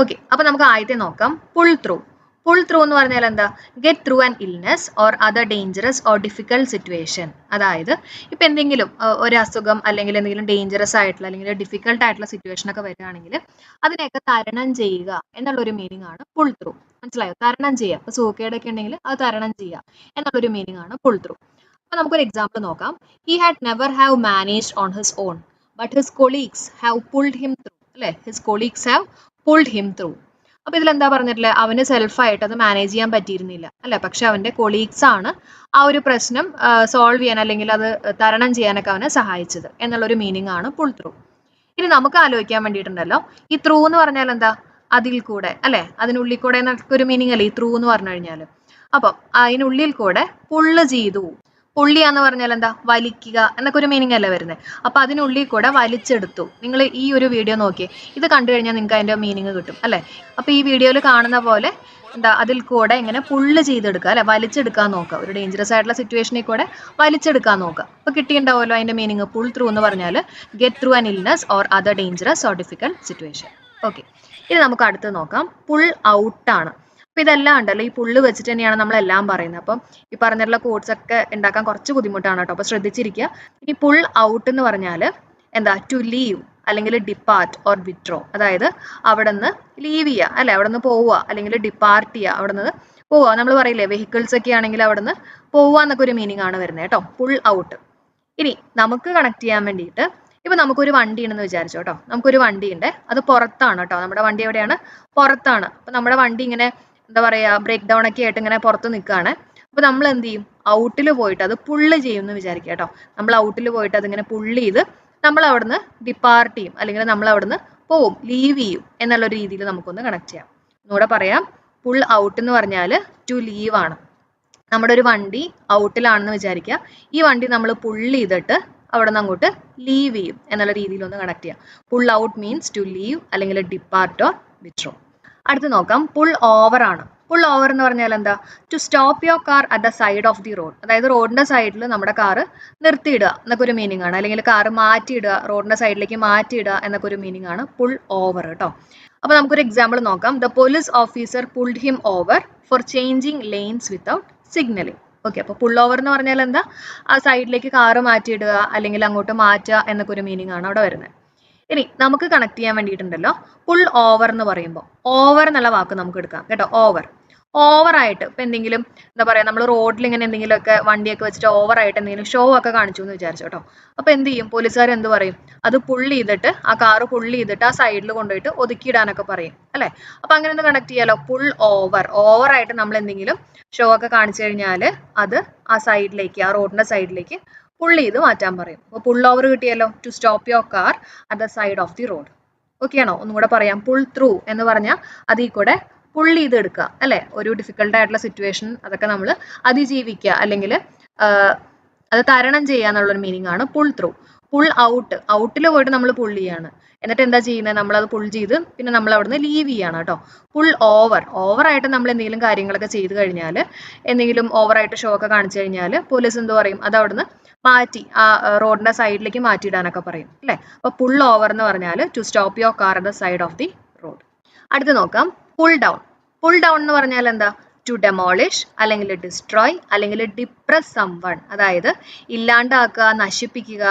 Okay, അപ്പൊ നമുക്ക് ആദ്യത്തെ നോക്കാം. Pull through. പുൾ ത്രൂ എന്ന് പറഞ്ഞാൽ എന്താ? Get through an illness or other dangerous or difficult situation. അതായത് ഇപ്പൊ എന്തെങ്കിലും ഒരു അസുഖം അല്ലെങ്കിൽ എന്തെങ്കിലും ഡേഞ്ചറസ് ആയിട്ടുള്ള അല്ലെങ്കിൽ ഡിഫിക്കൽട്ട് ആയിട്ടുള്ള സിറ്റുവേഷൻ ഒക്കെ വരികയാണെങ്കിൽ അതിനെയൊക്കെ തരണം ചെയ്യുക എന്നുള്ളൊരു മീനിങ് ആണ് പുൾ ത്രൂ. മനസ്സിലായോ? തരണം ചെയ്യുക. ഇപ്പൊ സൂക്കേടൊക്കെ ഉണ്ടെങ്കിൽ അത് തരണം ചെയ്യുക എന്നുള്ളൊരു മീനിങ് ആണ് പുൾ ത്രൂ. അപ്പൊ നമുക്കൊരു എക്സാമ്പിൾ നോക്കാം. He had never have managed on his own but his colleagues have pulled him through. അല്ലെ, his colleagues have pulled him through. അപ്പൊ ഇതിലെന്താ പറഞ്ഞിട്ടുള്ളത്? അവന് സെൽഫായിട്ട് അത് മാനേജ് ചെയ്യാൻ പറ്റിയിരുന്നില്ല അല്ലെ, പക്ഷെ അവന്റെ കൊളീഗ്സ് ആണ് ആ ഒരു പ്രശ്നം സോൾവ് ചെയ്യാൻ അല്ലെങ്കിൽ അത് തരണം ചെയ്യാനൊക്കെ അവനെ സഹായിച്ചത് എന്നുള്ളൊരു മീനിങ് ആണ് പുൾ ത്രൂ. ഇനി നമുക്ക് ആലോചിക്കാൻ വേണ്ടിയിട്ടുണ്ടല്ലോ, ഈ ത്രൂ എന്ന് പറഞ്ഞാൽ എന്താ? അതിൽ കൂടെ അല്ലെ, അതിനുള്ളിൽ കൂടെ എന്നൊക്കെ ഒരു മീനിങ് അല്ലേ ഈ ത്രൂ എന്ന് പറഞ്ഞു കഴിഞ്ഞാല്. അപ്പം അതിനുള്ളിൽ കൂടെ പുള്ള് ചെയ്തു. പുള്ളിയാന്ന് പറഞ്ഞാൽ എന്താ? വലിക്കുക എന്നൊക്കെ ഒരു മീനിങ് അല്ലേ വരുന്നത്. അപ്പൊ അതിനുള്ളിൽ കൂടെ വലിച്ചെടുത്തു. നിങ്ങൾ ഈ ഒരു വീഡിയോ നോക്കിയേ, ഇത് കണ്ടു കഴിഞ്ഞാൽ നിങ്ങൾക്ക് അതിന്റെ മീനിങ് കിട്ടും അല്ലെ. അപ്പൊ ഈ വീഡിയോയിൽ കാണുന്ന പോലെ എന്താ അതിൽ കൂടെ ഇങ്ങനെ പുള്ള് ചെയ്തെടുക്കുക അല്ലെ, വലിച്ചെടുക്കാൻ നോക്കുക. ഒരു ഡേഞ്ചറസ് ആയിട്ടുള്ള സിറ്റുവേഷനിൽ കൂടെ വലിച്ചെടുക്കാൻ നോക്കുക. അപ്പൊ കിട്ടിയിട്ടുണ്ടാവുമല്ലോ അതിന്റെ മീനിങ്. പുൾ ത്രൂ എന്ന് പറഞ്ഞാൽ get through an illness or other dangerous or difficult situation. Okay, ഇനി നമുക്ക് അടുത്ത് നോക്കാം. പുൾ ഔട്ട് ആണ്. അപ്പൊ ഇതെല്ലാം ഉണ്ടല്ലോ ഈ പുള്ള് വെച്ചിട്ട് തന്നെയാണ് നമ്മളെല്ലാം പറയുന്നത്. അപ്പം ഈ പറഞ്ഞിട്ടുള്ള കോഡ്സ് ഒക്കെ ഉണ്ടാക്കാൻ കുറച്ച് ബുദ്ധിമുട്ടാണ് കേട്ടോ. അപ്പൊ ശ്രദ്ധിച്ചിരിക്കുക. ഈ പുൾ ഔട്ട് എന്ന് പറഞ്ഞാൽ എന്താ? ടു ലീവ് അല്ലെങ്കിൽ ഡിപ്പാർട്ട് ഓർ വിത്ഡ്രോ. അതായത് അവിടെ നിന്ന് ലീവ് ചെയ്യുക അല്ലെ, അവിടെ നിന്ന് പോവുക അല്ലെങ്കിൽ ഡിപ്പാർട്ട് ചെയ്യുക, അവിടെ നിന്ന് പോവുക. നമ്മൾ പറയില്ലേ വെഹിക്കിൾസ് ഒക്കെ ആണെങ്കിൽ അവിടെ നിന്ന് പോവുക എന്നൊക്കെ ഒരു മീനിങ് ആണ് വരുന്നത് കേട്ടോ, പുൾ ഔട്ട്. ഇനി നമുക്ക് കണക്ട് ചെയ്യാൻ വേണ്ടിയിട്ട് ഇപ്പൊ നമുക്കൊരു വണ്ടി ഉണ്ടെന്ന് വിചാരിച്ചോ കേട്ടോ. നമുക്കൊരു വണ്ടി ഉണ്ട്, അത് പുറത്താണ് കേട്ടോ. നമ്മുടെ വണ്ടി എവിടെയാണ്? പുറത്താണ്. അപ്പൊ നമ്മുടെ വണ്ടി ഇങ്ങനെ എന്താ പറയാ ബ്രേക്ക് ഡൗൺ ഒക്കെ ആയിട്ട് ഇങ്ങനെ പുറത്ത് നിൽക്കുകയാണ്. അപ്പൊ നമ്മൾ എന്ത് ചെയ്യും? ഔട്ടിൽ പോയിട്ട് അത് പുള്ള് ചെയ്യും എന്ന് വിചാരിക്കുക കേട്ടോ. നമ്മൾ ഔട്ടിൽ പോയിട്ട് അതിങ്ങനെ പുള്ള് ചെയ്ത് നമ്മൾ അവിടുന്ന് ഡിപ്പാർട്ട് ചെയ്യും അല്ലെങ്കിൽ നമ്മൾ അവിടുന്ന് പോവും, ലീവ് ചെയ്യും എന്നുള്ള രീതിയിൽ നമുക്കൊന്ന് കണക്ട് ചെയ്യാം. ഒന്നുകൂടെ പറയാം. പുൾ ഔട്ട് എന്ന് പറഞ്ഞാൽ ടു ലീവ് ആണ്. നമ്മുടെ ഒരു വണ്ടി ഔട്ടിലാണെന്ന് വിചാരിക്കുക. ഈ വണ്ടി നമ്മൾ പുള്ള് ചെയ്തിട്ട് അവിടെ നിന്ന് അങ്ങോട്ട് ലീവ് ചെയ്യും എന്നുള്ള രീതിയിൽ ഒന്ന് കണക്ട് ചെയ്യാം. Pull out means to leave അല്ലെങ്കിൽ ഡിപ്പാർട്ട് ഓർ വിത്ഡ്രോ. അടുത്ത് നോക്കാം. പുൾ ഓവർ ആണ്. പുൾ ഓവർ എന്ന് പറഞ്ഞാൽ എന്താ? To stop your car at the side of the road. അതായത് റോഡിന്റെ സൈഡിൽ നമ്മുടെ കാറ് നിർത്തിയിടുക എന്നൊക്കെ ഒരു മീനിങ് ആണ്. അല്ലെങ്കിൽ കാറ് മാറ്റിയിടുക, റോഡിന്റെ സൈഡിലേക്ക് മാറ്റിയിടുക എന്നൊക്കെ ഒരു മീനിങ് ആണ് പുൾ ഓവർ കേട്ടോ. അപ്പൊ നമുക്കൊരു എക്സാമ്പിൾ നോക്കാം. The police officer pulled him over for changing lanes without signalling. Okay, അപ്പൊ പുൾ ഓവർ എന്ന് പറഞ്ഞാൽ എന്താ? ആ സൈഡിലേക്ക് കാറ് മാറ്റിയിടുക അല്ലെങ്കിൽ അങ്ങോട്ട് മാറ്റുക എന്നൊക്കെ ഒരു മീനിങ് ആണ് അവിടെ വരുന്നത്. ഇനി നമുക്ക് കണക്ട് ചെയ്യാൻ വേണ്ടിയിട്ടുണ്ടല്ലോ പുൾ ഓവർ എന്ന് പറയുമ്പോൾ ഓവർ എന്നുള്ള വാക്ക് നമുക്ക് എടുക്കാം കേട്ടോ. ഓവറായിട്ട് ഇപ്പൊ എന്തെങ്കിലും എന്താ പറയാ, നമ്മൾ റോഡിൽ ഇങ്ങനെ എന്തെങ്കിലുമൊക്കെ വണ്ടിയൊക്കെ വെച്ചിട്ട് ഓവറായിട്ട് എന്തെങ്കിലും ഷോ ഒക്കെ കാണിച്ചു എന്ന് വിചാരിച്ചു കേട്ടോ. അപ്പൊ എന്ത് ചെയ്യും? പോലീസുകാർ എന്ത് പറയും? അത് പുള്ളി ചെയ്തിട്ട് ആ കാറ് പുള്ളി ചെയ്തിട്ട് ആ സൈഡിൽ കൊണ്ടുപോയിട്ട് ഒതുക്കിയിടാനൊക്കെ പറയും അല്ലെ. അപ്പൊ അങ്ങനെ ഒന്ന് കണക്ട് ചെയ്യാലോ. പുൾ ഓവറായിട്ട് നമ്മൾ എന്തെങ്കിലും ഷോ ഒക്കെ കാണിച്ചു കഴിഞ്ഞാൽ അത് ആ സൈഡിലേക്ക്, ആ റോഡിന്റെ സൈഡിലേക്ക് പുള്ളി ചെയ്ത് മാറ്റാൻ പറയും. അപ്പോൾ പുൾ ഓവർ കിട്ടിയല്ലോ. To stop your car at the side of the road. Okay ആണോ? ഒന്നും കൂടെ പറയാം. പുൾ ത്രൂ എന്ന് പറഞ്ഞാൽ അതിൽ കൂടെ പുള്ളി ചെയ്ത് എടുക്കുക അല്ലെ. ഒരു ഡിഫിക്കൽട്ട് ആയിട്ടുള്ള സിറ്റുവേഷൻ അതൊക്കെ നമ്മൾ അതിജീവിക്കുക അല്ലെങ്കിൽ അത് തരണം ചെയ്യുക എന്നുള്ളൊരു മീനിങ് ആണ് പുൾ ത്രൂ. പുൾ ഔട്ടിൽ പോയിട്ട് നമ്മൾ പുള്ളി ചെയ്യാണ്. എന്നിട്ട് എന്താ ചെയ്യുന്നത്? നമ്മളത് പുൾ ചെയ്ത് പിന്നെ നമ്മൾ അവിടുന്ന് ലീവ് ചെയ്യാണ് കേട്ടോ. പുൾ ഓവറായിട്ട് നമ്മൾ എന്തെങ്കിലും കാര്യങ്ങളൊക്കെ ചെയ്ത് കഴിഞ്ഞാൽ, എന്തെങ്കിലും ഓവറായിട്ട് ഷോ ഒക്കെ കാണിച്ചു കഴിഞ്ഞാൽ പോലീസ് എന്ത് പറയും? അത് അവിടുന്ന് മാറ്റി ആ റോഡിന്റെ സൈഡിലേക്ക് മാറ്റിയിടാനൊക്കെ പറയും അല്ലെ. അപ്പൊ പുൾ ഓവർ എന്ന് പറഞ്ഞാൽ to stop your car at the side of the road. അടുത്ത് നോക്കാം. പുൾ ഡൗൺ എന്ന് പറഞ്ഞാൽ എന്താ? ടു ഡെമോളിഷ് അല്ലെങ്കിൽ ഡിസ്ട്രോയ് അല്ലെങ്കിൽ ഡിപ്രസ് സംവൺ. അതായത് ഇല്ലാണ്ടാക്കുക, നശിപ്പിക്കുക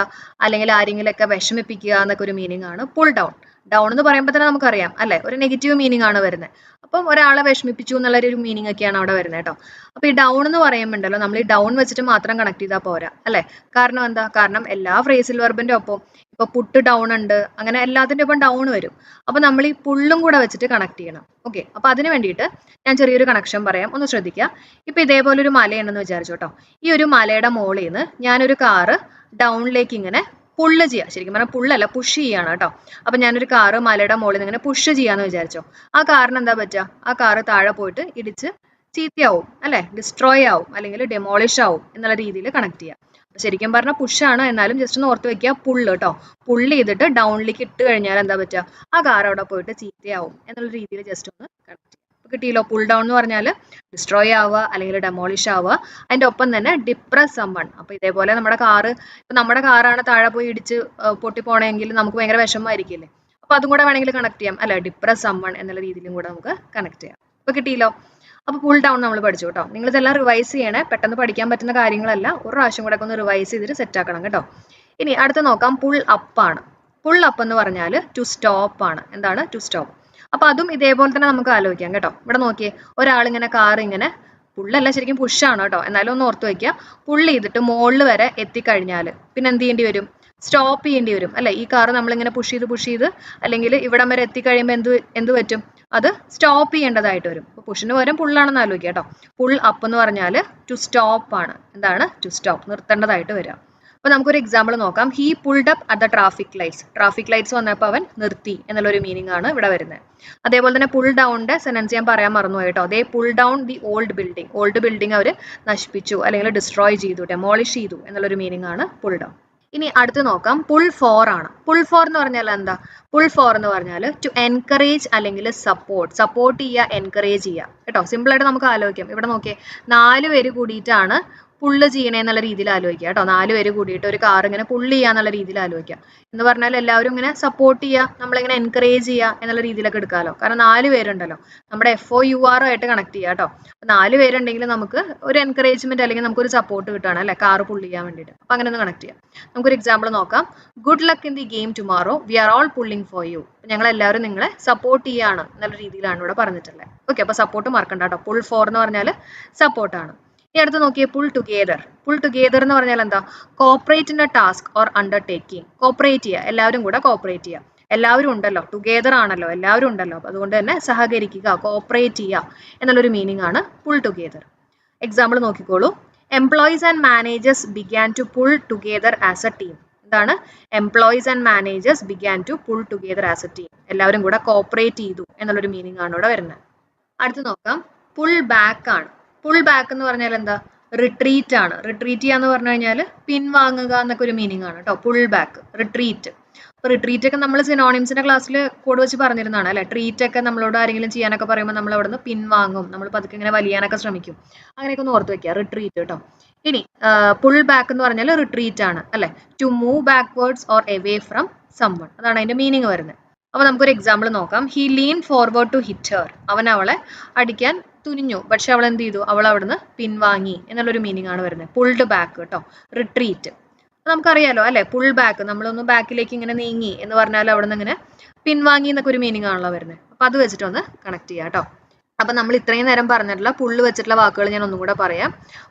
അല്ലെങ്കിൽ ആരെങ്കിലൊക്കെ വിഷമിപ്പിക്കുക എന്നൊക്കെ ഒരു മീനിങ് ആണ് പുൾ ഡൗൺ. ഡൗൺ എന്ന് പറയുമ്പോൾ തന്നെ നമുക്കറിയാം അല്ലെ, ഒരു നെഗറ്റീവ് മീനിങ് ആണ് വരുന്നത്. അപ്പം ഒരാളെ വിഷമിപ്പിച്ചു എന്നുള്ള ഒരു മീനിങ് ഒക്കെയാണ് അവിടെ വരുന്നത് കേട്ടോ. അപ്പൊ ഈ ഡൗൺ എന്ന് പറയുമ്പോണ്ടല്ലോ നമ്മൾ ഈ ഡൗൺ വെച്ചിട്ട് മാത്രം കണക്ട് ചെയ്താൽ പോരാ അല്ലെ. കാരണം എന്താ? കാരണം എല്ലാ ഫ്രേസൽ വെർബിന്റെ ഒപ്പം ഇപ്പൊ പുട്ട് ഡൗൺ ഉണ്ട്, അങ്ങനെ എല്ലാത്തിന്റെ ഒപ്പം ഡൗൺ വരും. അപ്പൊ നമ്മൾ ഈ പുള്ളും കൂടെ വെച്ചിട്ട് കണക്ട് ചെയ്യണം. ഓക്കെ, അപ്പൊ അതിന് വേണ്ടിയിട്ട് ഞാൻ ചെറിയൊരു കണക്ഷൻ പറയാം, ഒന്ന് ശ്രദ്ധിക്കുക. ഇപ്പൊ ഇതേപോലെ ഒരു മലയുണ്ടെന്ന് വിചാരിച്ചു കേട്ടോ. ഈ ഒരു മലയുടെ മുകളിൽ നിന്ന് ഞാനൊരു കാറ് ഡൗണിലേക്ക് ഇങ്ങനെ പുള്ള് ചെയ്യുക. ശരിക്കും പറഞ്ഞാൽ പുള്ളല്ല, പുഷ് ചെയ്യാണ് കേട്ടോ. അപ്പൊ ഞാനൊരു കാറ് മലയുടെ മുകളിൽ നിന്ന് ഇങ്ങനെ പുഷ് ചെയ്യാന്ന് വിചാരിച്ചോ. ആ കാറിന് എന്താ പറ്റുക? ആ കാറ് താഴെ പോയിട്ട് ഇടിച്ച് ചീത്തയാവും അല്ലെ, ഡിസ്ട്രോയ് ആവും അല്ലെങ്കിൽ ഡെമോളിഷ് ആവും എന്നുള്ള രീതിയിൽ കണക്ട് ചെയ്യാം. ശരിക്കും പറഞ്ഞാൽ പുഷാണ്, എന്നാലും ജസ്റ്റ് ഒന്ന് ഓർത്ത് വെക്കുക പുള്ള് കേട്ടോ. പുള്ള് ചെയ്തിട്ട് ഡൗണിലേക്ക് ഇട്ട് കഴിഞ്ഞാൽ എന്താ പറ്റുക? ആ കാർ അവിടെ പോയിട്ട് ചീത്തയാവും എന്നുള്ള രീതിയിൽ ജസ്റ്റ് ഒന്ന് കണക്ട് ചെയ്യാം. കിട്ടിയല്ലോ. പുൾ ഡൗൺ എന്ന് പറഞ്ഞാൽ ഡിസ്ട്രോയ് ആവുക അല്ലെങ്കിൽ ഡെമോളിഷ് ആവുക. അതിന്റെ ഒപ്പം തന്നെ ഡിപ്രസ് സംവൺ. അപ്പൊ ഇതേപോലെ നമ്മുടെ കാറാണ് താഴെ പോയി ഇടിച്ച് പൊട്ടിപ്പോണെങ്കിൽ നമുക്ക് ഭയങ്കര വിഷമമായിരിക്കില്ലേ. അപ്പൊ അതും കൂടെ വേണമെങ്കിൽ കണക്ട് ചെയ്യാം അല്ലെ, ഡിപ്രസ് സമ്മൺ എന്നുള്ള രീതിയിലും കൂടെ നമുക്ക് കണക്ട് ചെയ്യാം. അപ്പൊ കിട്ടിയല്ലോ. അപ്പൊ പുൾ ഡൗൺ നമ്മൾ പഠിച്ചു കേട്ടോ. നിങ്ങൾ ഇതെല്ലാം റിവൈസ് ചെയ്യണേ, പെട്ടെന്ന് പഠിക്കാൻ പറ്റുന്ന കാര്യങ്ങളല്ല, ഒരു പ്രാവശ്യം കൂടെ ഒന്ന് റിവൈസ് ചെയ്തിട്ട് സെറ്റ് ആക്കണം കേട്ടോ. ഇനി അടുത്ത് നോക്കാം, പുൾ അപ്പ് ആണ്. പുൾ അപ്പ് എന്ന് പറഞ്ഞാൽ ടു സ്റ്റോപ്പ് ആണ്. എന്താണ്? To stop. അപ്പൊ അതും ഇതേപോലെ തന്നെ നമുക്ക് ആലോചിക്കാം കേട്ടോ. ഇവിടെ നോക്കിയേ, ഒരാളിങ്ങനെ കാർ ഇങ്ങനെ, പുള്ളല്ല ശരിക്കും പുഷാണ് കേട്ടോ, എന്നാലും ഒന്ന് ഓർത്ത് വയ്ക്കുക. പുള്ള് ചെയ്തിട്ട് മുകളിൽ വരെ എത്തിക്കഴിഞ്ഞാൽ പിന്നെ എന്ത് ചെയ്യേണ്ടി വരും? സ്റ്റോപ്പ് ചെയ്യേണ്ടി വരും അല്ലെ. ഈ കാർ നമ്മളിങ്ങനെ പുഷ് ചെയ്ത് അല്ലെങ്കിൽ ഇവിടം വരെ എത്തിക്കഴിയുമ്പോൾ എന്ത് പറ്റും? അത് സ്റ്റോപ്പ് ചെയ്യേണ്ടതായിട്ട് വരും. അപ്പൊ പുഷിന് പകരം പുള്ളാണെന്ന് ആലോചിക്കുക കേട്ടോ. പുൾ അപ്പ് എന്ന് പറഞ്ഞാൽ ടു സ്റ്റോപ്പ് ആണ്. എന്താണ്? ടു സ്റ്റോപ്പ്, നിർത്തേണ്ടതായിട്ട് വരിക. അപ്പൊ നമുക്കൊരു എക്സാമ്പിൾ നോക്കാം. He pulled up at the traffic lights. Traffic lights വന്നപ്പോൾ അവൻ നിർത്തി എന്നുള്ളൊരു മീനിങ് ആണ് ഇവിടെ വരുന്നത്. അതേപോലെ തന്നെ പുൾ ഡൗണിന്റെ സെന്റൻസ് ഞാൻ പറയാൻ മറന്നുപോയി കേട്ടോ. അതേ pull down the old building. Old building അവർ നശിപ്പിച്ചു അല്ലെങ്കിൽ ഡിസ്ട്രോയ് ചെയ്തു, ഡെമോളിഷ് ചെയ്തു എന്നുള്ളൊരു മീനിങ് ആണ് പുൾ ഡൗൺ. ഇനി അടുത്ത് നോക്കാം, പുൾ ഫോർ ആണ്. പുൾ ഫോർ എന്ന് പറഞ്ഞാൽ എന്താ? പുൾ ഫോർ എന്ന് പറഞ്ഞാൽ ടു എൻകറേജ് അല്ലെങ്കിൽ സപ്പോർട്ട് ചെയ്യുക, എൻകറേജ് ചെയ്യുക കേട്ടോ. സിമ്പിൾ ആയിട്ട് നമുക്ക് ആലോചിക്കാം. ഇവിടെ നോക്കിയേ, 4 പേര് കൂടിയിട്ടാണ് പുള്ള് ചെയ്യണേ എന്നുള്ള രീതിയിൽ ആലോചിക്കുക കേട്ടോ. 4 പേര് കൂടിയിട്ട് ഒരു കാർ ഇങ്ങനെ പുള്ള് ചെയ്യുക എന്നുള്ള രീതിയിൽ ആലോചിക്കുക. എന്ന് പറഞ്ഞാൽ എല്ലാവരും ഇങ്ങനെ സപ്പോർട്ട് ചെയ്യുക, നമ്മളിങ്ങനെ എൻകറേജ് ചെയ്യുക എന്നുള്ള രീതിയിലൊക്കെ എടുക്കാമല്ലോ. കാരണം 4 പേരുണ്ടല്ലോ, നമ്മുടെ FOUR ആയിട്ട് കണക്ട് ചെയ്യുക കേട്ടോ. 4 പേരുണ്ടെങ്കിൽ നമുക്ക് ഒരു എൻകറേജ്മെന്റ് അല്ലെങ്കിൽ നമുക്കൊരു സപ്പോർട്ട് കിട്ടുകയാണ് അല്ലെ, കാർ പുള്ള് ചെയ്യാൻ വേണ്ടിയിട്ട്. അപ്പൊ അങ്ങനെ ഒന്ന് കണക്ട് ചെയ്യാം. നമുക്കൊരു എക്സാമ്പിൾ നോക്കാം. Good luck in the game tomorrow, we are all pulling for you. ഞങ്ങൾ എല്ലാവരും നിങ്ങളെ സപ്പോർട്ട് ചെയ്യാണ് എന്നുള്ള രീതിയിലാണ് ഇവിടെ പറഞ്ഞിട്ടുള്ളത്. ഓക്കെ, അപ്പൊ സപ്പോർട്ട് മറക്കണ്ട കേട്ടോ. പുൾ ഫോർ എന്ന് പറഞ്ഞാൽ സപ്പോർട്ടാണ്. ഈ അടുത്ത് നോക്കിയേ, പുൾ ടുഗെദർ. പുൾ ടുഗെദർ എന്ന് പറഞ്ഞാൽ എന്താ? Cooperate in a task or undertaking. Cooperate ചെയ്യുക, എല്ലാവരും കൂടെ കോപ്പറേറ്റ് ചെയ്യുക. എല്ലാവരും ഉണ്ടല്ലോ, ടുഗെദർ ആണല്ലോ, എല്ലാവരും ഉണ്ടല്ലോ, അപ്പൊ അതുകൊണ്ട് തന്നെ സഹകരിക്കുക, കോപ്പറേറ്റ് ചെയ്യുക എന്നുള്ളൊരു മീനിങ് ആണ് പുൾ ടുഗെദർ. എക്സാമ്പിൾ നോക്കിക്കോളൂ. Employees and managers began to pull together as a team. എന്താണ്? Employees and managers began to pull together as a team. എല്ലാവരും കൂടെ കോപ്പറേറ്റ് ചെയ്തു എന്നുള്ളൊരു മീനിങ് ആണ് ഇവിടെ വരുന്നത്. അടുത്ത് നോക്കാം, പുൾ ബാക്ക് ആണ്. പുൾ ബാക്ക് എന്ന് പറഞ്ഞാൽ എന്താ? റിട്രീറ്റ് ആണ്. റിട്രീറ്റ് ചെയ്യാന്ന് പറഞ്ഞു കഴിഞ്ഞാൽ പിൻവാങ്ങുക എന്നൊക്കെ ഒരു മീനിങ് ആണ് കേട്ടോ. Pull back, retreat. അപ്പൊ റിട്രീറ്റ് ഒക്കെ നമ്മൾ സിനോണിംസിന്റെ ക്ലാസ്സിൽ കോഡ് വെച്ച് പറഞ്ഞിരുന്നതാണ് അല്ലെ. ട്രീറ്റ് ഒക്കെ നമ്മളോട് ആരെങ്കിലും ചെയ്യാനൊക്കെ പറയുമ്പോൾ നമ്മൾ അവിടെ നിന്ന് പിൻവാങ്ങും, നമ്മൾ പതുക്കെ ഇങ്ങനെ വലിയാനൊക്കെ ശ്രമിക്കും. അങ്ങനെയൊക്കെ ഒന്ന് ഓർത്ത് വെക്കുക, റിട്രീറ്റ് കേട്ടോ. ഇനി പുൾ ബാക്ക് എന്ന് പറഞ്ഞാൽ റിട്രീറ്റ് ആണ് അല്ലെ. To move backwards or away from someone, അതാണ് അതിന്റെ മീനിങ് വരുന്നത്. അപ്പൊ നമുക്കൊരു എക്സാമ്പിൾ നോക്കാം. He lean forward to hit her. അവൻ അവളെ അടിക്കാൻ തുനിഞ്ഞു, പക്ഷെ അവൾ എന്ത് ചെയ്തു? അവൾ അവിടുന്ന് പിൻവാങ്ങി എന്നുള്ളൊരു മീനിങ് ആണ് വരുന്നത്. പുൾഡ് ബാക്ക് കേട്ടോ, റിട്രീറ്റ്. നമുക്കറിയാലോ അല്ലെ, പുൾ ബാക്ക്, നമ്മളൊന്ന് ബാക്കിലേക്ക് ഇങ്ങനെ നീങ്ങി എന്ന് പറഞ്ഞാൽ അവിടെ നിന്ന് ഇങ്ങനെ പിൻവാങ്ങി എന്നൊക്കെ ഒരു മീനിങ് ആണല്ലോ വരുന്നത്. അപ്പൊ അത് വെച്ചിട്ടൊന്ന് കണക്ട് ചെയ്യാം കേട്ടോ. അപ്പൊ നമ്മൾ ഇത്രയും നേരം പറഞ്ഞിട്ടുള്ള പുള്ള് വെച്ചിട്ടുള്ള വാക്കുകൾ ഞാൻ ഒന്നും കൂടെ പറയാം.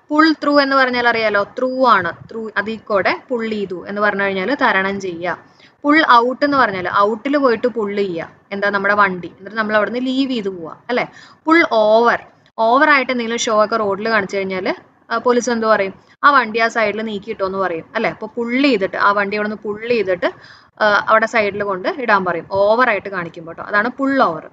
പുൾ ത്രൂ എന്ന് പറഞ്ഞാൽ അറിയാലോ, ത്രൂ ആണ്. ത്രൂ അതിൽ കൂടെ പുള്ള് ചെയ്തു എന്ന് പറഞ്ഞു കഴിഞ്ഞാൽ തരണം ചെയ്യുക. പുൾ ഔട്ട് എന്ന് പറഞ്ഞാൽ ഔട്ടിൽ പോയിട്ട് പുള്ള് ചെയ്യുക. എന്താ? നമ്മുടെ വണ്ടി, എന്നിട്ട് നമ്മൾ അവിടെ നിന്ന് ലീവ് ചെയ്ത് പോവുക അല്ലെ. പുൾ ഓവർ ആയിട്ട് എന്തെങ്കിലും ഷോ ഒക്കെ റോഡിൽ കാണിച്ചു കഴിഞ്ഞാൽ പോലീസ് എന്ത് പറയും? ആ വണ്ടി ആ സൈഡിൽ നീക്കിയിട്ടോ എന്ന് പറയും അല്ലെ. അപ്പൊ പുള്ള് ചെയ്തിട്ട് ആ വണ്ടി അവിടെ നിന്ന് പുള്ള് ചെയ്തിട്ട് അവിടെ സൈഡിൽ കൊണ്ട് ഇടാൻ പറയും, ഓവറായിട്ട് കാണിക്കുമ്പോൾ കേട്ടോ. അതാണ് പുൾ ഓവർ.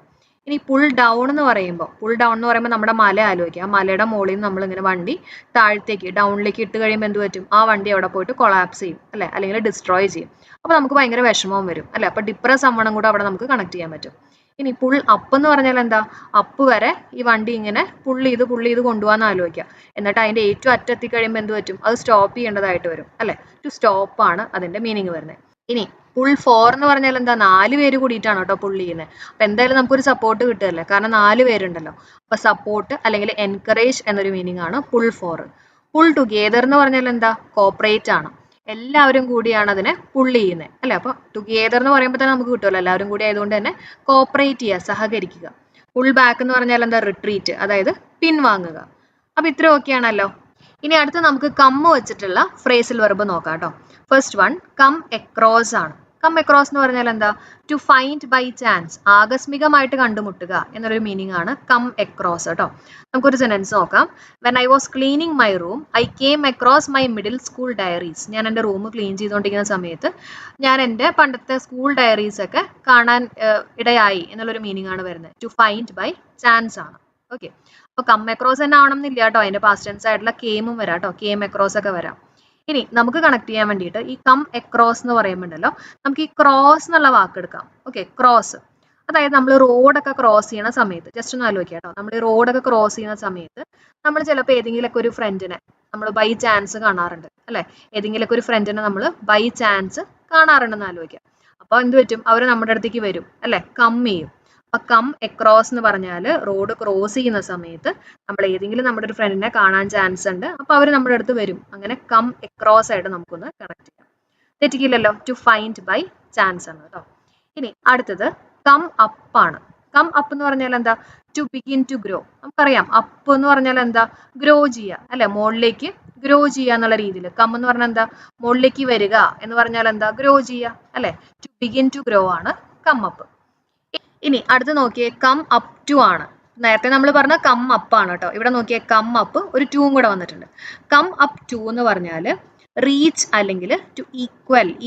ഇനി പുൾ ഡൗൺ എന്ന് പറയുമ്പോൾ നമ്മുടെ മല ആലോചിക്കുക. ആ മലയുടെ മുകളിൽ നിന്ന് നമ്മളിങ്ങനെ വണ്ടി താഴത്തേക്ക് ഡൗണിലേക്ക് ഇട്ട് കഴിയുമ്പോൾ എന്ത് പറ്റും? ആ വണ്ടി അവിടെ പോയിട്ട് കൊളാപ്സ് ചെയ്യും അല്ലെ, അല്ലെങ്കിൽ ഡിസ്ട്രോയ് ചെയ്യും. അപ്പൊ നമുക്ക് ഭയങ്കര വിഷമവും വരും അല്ലെ. അപ്പൊ ഡിപ്രസ് സമ്മണം കൂടെ അവിടെ നമുക്ക് കണക്ട് ചെയ്യാൻ പറ്റും. ഇനി പുൾ അപ്പ് എന്ന് പറഞ്ഞാൽ എന്താ? അപ്പ് വരെ ഈ വണ്ടി ഇങ്ങനെ പുള്ള് ചെയ്ത് കൊണ്ടുപോകാന്ന് ആലോചിക്കുക. എന്നിട്ട് അതിന്റെ ഏറ്റവും അറ്റെത്തി കഴിയുമ്പോൾ എന്ത് പറ്റും? അത് സ്റ്റോപ്പ് ചെയ്യേണ്ടതായിട്ട് വരും അല്ലെ. ടു സ്റ്റോപ്പ് ആണ് അതിന്റെ മീനിങ് വരുന്നത്. ഇനി പുൾ ഫോർ എന്ന് പറഞ്ഞാൽ എന്താ? 4 പേര് കൂടിയിട്ടാണ് കേട്ടോ പുള്ള് ചെയ്യുന്നത്. അപ്പൊ എന്തായാലും നമുക്കൊരു സപ്പോർട്ട് കിട്ടുമല്ലേ, കാരണം 4 പേരുണ്ടല്ലോ. അപ്പൊ സപ്പോർട്ട് അല്ലെങ്കിൽ എൻകറേജ് എന്നൊരു മീനിങ് ആണ് പുൾ ഫോർ. പുൾ ടുഗെദർ എന്ന് പറഞ്ഞാൽ എന്താ? കോപ്പറേറ്റ് ആണ്. എല്ലാവരും കൂടിയാണ് അതിനെ പുള്ള് ചെയ്യുന്നത് അല്ലെ. അപ്പൊ ടുഗെദർ എന്ന് പറയുമ്പോൾ തന്നെ നമുക്ക് കിട്ടുമല്ലോ, എല്ലാവരും കൂടി ആയതുകൊണ്ട് തന്നെ കോപ്പറേറ്റ് ചെയ്യുക, സഹകരിക്കുക. പുൾ ബാക്ക് എന്ന് പറഞ്ഞാൽ എന്താ? റിട്രീറ്റ്, അതായത് പിൻവാങ്ങുക. അപ്പൊ ഇത്ര ഓക്കെയാണല്ലോ. ഇനി അടുത്ത് നമുക്ക് കം വെച്ചിട്ടുള്ള ഫ്രേസൽ വെർബ് നോക്കാം കേട്ടോ. ഫസ്റ്റ് വൺ കം എക്രോസ് ആണ്. കം എക്രോസ് എന്ന് പറഞ്ഞാൽ എന്താ? ടു ഫൈൻഡ് ബൈ ചാൻസ്, ആകസ്മികമായിട്ട് കണ്ടുമുട്ടുക എന്നൊരു മീനിങ് ആണ് കം എക്രോസ് കേട്ടോ. നമുക്കൊരു സെന്റൻസ് നോക്കാം. When I was cleaning my room I came across my middle school diaries. ഞാൻ എൻ്റെ റൂം ക്ലീൻ ചെയ്തുകൊണ്ടിരിക്കുന്ന സമയത്ത് ഞാൻ എൻ്റെ പണ്ടത്തെ സ്കൂൾ ഡയറീസ് ഒക്കെ കാണാൻ ഇടയായി എന്നുള്ളൊരു മീനിങ് ആണ് വരുന്നത്. ടു ഫൈൻഡ് ബൈ ചാൻസ് ആണ്. ഓക്കെ, അപ്പൊ കം അക്രോസ് തന്നെ ആവണം എന്നില്ല കേട്ടോ. അതിന്റെ പാസ്റ്റ് ടെൻസ് ആയിട്ടുള്ള കേമും വരാം കേട്ടോ, കേം അക്രോസ് ഒക്കെ വരാം. ഇനി നമുക്ക് കണക്ട് ചെയ്യാൻ വേണ്ടിയിട്ട് ഈ കം അക്രോസ് എന്ന് പറയുമ്പോണ്ടല്ലോ, നമുക്ക് ഈ ക്രോസ് എന്നുള്ള വാക്ക് എടുക്കാം. ഓക്കെ, ക്രോസ്, അതായത് നമ്മൾ റോഡൊക്കെ ക്രോസ് ചെയ്യുന്ന സമയത്ത് ജസ്റ്റ് ഒന്ന് ആലോചിക്കുക കേട്ടോ. നമ്മൾ ഈ റോഡൊക്കെ ക്രോസ് ചെയ്യുന്ന സമയത്ത് നമ്മൾ ചിലപ്പോൾ ഏതെങ്കിലുമൊക്കെ ഒരു ഫ്രണ്ടിനെ നമ്മൾ ബൈ ചാൻസ് കാണാറുണ്ട് അല്ലെ. ഏതെങ്കിലുമൊക്കെ ഒരു ഫ്രണ്ടിനെ നമ്മൾ ബൈ ചാൻസ് കാണാറുണ്ടെന്ന് ആലോചിക്കുക. അപ്പോൾ എന്ത് പറ്റും, അവർ നമ്മുടെ അടുത്തേക്ക് വരും അല്ലേ, കം ചെയ്യും. അപ്പം കം എക്രോസ് എന്ന് പറഞ്ഞാൽ റോഡ് ക്രോസ് ചെയ്യുന്ന സമയത്ത് നമ്മൾ ഏതെങ്കിലും നമ്മുടെ ഒരു ഫ്രണ്ടിനെ കാണാൻ ചാൻസ് ഉണ്ട്, അപ്പോൾ അവർ നമ്മുടെ അടുത്ത് വരും. അങ്ങനെ കം എക്രോസ് ആയിട്ട് നമുക്കൊന്ന് കണക്ട് ചെയ്യാം. തെറ്റിക്കില്ലല്ലോ, ടു ഫൈൻഡ് ബൈ ചാൻസ് ആണ് കേട്ടോ. ഇനി അടുത്തത് കം അപ്പ് ആണ്. കം അപ്പ് എന്ന് പറഞ്ഞാൽ എന്താ, ടു ബിഗിൻ ടു ഗ്രോ. നമുക്കറിയാം അപ്പ് എന്ന് പറഞ്ഞാൽ എന്താ, ഗ്രോ ചെയ്യുക അല്ലെ, മുകളിലേക്ക് ഗ്രോ ചെയ്യുക എന്നുള്ള രീതിയിൽ. കം എന്ന് പറഞ്ഞാൽ എന്താ, മുകളിലേക്ക് വരിക എന്ന് പറഞ്ഞാൽ എന്താ, ഗ്രോ ചെയ്യുക അല്ലെ. ടു ബിഗിൻ ടു ഗ്രോ ആണ് കം അപ്പ്. ഇനി അടുത്ത് നോക്കിയേ, കം അപ്പ് ടു ആണ്. നേരത്തെ നമ്മൾ പറഞ്ഞ കം അപ്പ് ആണ് കേട്ടോ. ഇവിടെ നോക്കിയേ, കം അപ്പ് ഒരു ടൂവും കൂടെ വന്നിട്ടുണ്ട്. കം അപ്പ് ടു എന്ന് പറഞ്ഞാൽ റീച്ച് അല്ലെങ്കിൽ ടു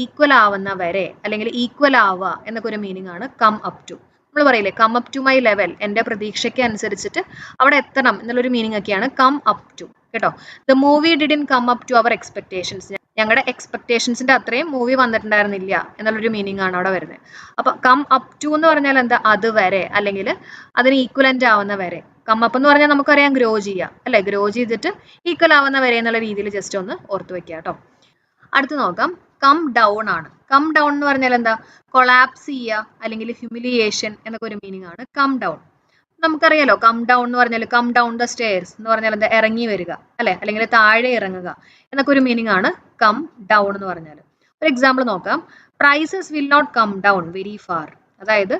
ഈക്വൽ ആവുന്ന വരെ അല്ലെങ്കിൽ ഈക്വൽ ആവുക എന്നൊക്കെ ഒരു മീനിങ് ആണ് കം അപ്പ് ടു. നമ്മൾ പറയില്ലേ come up to my level, എൻ്റെ പ്രതീക്ഷയ്ക്ക് അനുസരിച്ചിട്ട് അവിടെ എത്തണം എന്നുള്ളൊരു മീനിങ് ഒക്കെയാണ് കം അപ്പ് ടു കേട്ടോ. The movie didn't come up to our expectations. ഞങ്ങളുടെ എക്സ്പെക്ടേഷൻസിന്റെ അത്രയും മൂവി വന്നിട്ടുണ്ടായിരുന്നില്ല എന്നുള്ളൊരു മീനിങ് ആണ് അവിടെ വരുന്നത്. അപ്പൊ കം അപ്പ് ടു എന്ന് പറഞ്ഞാൽ എന്താ, അത് വരെ അല്ലെങ്കിൽ അതിന് ഈക്വലന്റ് ആവുന്ന വരെ. കം അപ്പ് എന്ന് പറഞ്ഞാൽ നമുക്കറിയാം ഗ്രോ ചെയ്യുക അല്ലെ, ഗ്രോ ചെയ്തിട്ട് ഈക്വൽ ആവുന്ന വരെ എന്നുള്ള രീതിയിൽ ജസ്റ്റ് ഒന്ന് ഓർത്ത് വെക്കുക കേട്ടോ. അടുത്ത് നോക്കാം, കം ഡൗൺ ആണ്. കം ഡൗൺ എന്ന് പറഞ്ഞാൽ എന്താ, കൊളാപ്സ് ചെയ്യുക അല്ലെങ്കിൽ ഹ്യൂമിലിയേഷൻ എന്നൊക്കെ ഒരു മീനിങ് ആണ് കം ഡൗൺ. നമുക്കറിയാലോ കം ഡൗൺ എന്ന് പറഞ്ഞാൽ കം ഡൗൺ ദ സ്റ്റെയർസ് എന്ന് പറഞ്ഞാൽ എന്താ, ഇറങ്ങി വരിക അല്ലെ, അല്ലെങ്കിൽ താഴെ ഇറങ്ങുക എന്നൊക്കെ ഒരു മീനിങ് ആണ് കം ഡൗൺ എന്ന് പറഞ്ഞാൽ. ഒരു എക്സാമ്പിൾ നോക്കാം, prices will not come down very far. അതായത്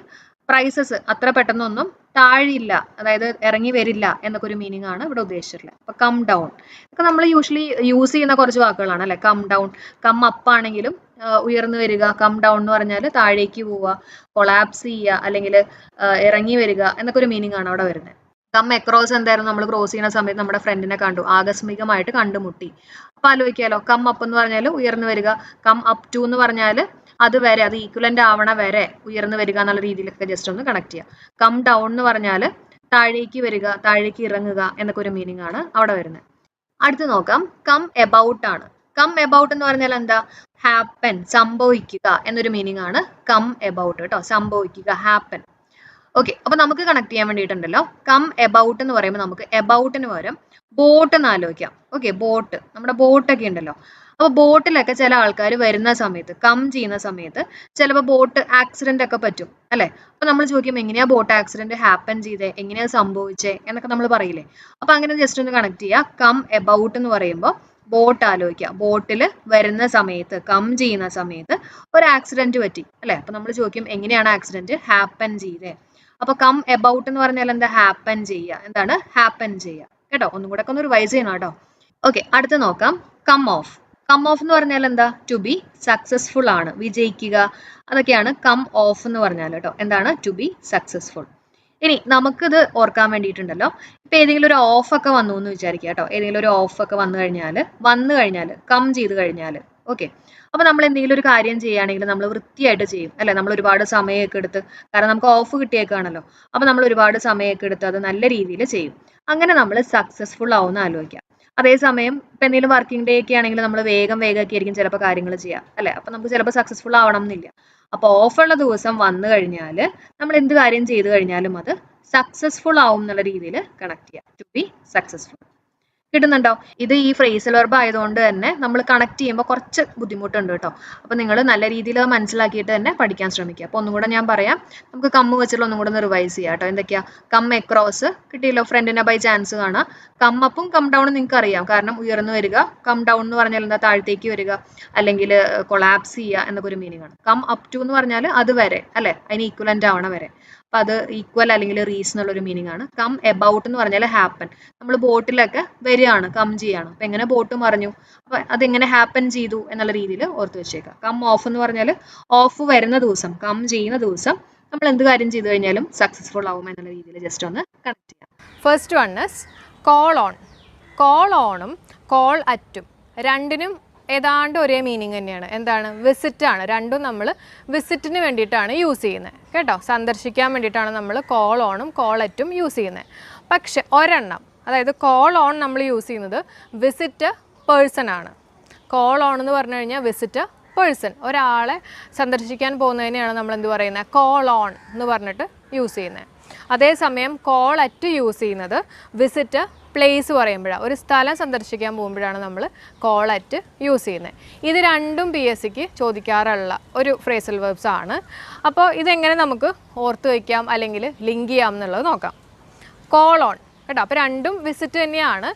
പ്രൈസസ് അത്ര പെട്ടെന്നൊന്നും താഴില്ല, അതായത് ഇറങ്ങി വരില്ല എന്നൊക്കെ ഒരു മീനിങ് ആണ് ഇവിടെ ഉദ്ദേശിച്ചിട്ടുള്ളത്. അപ്പൊ കം ഡൗൺ ഒക്കെ നമ്മൾ യൂഷ്വലി യൂസ് ചെയ്യുന്ന കുറച്ച് വാക്കുകളാണ് അല്ലെ. കം ഡൗൺ, കം അപ്പ് ആണെങ്കിലും ഉയർന്നു വരിക, കം ഡൗൺ എന്ന് പറഞ്ഞാൽ താഴേക്ക് പോവുക, കൊളാപ്സ് ചെയ്യുക അല്ലെങ്കിൽ ഇറങ്ങി വരിക എന്നൊക്കെ ഒരു മീനിങ് ആണ് അവിടെ വരുന്നത്. കം എക്രോസ് എന്തായിരുന്നു, നമ്മൾ ക്രോസ് ചെയ്യുന്ന സമയത്ത് നമ്മുടെ ഫ്രണ്ടിനെ കണ്ടു, ആകസ്മികമായിട്ട് കണ്ടുമുട്ടി. അപ്പൊ ആലോചിക്കാലോ, കം അപ്പ് എന്ന് പറഞ്ഞാൽ ഉയർന്നു വരിക, കം അപ്പ് ടു എന്ന് പറഞ്ഞാൽ അത് വരെ, അത് ഈക്വലന്റ് ആവണ വരെ ഉയർന്നു വരിക എന്നുള്ള രീതിയിലൊക്കെ ജസ്റ്റ് ഒന്ന് കണക്ട് ചെയ്യാം. കം ഡൗൺ എന്ന് പറഞ്ഞാൽ താഴേക്ക് വരിക, താഴേക്ക് ഇറങ്ങുക എന്നൊക്കെ ഒരു മീനിങ് ആണ് അവിടെ വരുന്നത്. അടുത്ത് നോക്കാം, കം എബൌട്ട് ആണ്. കം എബൌട്ട് എന്ന് പറഞ്ഞാൽ എന്താ, ഹാപ്പൻ, സംഭവിക്കുക എന്നൊരു മീനിങ് ആണ് കം എബൌട്ട് കേട്ടോ, സംഭവിക്കുക, ഹാപ്പൻ. ഓക്കെ, അപ്പൊ നമുക്ക് കണക്ട് ചെയ്യാൻ വേണ്ടിയിട്ടുണ്ടല്ലോ, കം എബൌട്ട് എന്ന് പറയുമ്പോൾ നമുക്ക് എബൌട്ടിന് പകരം ബോട്ട് എന്ന് ആലോചിക്കാം. ഓക്കെ, ബോട്ട്, നമ്മുടെ ബോട്ടൊക്കെ ഉണ്ടല്ലോ. അപ്പൊ ബോട്ടിലൊക്കെ ചില ആൾക്കാർ വരുന്ന സമയത്ത്, കം ചെയ്യുന്ന സമയത്ത് ചിലപ്പോൾ ബോട്ട് ആക്സിഡന്റ് ഒക്കെ പറ്റും അല്ലെ. അപ്പൊ നമ്മൾ ചോദിക്കും, എങ്ങനെയാ ബോട്ട് ആക്സിഡന്റ് ഹാപ്പൻ ചെയ്തേ, എങ്ങനെയാ സംഭവിച്ചേ എന്നൊക്കെ നമ്മൾ പറയില്ലേ. അപ്പൊ അങ്ങനെ ജസ്റ്റ് ഒന്ന് കണക്ട് ചെയ്യുക. കം എബൌട്ട് എന്ന് പറയുമ്പോൾ ബോട്ട് ആലോചിക്കുക, ബോട്ടിൽ വരുന്ന സമയത്ത്, കം ചെയ്യുന്ന സമയത്ത് ഒരു ആക്സിഡന്റ് പറ്റി അല്ലെ. അപ്പൊ നമ്മൾ ചോദിക്കും, എങ്ങനെയാണ് ആക്സിഡന്റ് ഹാപ്പൻ ചെയ്തേ. അപ്പൊ കം എബൌട്ട് എന്ന് പറഞ്ഞാൽ എന്താ, ഹാപ്പൻ ചെയ്യുക. എന്താണ് ഹാപ്പൻ ചെയ്യുക കേട്ടോ. ഒന്നും കൂടെ ഒക്കെ ഒന്ന് റിവൈസ് ചെയ്യണം കേട്ടോ. ഓക്കെ, അടുത്ത് നോക്കാം, കം ഓഫ്. കം ഓഫ് എന്ന് പറഞ്ഞാൽ എന്താ, ടു ബി സക്സസ്ഫുൾ ആണ്, വിജയിക്കുക, അതൊക്കെയാണ് കം ഓഫ് എന്ന് പറഞ്ഞാൽ കേട്ടോ. എന്താണ്, ടു ബി സക്സസ്ഫുൾ. ഇനി നമുക്കിത് ഓർക്കാൻ വേണ്ടിയിട്ടുണ്ടല്ലോ, ഇപ്പൊ ഏതെങ്കിലും ഒരു ഓഫ് ഒക്കെ വന്നു എന്ന് വിചാരിക്കുക കേട്ടോ. ഏതെങ്കിലും ഒരു ഓഫ് ഒക്കെ വന്നു കഴിഞ്ഞാൽ കം ചെയ്ത് കഴിഞ്ഞാൽ ഓക്കെ, അപ്പൊ നമ്മൾ എന്തെങ്കിലും ഒരു കാര്യം ചെയ്യുകയാണെങ്കിൽ നമ്മൾ വൃത്തിയായിട്ട് ചെയ്യും അല്ലെ. നമ്മൾ ഒരുപാട് സമയമൊക്കെ എടുത്ത്, കാരണം നമുക്ക് ഓഫ് കിട്ടിയേക്കാണല്ലോ, അപ്പൊ നമ്മൾ ഒരുപാട് സമയമൊക്കെ എടുത്ത് അത് നല്ല രീതിയിൽ ചെയ്യും. അങ്ങനെ നമ്മൾ സക്സസ്ഫുൾ ആവുമെന്ന് ആലോചിക്കാം. അതേസമയം ഇപ്പൊ എന്തെങ്കിലും വർക്കിംഗ് ഡേ ഒക്കെ ആണെങ്കിൽ നമ്മൾ വേഗം ഒക്കെ ആയിരിക്കും ചിലപ്പോൾ കാര്യങ്ങൾ ചെയ്യാം അല്ലെ. അപ്പൊ നമുക്ക് ചിലപ്പോൾ സക്സസ്ഫുൾ ആവണം എന്നില്ല. അപ്പൊ ഓഫുള്ള ദിവസം വന്നു കഴിഞ്ഞാൽ നമ്മൾ എന്ത് കാര്യം ചെയ്തു കഴിഞ്ഞാലും അത് സക്സസ്ഫുൾ ആവും എന്നുള്ള രീതിയിൽ കണക്ട് ചെയ്യാം, ടു ബി സക്സസ്ഫുൾ. കിട്ടുന്നുണ്ടോ? ഇത് ഈ ഫ്രേസൽ വെർബ് ആയതുകൊണ്ട് തന്നെ നമ്മൾ കണക്ട് ചെയ്യുമ്പോൾ കുറച്ച് ബുദ്ധിമുട്ടുണ്ട് കേട്ടോ. അപ്പൊ നിങ്ങൾ നല്ല രീതിയിൽ മനസ്സിലാക്കിയിട്ട് തന്നെ പഠിക്കാൻ ശ്രമിക്കുക. അപ്പൊ ഒന്നും കൂടെ ഞാൻ പറയാം, നമുക്ക് കമ്മ് വെച്ചിട്ടുള്ള ഒന്നും കൂടെ ഒന്ന് റിവൈസ് ചെയ്യാം കേട്ടോ. എന്തൊക്കെയാ, കം എക്രോസ് കിട്ടിയല്ലോ, ഫ്രണ്ടിനെ ബൈ ചാൻസ് കാണാം. കം അപ്പും കം ഡൗണും നിങ്ങൾക്ക് അറിയാം, കാരണം ഉയർന്നു വരിക. കം ഡൗൺ എന്ന് പറഞ്ഞാൽ എന്താ, താഴത്തേക്ക് വരിക അല്ലെങ്കിൽ കൊളാപ്സ് ചെയ്യുക എന്നൊക്കെ ഒരു മീനിങ് ആണ്. കം അപ് ടു എന്ന് പറഞ്ഞാൽ അത് വരെ അല്ലെ, അതിന് ഈക്വലന്റ് ആവണ വരെ. അപ്പൊ അത് ഈക്വൽ അല്ലെങ്കിൽ റീസ് എന്നുള്ള ഒരു മീനിങ് ആണ്. കം എബൌട്ട് എന്ന് പറഞ്ഞാൽ ഹാപ്പൻ, നമ്മൾ ബോട്ടിലൊക്കെ വരികയാണ്, കം ചെയ്യാണ്. അപ്പൊ എങ്ങനെ ബോട്ട് മറിഞ്ഞു, അപ്പൊ അതെങ്ങനെ ഹാപ്പൻ ചെയ്തു എന്നുള്ള രീതിയിൽ ഓർത്ത് വെച്ചേക്കാം. കം ഓഫ് എന്ന് പറഞ്ഞാൽ ഓഫ് വരുന്ന ദിവസം, കം ചെയ്യുന്ന ദിവസം നമ്മൾ എന്ത് കാര്യം ചെയ്തു കഴിഞ്ഞാലും സക്സസ്ഫുൾ ആവും എന്നുള്ള രീതിയിൽ ജസ്റ്റ് ഒന്ന് കണക്ട് ചെയ്യാം. First one is call on. Call ഓണും കോൾ അറ്റും രണ്ടിനും ഏതാണ്ട് ഒരേ മീനിങ് തന്നെയാണ്. എന്താണ്, വിസിറ്റ് ആണ്. രണ്ടും നമ്മൾ വിസിറ്റിന് വേണ്ടിയിട്ടാണ് യൂസ് ചെയ്യുന്നത് കേട്ടോ. സന്ദർശിക്കാൻ വേണ്ടിയിട്ടാണ് നമ്മൾ കോൾ ഓണും കോൾ അറ്റും യൂസ് ചെയ്യുന്നത്. പക്ഷെ ഒരെണ്ണം, അതായത് കോൾ ഓൺ നമ്മൾ യൂസ് ചെയ്യുന്നത് വിസിറ്റ് പേഴ്സൺ ആണ്. കോൾ ഓൺ എന്ന് പറഞ്ഞു കഴിഞ്ഞാൽ വിസിറ്റ് പേഴ്സൺ, ഒരാളെ സന്ദർശിക്കാൻ പോകുന്നതിനെയാണ് നമ്മൾ എന്ത് പറയുന്നത്, കോൾ ഓൺ എന്ന് പറഞ്ഞിട്ട് യൂസ് ചെയ്യുന്നത്. അതേസമയം കോൾ അറ്റ് യൂസ് ചെയ്യുന്നത് വിസിറ്റ് പ്ലേസ് പറയുമ്പോഴാണ്, ഒരു സ്ഥലം സന്ദർശിക്കാൻ പോകുമ്പോഴാണ് നമ്മൾ കോൾ അറ്റ് യൂസ് ചെയ്യുന്നത്. ഇത് രണ്ടും PSC ചോദിക്കാറുള്ള ഒരു ഫ്രേസൽ വെർബ്സ് ആണ്. അപ്പോൾ ഇതെങ്ങനെ നമുക്ക് ഓർത്ത് വയ്ക്കാം അല്ലെങ്കിൽ ലിങ്ക് ചെയ്യാം എന്നുള്ളത് നോക്കാം. കോൾ ഓൺ കേട്ടോ, അപ്പോൾ രണ്ടും വിസിറ്റ് തന്നെയാണ്.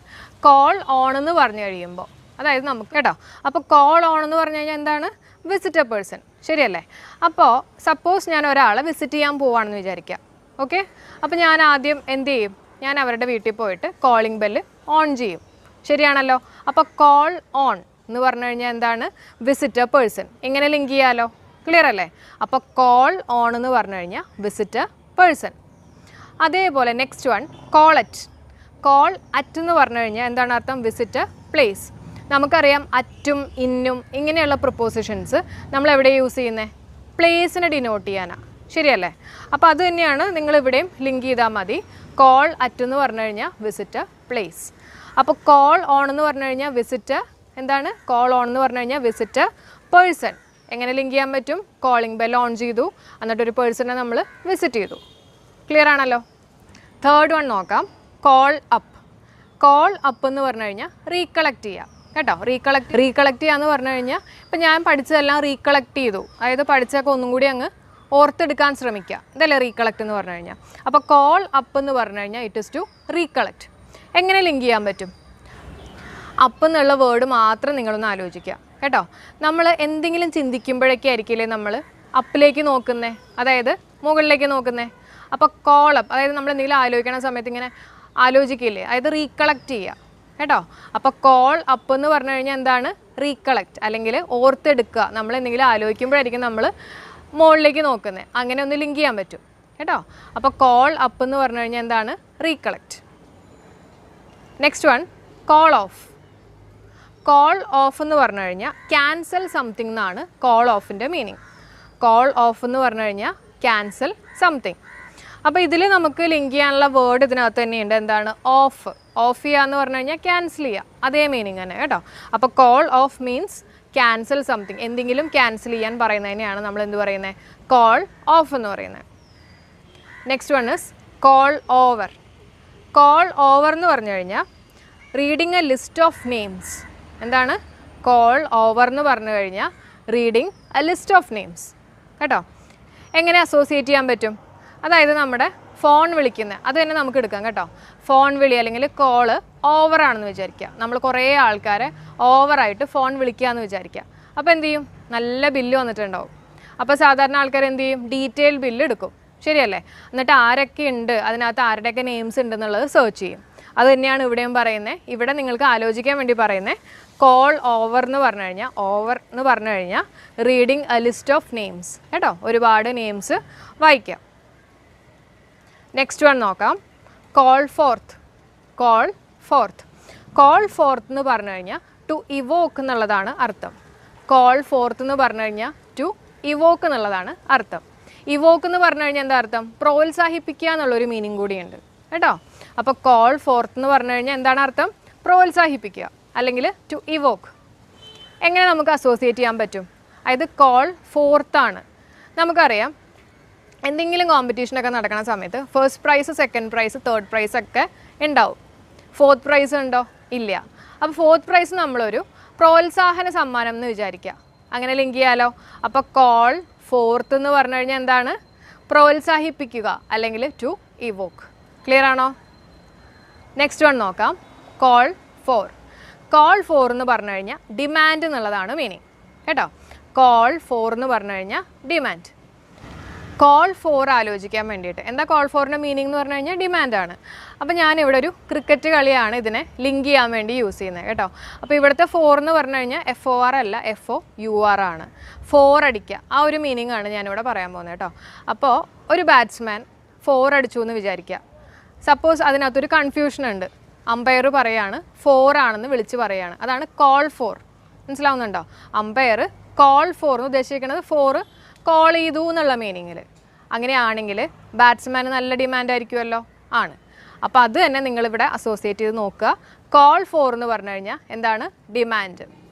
കോൾ ഓൺ എന്ന് പറഞ്ഞു കഴിയുമ്പോൾ അതായത് നമുക്ക് കേട്ടോ, അപ്പോൾ കോൾ ഓൺ എന്ന് പറഞ്ഞു കഴിഞ്ഞാൽ എന്താണ്? വിസിറ്റ് എ പേഴ്സൺ, ശരിയല്ലേ? അപ്പോൾ സപ്പോസ് ഞാൻ ഒരാളെ വിസിറ്റ് ചെയ്യാൻ പോവാണെന്ന് വിചാരിക്കാം. ഓക്കെ, അപ്പോൾ ഞാൻ ആദ്യം എന്ത് ചെയ്യും? ഞാൻ അവരുടെ വീട്ടിൽ പോയിട്ട് കോളിംഗ് ബെല്ല് ഓൺ ചെയ്യും, ശരിയാണല്ലോ? അപ്പോൾ കോൾ ഓൺ എന്ന് പറഞ്ഞു കഴിഞ്ഞാൽ എന്താണ്? Visit A person. എങ്ങനെ ലിങ്ക് ചെയ്യാലോ? ക്ലിയർ അല്ലേ? അപ്പോൾ കോൾ ഓൺ എന്ന് പറഞ്ഞു കഴിഞ്ഞാൽ വിസിറ്റ് എ പേഴ്സൺ. അതേപോലെ next one call at. Call at എന്ന് പറഞ്ഞു കഴിഞ്ഞാൽ എന്താണ് അർത്ഥം? Visit A place. നമുക്കറിയാം അറ്റും ഇന്നും ഇങ്ങനെയുള്ള പ്രൊപ്പോസിഷൻസ് നമ്മൾ എവിടെ യൂസ് ചെയ്യുന്നത്? പ്ലേസിനെ ഡിനോട്ട് ചെയ്യാനാണ്, ശരിയല്ലേ? അപ്പോൾ അത് തന്നെയാണ് നിങ്ങൾ ഇവിടെയും ലിങ്ക് ചെയ്താൽ മതി. കോൾ അറ്റ് എന്ന് പറഞ്ഞു കഴിഞ്ഞാൽ വിസിറ്റ് പ്ലേസ്. അപ്പോൾ കോൾ ഓൺ എന്ന് പറഞ്ഞു കഴിഞ്ഞാൽ വിസിറ്റ് എന്താണ്? കോൾ ഓൺ എന്ന് പറഞ്ഞു കഴിഞ്ഞാൽ വിസിറ്റ് പേഴ്സൺ. എങ്ങനെ ലിങ്ക് ചെയ്യാൻ പറ്റും? കോളിംഗ് ബെൽ ഓൺ ചെയ്തു, എന്നിട്ടൊരു പേഴ്സണെ നമ്മൾ വിസിറ്റ് ചെയ്തു. ക്ലിയർ ആണല്ലോ? തേർഡ് വൺ നോക്കാം. Call up. കോൾ അപ്പ് എന്ന് പറഞ്ഞു കഴിഞ്ഞാൽ റീകളക്ട് ചെയ്യുക കേട്ടോ. റീകളക്ട് ചെയ്യുക എന്ന് പറഞ്ഞു കഴിഞ്ഞാൽ ഇപ്പം ഞാൻ പഠിച്ചതെല്ലാം റീകളക്ട് ചെയ്തു, അതായത് പഠിച്ചൊക്കെ ഒന്നും കൂടി അങ്ങ് ഓർത്തെടുക്കാൻ ശ്രമിക്കുക. ഇതല്ലേ റീകളക്ട് എന്ന് പറഞ്ഞു കഴിഞ്ഞാൽ. അപ്പോൾ കോൾ അപ്പ് എന്ന് പറഞ്ഞു കഴിഞ്ഞാൽ ഇറ്റ് ഇസ് ടു റീകളക്ട്. എങ്ങനെ ലിങ്ക് ചെയ്യാൻ പറ്റും? അപ്പ് എന്നുള്ള വേർഡ് മാത്രം നിങ്ങളൊന്ന് ആലോചിക്കുക കേട്ടോ. നമ്മൾ എന്തെങ്കിലും ചിന്തിക്കുമ്പോഴൊക്കെ ആയിരിക്കില്ലേ നമ്മൾ അപ്പിലേക്ക് നോക്കുന്നേ, അതായത് മുകളിലേക്ക് നോക്കുന്നേ. അപ്പോൾ കോൾ അപ്പ്, അതായത് നമ്മൾ എന്തെങ്കിലും ആലോചിക്കണ സമയത്ത് ഇങ്ങനെ ആലോചിക്കില്ലേ, അതായത് റീകളക്ട് ചെയ്യുക കേട്ടോ. അപ്പോൾ കോൾ അപ്പ് എന്ന് പറഞ്ഞു കഴിഞ്ഞാൽ എന്താണ്? റീകളക്ട് അല്ലെങ്കിൽ ഓർത്തെടുക്കുക. നമ്മൾ എന്തെങ്കിലും ആലോചിക്കുമ്പോഴായിരിക്കും നമ്മൾ മുകളിലേക്ക് നോക്കുന്നത്. അങ്ങനെ ഒന്ന് ലിങ്ക് ചെയ്യാൻ പറ്റും കേട്ടോ. അപ്പോൾ കോൾ അപ്പ് എന്ന് പറഞ്ഞു കഴിഞ്ഞാൽ എന്താണ്? Recollect. Next one call of. Call of എന്ന് പറഞ്ഞു കഴിഞ്ഞാൽ ക്യാൻസൽ സംതിങ് എന്നാണ് കോൾ ഓഫിൻ്റെ മീനിങ്. കോൾ ഓഫ് എന്ന് പറഞ്ഞു കഴിഞ്ഞാൽ ക്യാൻസൽ സംതിങ്. അപ്പോൾ ഇതിൽ നമുക്ക് ലിങ്ക് ചെയ്യാനുള്ള വേർഡ് ഇതിനകത്ത് തന്നെയുണ്ട്. എന്താണ്? ഓഫ്. ഓഫ് ചെയ്യുക എന്ന് പറഞ്ഞു കഴിഞ്ഞാൽ ക്യാൻസൽ ചെയ്യുക, അതേ മീനിങ് തന്നെ കേട്ടോ. അപ്പോൾ call of means cancel something. എന്തെങ്കിലും ക്യാൻസൽ ചെയ്യാൻ പറയുന്നതിനെയാണ് നമ്മൾ എന്ത് പറയുന്നത്? കോൾ ഓഫ് എന്ന് പറയുന്നത്. Next one is call over. Call over എന്ന് പറഞ്ഞു കഴിഞ്ഞാൽ reading a list of names. എന്താണ്? കോൾ ഓവർ എന്ന് പറഞ്ഞു കഴിഞ്ഞാൽ reading a list of names കേട്ടോ. എങ്ങനെ അസോസിയേറ്റ് ചെയ്യാൻ പറ്റും? അതായത് നമ്മുടെ ഫോൺ വിളിക്കുന്നത് അത് തന്നെ നമുക്ക് എടുക്കാം കേട്ടോ. ഫോൺ വിളി അല്ലെങ്കിൽ കോള് ഓവറാണെന്ന് വിചാരിക്കുക. നമ്മൾ കുറേ ആൾക്കാരെ ഓവറായിട്ട് ഫോൺ വിളിക്കുക എന്ന് വിചാരിക്കുക. അപ്പോൾ എന്ത് ചെയ്യും? നല്ല ബില്ല് വന്നിട്ടുണ്ടാവും. അപ്പോൾ സാധാരണ ആൾക്കാർ എന്ത് ചെയ്യും? ഡീറ്റെയിൽ ബില്ല് എടുക്കും, ശരിയല്ലേ? എന്നിട്ട് ആരൊക്കെ ഉണ്ട്, അതിനകത്ത് ആരുടെയൊക്കെ നെയിംസ് ഉണ്ടെന്നുള്ളത് സെർച്ച് ചെയ്യും. അത് തന്നെയാണ് ഇവിടെയും പറയുന്നത്. ഇവിടെ നിങ്ങൾക്ക് ആലോചിക്കാൻ വേണ്ടി പറയുന്നത് കോൾ ഓവർ എന്ന് പറഞ്ഞു കഴിഞ്ഞാൽ, ഓവർ എന്ന് പറഞ്ഞു കഴിഞ്ഞാൽ reading a list of names കേട്ടോ. ഒരുപാട് നെയിംസ് വായിക്കാം. നെക്സ്റ്റ് വൺ നോക്കാം. Call fourth. Call fourth. Call fourth എന്ന് പറഞ്ഞു കഴിഞ്ഞാൽ ടു ഇവോക്ക് എന്നുള്ളതാണ് അർത്ഥം. കോൾ ഫോർത്ത് എന്ന് പറഞ്ഞു കഴിഞ്ഞാൽ ടു ഇവോക്ക് എന്നുള്ളതാണ് അർത്ഥം. ഇവോക്ക് എന്ന് പറഞ്ഞു കഴിഞ്ഞാൽ എന്താ അർത്ഥം? പ്രോത്സാഹിപ്പിക്കുക എന്നുള്ളൊരു മീനിങ് കൂടിയുണ്ട് കേട്ടോ. അപ്പോൾ കോൾ ഫോർത്ത് എന്ന് പറഞ്ഞു കഴിഞ്ഞാൽ എന്താണ് അർത്ഥം? പ്രോത്സാഹിപ്പിക്കുക അല്ലെങ്കിൽ ടു ഇവോക്ക്. എങ്ങനെ നമുക്ക് അസോസിയേറ്റ് ചെയ്യാൻ പറ്റും? അതായത് കോൾ ഫോർത്താണ്. നമുക്കറിയാം എന്തെങ്കിലും കോമ്പറ്റീഷനൊക്കെ നടക്കുന്ന സമയത്ത് first prize, second prize, third prize ഒക്കെ ഉണ്ടാവും. ഫോർത്ത് പ്രൈസ് ഉണ്ടോ? ഇല്ല. അപ്പോൾ ഫോർത്ത് പ്രൈസ് നമ്മളൊരു പ്രോത്സാഹന സമ്മാനം എന്ന് വിചാരിക്കുക. അങ്ങനെ ലിങ്ക് ചെയ്യാലോ. അപ്പോൾ കോൾ ഫോർത്ത് എന്ന് പറഞ്ഞു കഴിഞ്ഞാൽ എന്താണ്? പ്രോത്സാഹിപ്പിക്കുക അല്ലെങ്കിൽ ടു ഇവോക്ക്. ക്ലിയർ ആണോ? നെക്സ്റ്റ് വൺ നോക്കാം. Call for. കോൾ ഫോർ എന്ന് പറഞ്ഞു കഴിഞ്ഞാൽ ഡിമാൻഡ് എന്നുള്ളതാണ് മീനിങ് കേട്ടോ. കോൾ ഫോർ എന്ന് പറഞ്ഞു കഴിഞ്ഞാൽ ഡിമാൻഡ്. കോൾ ഫോർ ആലോചിക്കാൻ വേണ്ടിയിട്ട് എന്താ കോൾ ഫോറിൻ്റെ മീനിങ് എന്ന് പറഞ്ഞു കഴിഞ്ഞാൽ ഡിമാൻഡാണ്. അപ്പോൾ ഞാനിവിടെ ഒരു ക്രിക്കറ്റ് കളിയാണ് ഇതിനെ ലിങ്ക് ചെയ്യാൻ വേണ്ടി യൂസ് ചെയ്യുന്നത് കേട്ടോ. അപ്പോൾ ഇവിടുത്തെ ഫോർ എന്ന് പറഞ്ഞു കഴിഞ്ഞാൽ FOR അല്ല, FOUR ആണ്. ഫോർ അടിക്കുക, ആ ഒരു മീനിങ് ആണ് ഞാനിവിടെ പറയാൻ പോകുന്നത് കേട്ടോ. അപ്പോൾ ഒരു ബാറ്റ്സ്മാൻ ഫോർ അടിച്ചു എന്ന് വിചാരിക്കുക. സപ്പോസ് അതിനകത്തൊരു കൺഫ്യൂഷൻ ഉണ്ട്. അമ്പയർ പറയാണ് 4 ആണെന്ന് വിളിച്ച് പറയാണ്. അതാണ് കോൾ ഫോർ. മനസ്സിലാവുന്നുണ്ടോ? അമ്പയർ കോൾ ഫോർ എന്ന് ഉദ്ദേശിക്കുന്നത് 4 കോൾ ചെയ്തു എന്നുള്ള മീനിങ്ങിൽ. അങ്ങനെയാണെങ്കിൽ ബാറ്റ്സ്മാന് നല്ല ഡിമാൻഡ് ആയിരിക്കുമല്ലോ. ആണ്. അപ്പോൾ അത് തന്നെ നിങ്ങളിവിടെ അസോസിയേറ്റ് ചെയ്ത് നോക്കുക. കോൾ ഫോർ എന്ന് പറഞ്ഞു കഴിഞ്ഞാൽ എന്താണ്? ഡിമാൻഡ്.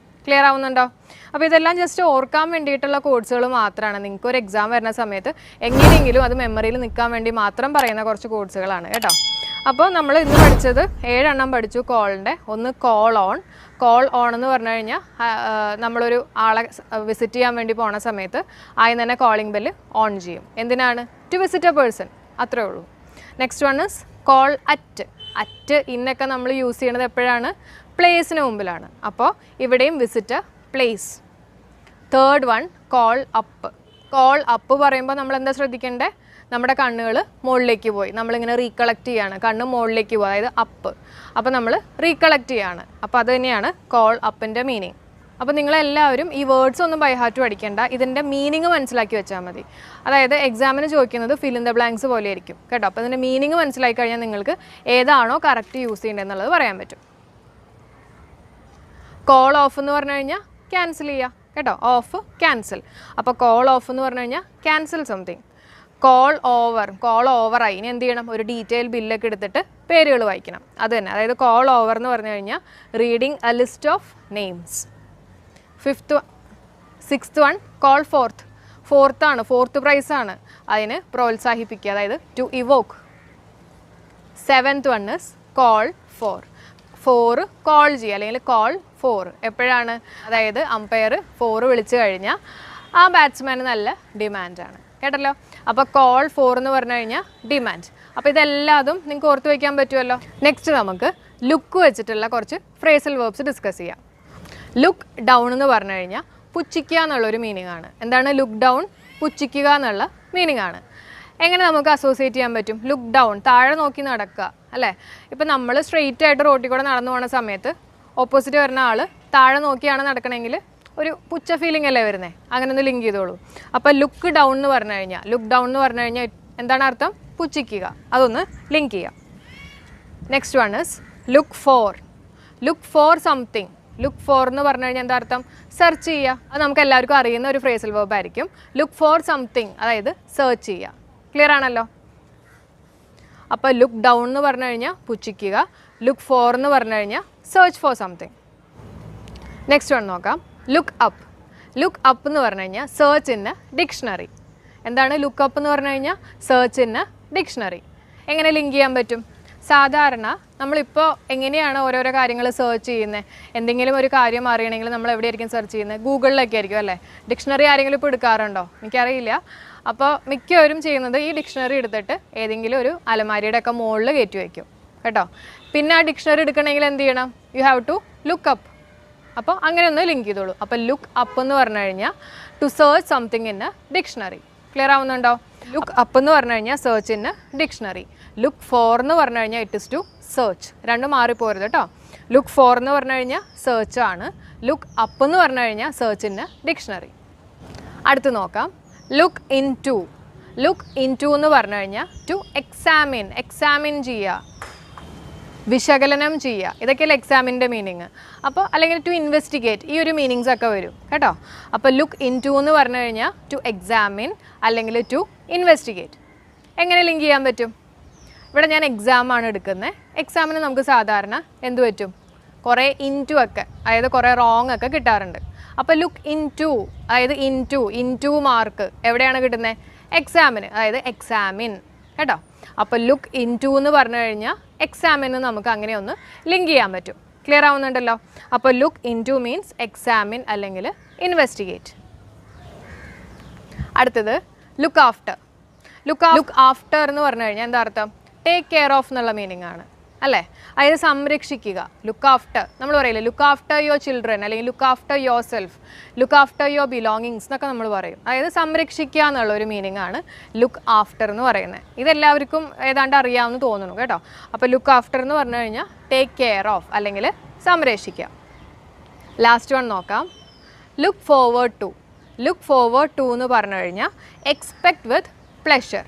ക്ലിയർ ആവുന്നുണ്ടോ? അപ്പോൾ ഇതെല്ലാം ജസ്റ്റ് ഓർക്കാൻ വേണ്ടിയിട്ടുള്ള കോഡ്സുകൾ മാത്രമാണ്. നിങ്ങൾക്ക് ഒരു എക്സാം വരുന്ന സമയത്ത് എങ്ങനെയെങ്കിലും അത് മെമ്മറിയിൽ നിൽക്കാൻ വേണ്ടി മാത്രം പറയുന്ന കുറച്ച് കോഡ്സുകളാണ് കേട്ടോ. അപ്പോൾ നമ്മൾ ഇന്ന് പഠിച്ചത് 7 എണ്ണം പഠിച്ചു കോളിൻ്റെ. ഒന്ന് കോൾ ഓൺ. കോൾ ഓൺ എന്ന് പറഞ്ഞു കഴിഞ്ഞാൽ നമ്മളൊരു ആളെ വിസിറ്റ് ചെയ്യാൻ വേണ്ടി പോണ സമയത്ത് ആദ്യം തന്നെ കോളിംഗ് ബെല്ല് ഓൺ ചെയ്യും. എന്തിനാണ്? ടു വിസിറ്റ് എ പേഴ്സൺ, അത്രേ ഉള്ളൂ. Next one is call at. At ഇന്നൊക്കെ നമ്മൾ യൂസ് ചെയ്യണത് എപ്പോഴാണ്? പ്ലേസിന് മുമ്പിലാണ്. അപ്പോൾ ഇവിടെയും visit A place. Third one call up. Call up പറയുമ്പോൾ നമ്മൾ എന്താ ശ്രദ്ധിക്കേണ്ടത്? നമ്മുടെ കണ്ണുകൾ മുകളിലേക്ക് പോയി, നമ്മളിങ്ങനെ റീകളക്ട് ചെയ്യാണ്, കണ്ണ് മുകളിലേക്ക് പോയി, അതായത് അപ്പ്. അപ്പോൾ നമ്മൾ റീകളക്ട് ചെയ്യാണ്. അപ്പോൾ അത് തന്നെയാണ് കോൾ അപ്പിൻ്റെ മീനിങ്. അപ്പോൾ നിങ്ങളെല്ലാവരും ഈ വേർഡ്സ് ഒന്നും ബൈ ഹാർട്ട് പഠിക്കേണ്ട, ഇതിൻ്റെ മീനിങ് മനസ്സിലാക്കി വെച്ചാൽ മതി. അതായത് എക്സാമിന് ചോദിക്കുന്നത് ഫിൽ ഇൻ ദ ബ്ലാങ്ക്സ് പോലെ ആയിരിക്കും കേട്ടോ. അപ്പോൾ ഇതിൻ്റെ മീനിങ് മനസ്സിലാക്കി കഴിഞ്ഞാൽ നിങ്ങൾക്ക് ഏതാണോ കറക്റ്റ് യൂസ് ചെയ്യേണ്ടതെന്നുള്ളത് പറയാൻ പറ്റും. കോൾ ഓഫ് എന്ന് പറഞ്ഞു കഴിഞ്ഞാൽ ക്യാൻസൽ ചെയ്യുക കേട്ടോ. Of cancel. അപ്പോൾ കോൾ ഓഫ് എന്ന് പറഞ്ഞു കഴിഞ്ഞാൽ cancel something. Call over. Call ഓവറായി, ഇനി എന്ത് ചെയ്യണം? ഒരു ഡീറ്റെയിൽ ബില്ലൊക്കെ എടുത്തിട്ട് പേരുകൾ വായിക്കണം. അത് തന്നെ. അതായത് കോൾ ഓവർ എന്ന് പറഞ്ഞു കഴിഞ്ഞാൽ reading a list of names. Sixth one call fourth. ഫോർത്താണ്, ഫോർത്ത് പ്രൈസാണ്, അതിന് പ്രോത്സാഹിപ്പിക്കുക, അതായത് to evoke. Seventh one is call for. For call ചെയ്യുക അല്ലെങ്കിൽ കോൾ ഫോർ. എപ്പോഴാണ്? അതായത് അമ്പയർ 4 വിളിച്ചു കഴിഞ്ഞാൽ ആ ബാറ്റ്സ്മാന് നല്ല ഡിമാൻഡാണ് കേട്ടല്ലോ. അപ്പോൾ കോൾ ഫോർ എന്ന് പറഞ്ഞു കഴിഞ്ഞാൽ ഡിമാൻഡ്. അപ്പോൾ ഇതെല്ലാതും നിങ്ങൾക്ക് ഓർത്ത് വയ്ക്കാൻ പറ്റുമല്ലോ. നെക്സ്റ്റ് നമുക്ക് ലുക്ക് വെച്ചിട്ടുള്ള കുറച്ച് ഫ്രേസൽ വേർബ്സ് ഡിസ്കസ് ചെയ്യാം. ലുക്ക് ഡൗൺ എന്ന് പറഞ്ഞു കഴിഞ്ഞാൽ പുച്ഛിക്കുക എന്നുള്ളൊരു മീനിങ് ആണ്. എന്താണ് ലുക്ക് ഡൗൺ? പുച്ഛിക്കുക എന്നുള്ള മീനിങ് ആണ്. എങ്ങനെ നമുക്ക് അസോസിയേറ്റ് ചെയ്യാൻ പറ്റും? ലുക്ക് ഡൗൺ, താഴെ നോക്കി നടക്കുക അല്ലേ. ഇപ്പം നമ്മൾ സ്ട്രെയിറ്റ് ആയിട്ട് റോട്ടിൽ കൂടെ നടന്നു പോകുന്ന സമയത്ത് ഓപ്പോസിറ്റ് വരുന്ന ആൾ താഴെ നോക്കിയാണ് നടക്കണമെങ്കിൽ ഒരു പുച്ഛ ഫീലിംഗ് അല്ലേ വരുന്നത്. അങ്ങനെ ഒന്ന് ലിങ്ക് ചെയ്തോളൂ. അപ്പോൾ ലുക്ക് ഡൗൺ എന്ന് പറഞ്ഞു കഴിഞ്ഞാൽ, ലുക്ക് ഡൗൺ എന്ന് പറഞ്ഞു കഴിഞ്ഞാൽ എന്താണ് അർത്ഥം? പുച്ഛിക്കുക. അതൊന്ന് ലിങ്ക് ചെയ്യാം. Next one is look for. Look for something. Look for എന്ന് പറഞ്ഞു കഴിഞ്ഞാൽ എന്താ അർത്ഥം? സെർച്ച് ചെയ്യുക. അത് നമുക്ക് എല്ലാവർക്കും അറിയുന്ന ഒരു ഫ്രേസൽ വേർബ് ആയിരിക്കും. ലുക്ക് ഫോർ സംതിങ്, അതായത് സെർച്ച് ചെയ്യുക. ക്ലിയർ ആണല്ലോ. അപ്പോൾ ലുക്ക് ഡൗൺ എന്ന് പറഞ്ഞു കഴിഞ്ഞാൽ പുച്ഛിക്കുക. ലുക്ക് ഫോർ എന്ന് പറഞ്ഞു കഴിഞ്ഞാൽ search for something. Next one നോക്കാം. Look up. ലുക്ക് അപ്പ് എന്ന് പറഞ്ഞു കഴിഞ്ഞാൽ സെർച്ച് ഇൻ എ ഡിക്ഷണറി. എന്താണ് ലുക്ക് അപ്പ് എന്ന് പറഞ്ഞു കഴിഞ്ഞാൽ? Search in a dictionary. എങ്ങനെ ലിങ്ക് ചെയ്യാൻ പറ്റും? സാധാരണ നമ്മളിപ്പോൾ എങ്ങനെയാണ് ഓരോരോ കാര്യങ്ങൾ സെർച്ച് ചെയ്യുന്നത്? എന്തെങ്കിലും ഒരു കാര്യം അറിയണമെങ്കിൽ നമ്മൾ എവിടെയായിരിക്കും സെർച്ച് ചെയ്യുന്നത്? ഗൂഗിളിലൊക്കെ ആയിരിക്കും അല്ലേ. ഡിക്ഷണറി ആരെങ്കിലും ഇപ്പോൾ എടുക്കാറുണ്ടോ? എനിക്കറിയില്ല. അപ്പോൾ മിക്കവരും ചെയ്യുന്നത് ഈ ഡിക്ഷണറി എടുത്തിട്ട് ഏതെങ്കിലും ഒരു അലമാരിയുടെ ഒക്കെ മുകളിൽ കയറ്റി വയ്ക്കും കേട്ടോ. പിന്നെ ആ ഡിക്ഷണറി എടുക്കണമെങ്കിൽ എന്ത് ചെയ്യണം? You have to look up. അപ്പോൾ അങ്ങനെ ഒന്ന് ലിങ്ക് ചെയ്തോളൂ. അപ്പോൾ ലുക്ക് അപ്പ് എന്ന് പറഞ്ഞു കഴിഞ്ഞാൽ to search something in a dictionary. Clear ആവുന്നുണ്ടോ? ലുക്ക് അപ്പ് എന്ന് പറഞ്ഞു കഴിഞ്ഞാൽ search in a dictionary. Look for എന്ന് പറഞ്ഞു കഴിഞ്ഞാൽ ഇറ്റ് ഇസ് ടു സെർച്ച്. രണ്ടും മാറിപ്പോരുത് കേട്ടോ. ലുക്ക് ഫോർ എന്ന് പറഞ്ഞു കഴിഞ്ഞാൽ സെർച്ച് ആണ്. ലുക്ക് അപ്പ് എന്ന് പറഞ്ഞു കഴിഞ്ഞാൽ സെർച്ച് ഇൻ എ ഡിക്ഷണറി. അടുത്ത് നോക്കാം. Look into. Look into എന്ന് പറഞ്ഞു കഴിഞ്ഞാൽ ടു എക്സാമിൻ. എക്സാമിൻ ചെയ്യുക, വിശകലനം ചെയ്യുക. ഇതൊക്കെയല്ലേ എക്സാമിൻ്റെ മീനിങ്. അപ്പോൾ അല്ലെങ്കിൽ ടു ഇൻവെസ്റ്റിഗേറ്റ്, ഈ ഒരു മീനിങ്സ് ഒക്കെ വരും കേട്ടോ. അപ്പോൾ ലുക്ക് ഇൻ ടു എന്ന് പറഞ്ഞു കഴിഞ്ഞാൽ ടു എക്സാമിൻ അല്ലെങ്കിൽ ടു ഇൻവെസ്റ്റിഗേറ്റ്. എങ്ങനെ ലിങ്ക് ചെയ്യാൻ പറ്റും? ഇവിടെ ഞാൻ എക്സാമാണ് എടുക്കുന്നത്. എക്സാമിന് നമുക്ക് സാധാരണ എന്ത് പറ്റും? കുറേ ഇൻ ടു ഒക്കെ, അതായത് കുറേ റോങ് ഒക്കെ കിട്ടാറുണ്ട്. അപ്പോൾ ലുക്ക് ഇൻ ടു, അതായത് ഇൻ ടു മാർക്ക് എവിടെയാണ് കിട്ടുന്നത്? എക്സാമിന്, അതായത് എക്സാമിൻ കേട്ടോ. അപ്പോൾ ലുക്ക് ഇൻ ടു എന്ന് പറഞ്ഞു കഴിഞ്ഞാൽ എക്സാമിന് നമുക്ക് അങ്ങനെ ഒന്ന് ലിങ്ക് ചെയ്യാൻ പറ്റും. ക്ലിയർ ആവുന്നുണ്ടല്ലോ. അപ്പോൾ look into means examine അല്ലെങ്കിൽ ഇൻവെസ്റ്റിഗേറ്റ്. അടുത്തത് ലുക്ക് ആഫ്റ്റർ. ലുക്ക് ആഫ്റ്റർ എന്ന് പറഞ്ഞു കഴിഞ്ഞാൽ എന്താ അർത്ഥം? ടേക്ക് കെയർ ഓഫ് എന്നുള്ള മീനിങ് ആണ് അല്ലേ. അതായത് സംരക്ഷിക്കുക. ലുക്ക് ആഫ്റ്റർ നമ്മൾ പറയില്ലേ, ലുക്ക് ആഫ്റ്റർ യുവർ ചിൽഡ്രൻ അല്ലെങ്കിൽ look after yourself, look after your belongings എന്നൊക്കെ നമ്മൾ പറയും. അതായത് സംരക്ഷിക്കുക എന്നുള്ളൊരു മീനിങ് ആണ് ലുക്ക് ആഫ്റ്റർ എന്ന് പറയുന്നത്. ഇതെല്ലാവർക്കും ഏതാണ്ട് അറിയാമെന്ന് തോന്നുന്നു കേട്ടോ. അപ്പോൾ ലുക്ക് ആഫ്റ്റർ എന്ന് പറഞ്ഞു കഴിഞ്ഞാൽ ടേക്ക് കെയർ ഓഫ് അല്ലെങ്കിൽ സംരക്ഷിക്കുക. ലാസ്റ്റ് വൺ നോക്കാം. Look forward to. Look forward to എന്ന് പറഞ്ഞു കഴിഞ്ഞാൽ expect with pleasure.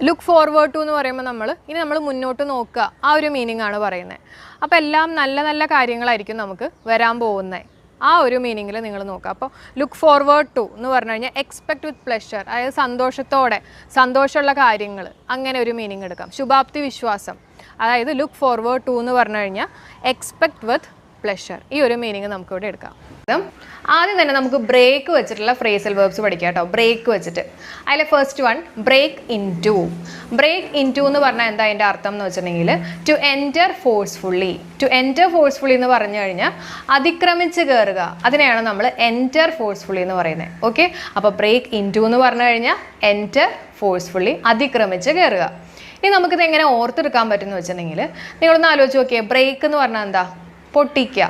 Look forward to എന്ന് പറയുമ്പോൾ നമ്മൾ മുന്നോട്ട് നോക്കുക, ആ ഒരു മീനിങ് ആണ് പറയുന്നത്. അപ്പോൾ എല്ലാം നല്ല നല്ല കാര്യങ്ങളായിരിക്കും നമുക്ക് വരാൻ പോകുന്നത്. ആ ഒരു മീനിങ്ങിൽ നിങ്ങൾ നോക്കുക. അപ്പോൾ ലുക്ക് ഫോർവേഡ് ടു എന്ന് പറഞ്ഞു കഴിഞ്ഞാൽ എക്സ്പെക്ട് വിത്ത് പ്ലഷർ, അതായത് സന്തോഷത്തോടെ, സന്തോഷമുള്ള കാര്യങ്ങൾ, അങ്ങനെ ഒരു മീനിങ് എടുക്കാം. ശുഭാപ്തി വിശ്വാസം, അതായത് ലുക്ക് ഫോർവേഡ് ടു എന്ന് പറഞ്ഞു കഴിഞ്ഞാൽ എക്സ്പെക്ട് വിത്ത് പ്ലഷർ. ഈ ഒരു മീനിങ് നമുക്കിവിടെ എടുക്കാം. ആദ്യം തന്നെ നമുക്ക് ബ്രേക്ക് വെച്ചിട്ടുള്ള ഫ്രേസൽ വെർബ്സ് പഠിക്കാം കേട്ടോ. ബ്രേക്ക് വെച്ചിട്ട് അതിലെ first one break into. Break into എന്ന് പറഞ്ഞാൽ എന്താ അതിൻ്റെ അർത്ഥം എന്ന് വെച്ചിട്ടുണ്ടെങ്കിൽ to enter forcefully. To enter forcefully എന്ന് പറഞ്ഞു കഴിഞ്ഞാൽ അതിക്രമിച്ച് കയറുക, അതിനെയാണ് നമ്മൾ എൻറ്റർ ഫോഴ്സ്ഫുള്ളി എന്ന് പറയുന്നത്. ഓക്കെ, അപ്പോൾ ബ്രേക്ക് ഇൻ ടു എന്ന് പറഞ്ഞു കഴിഞ്ഞാൽ എൻറ്റർ ഫോഴ്സ്ഫുള്ളി, അതിക്രമിച്ച് കയറുക. ഇനി നമുക്കിത് എങ്ങനെ ഓർത്തെടുക്കാൻ പറ്റുമെന്ന് വെച്ചിട്ടുണ്ടെങ്കിൽ നിങ്ങളൊന്ന് ആലോചിച്ച് നോക്കിയേ. ബ്രേക്ക് എന്ന് പറഞ്ഞാൽ എന്താ? പൊട്ടിക്കുക.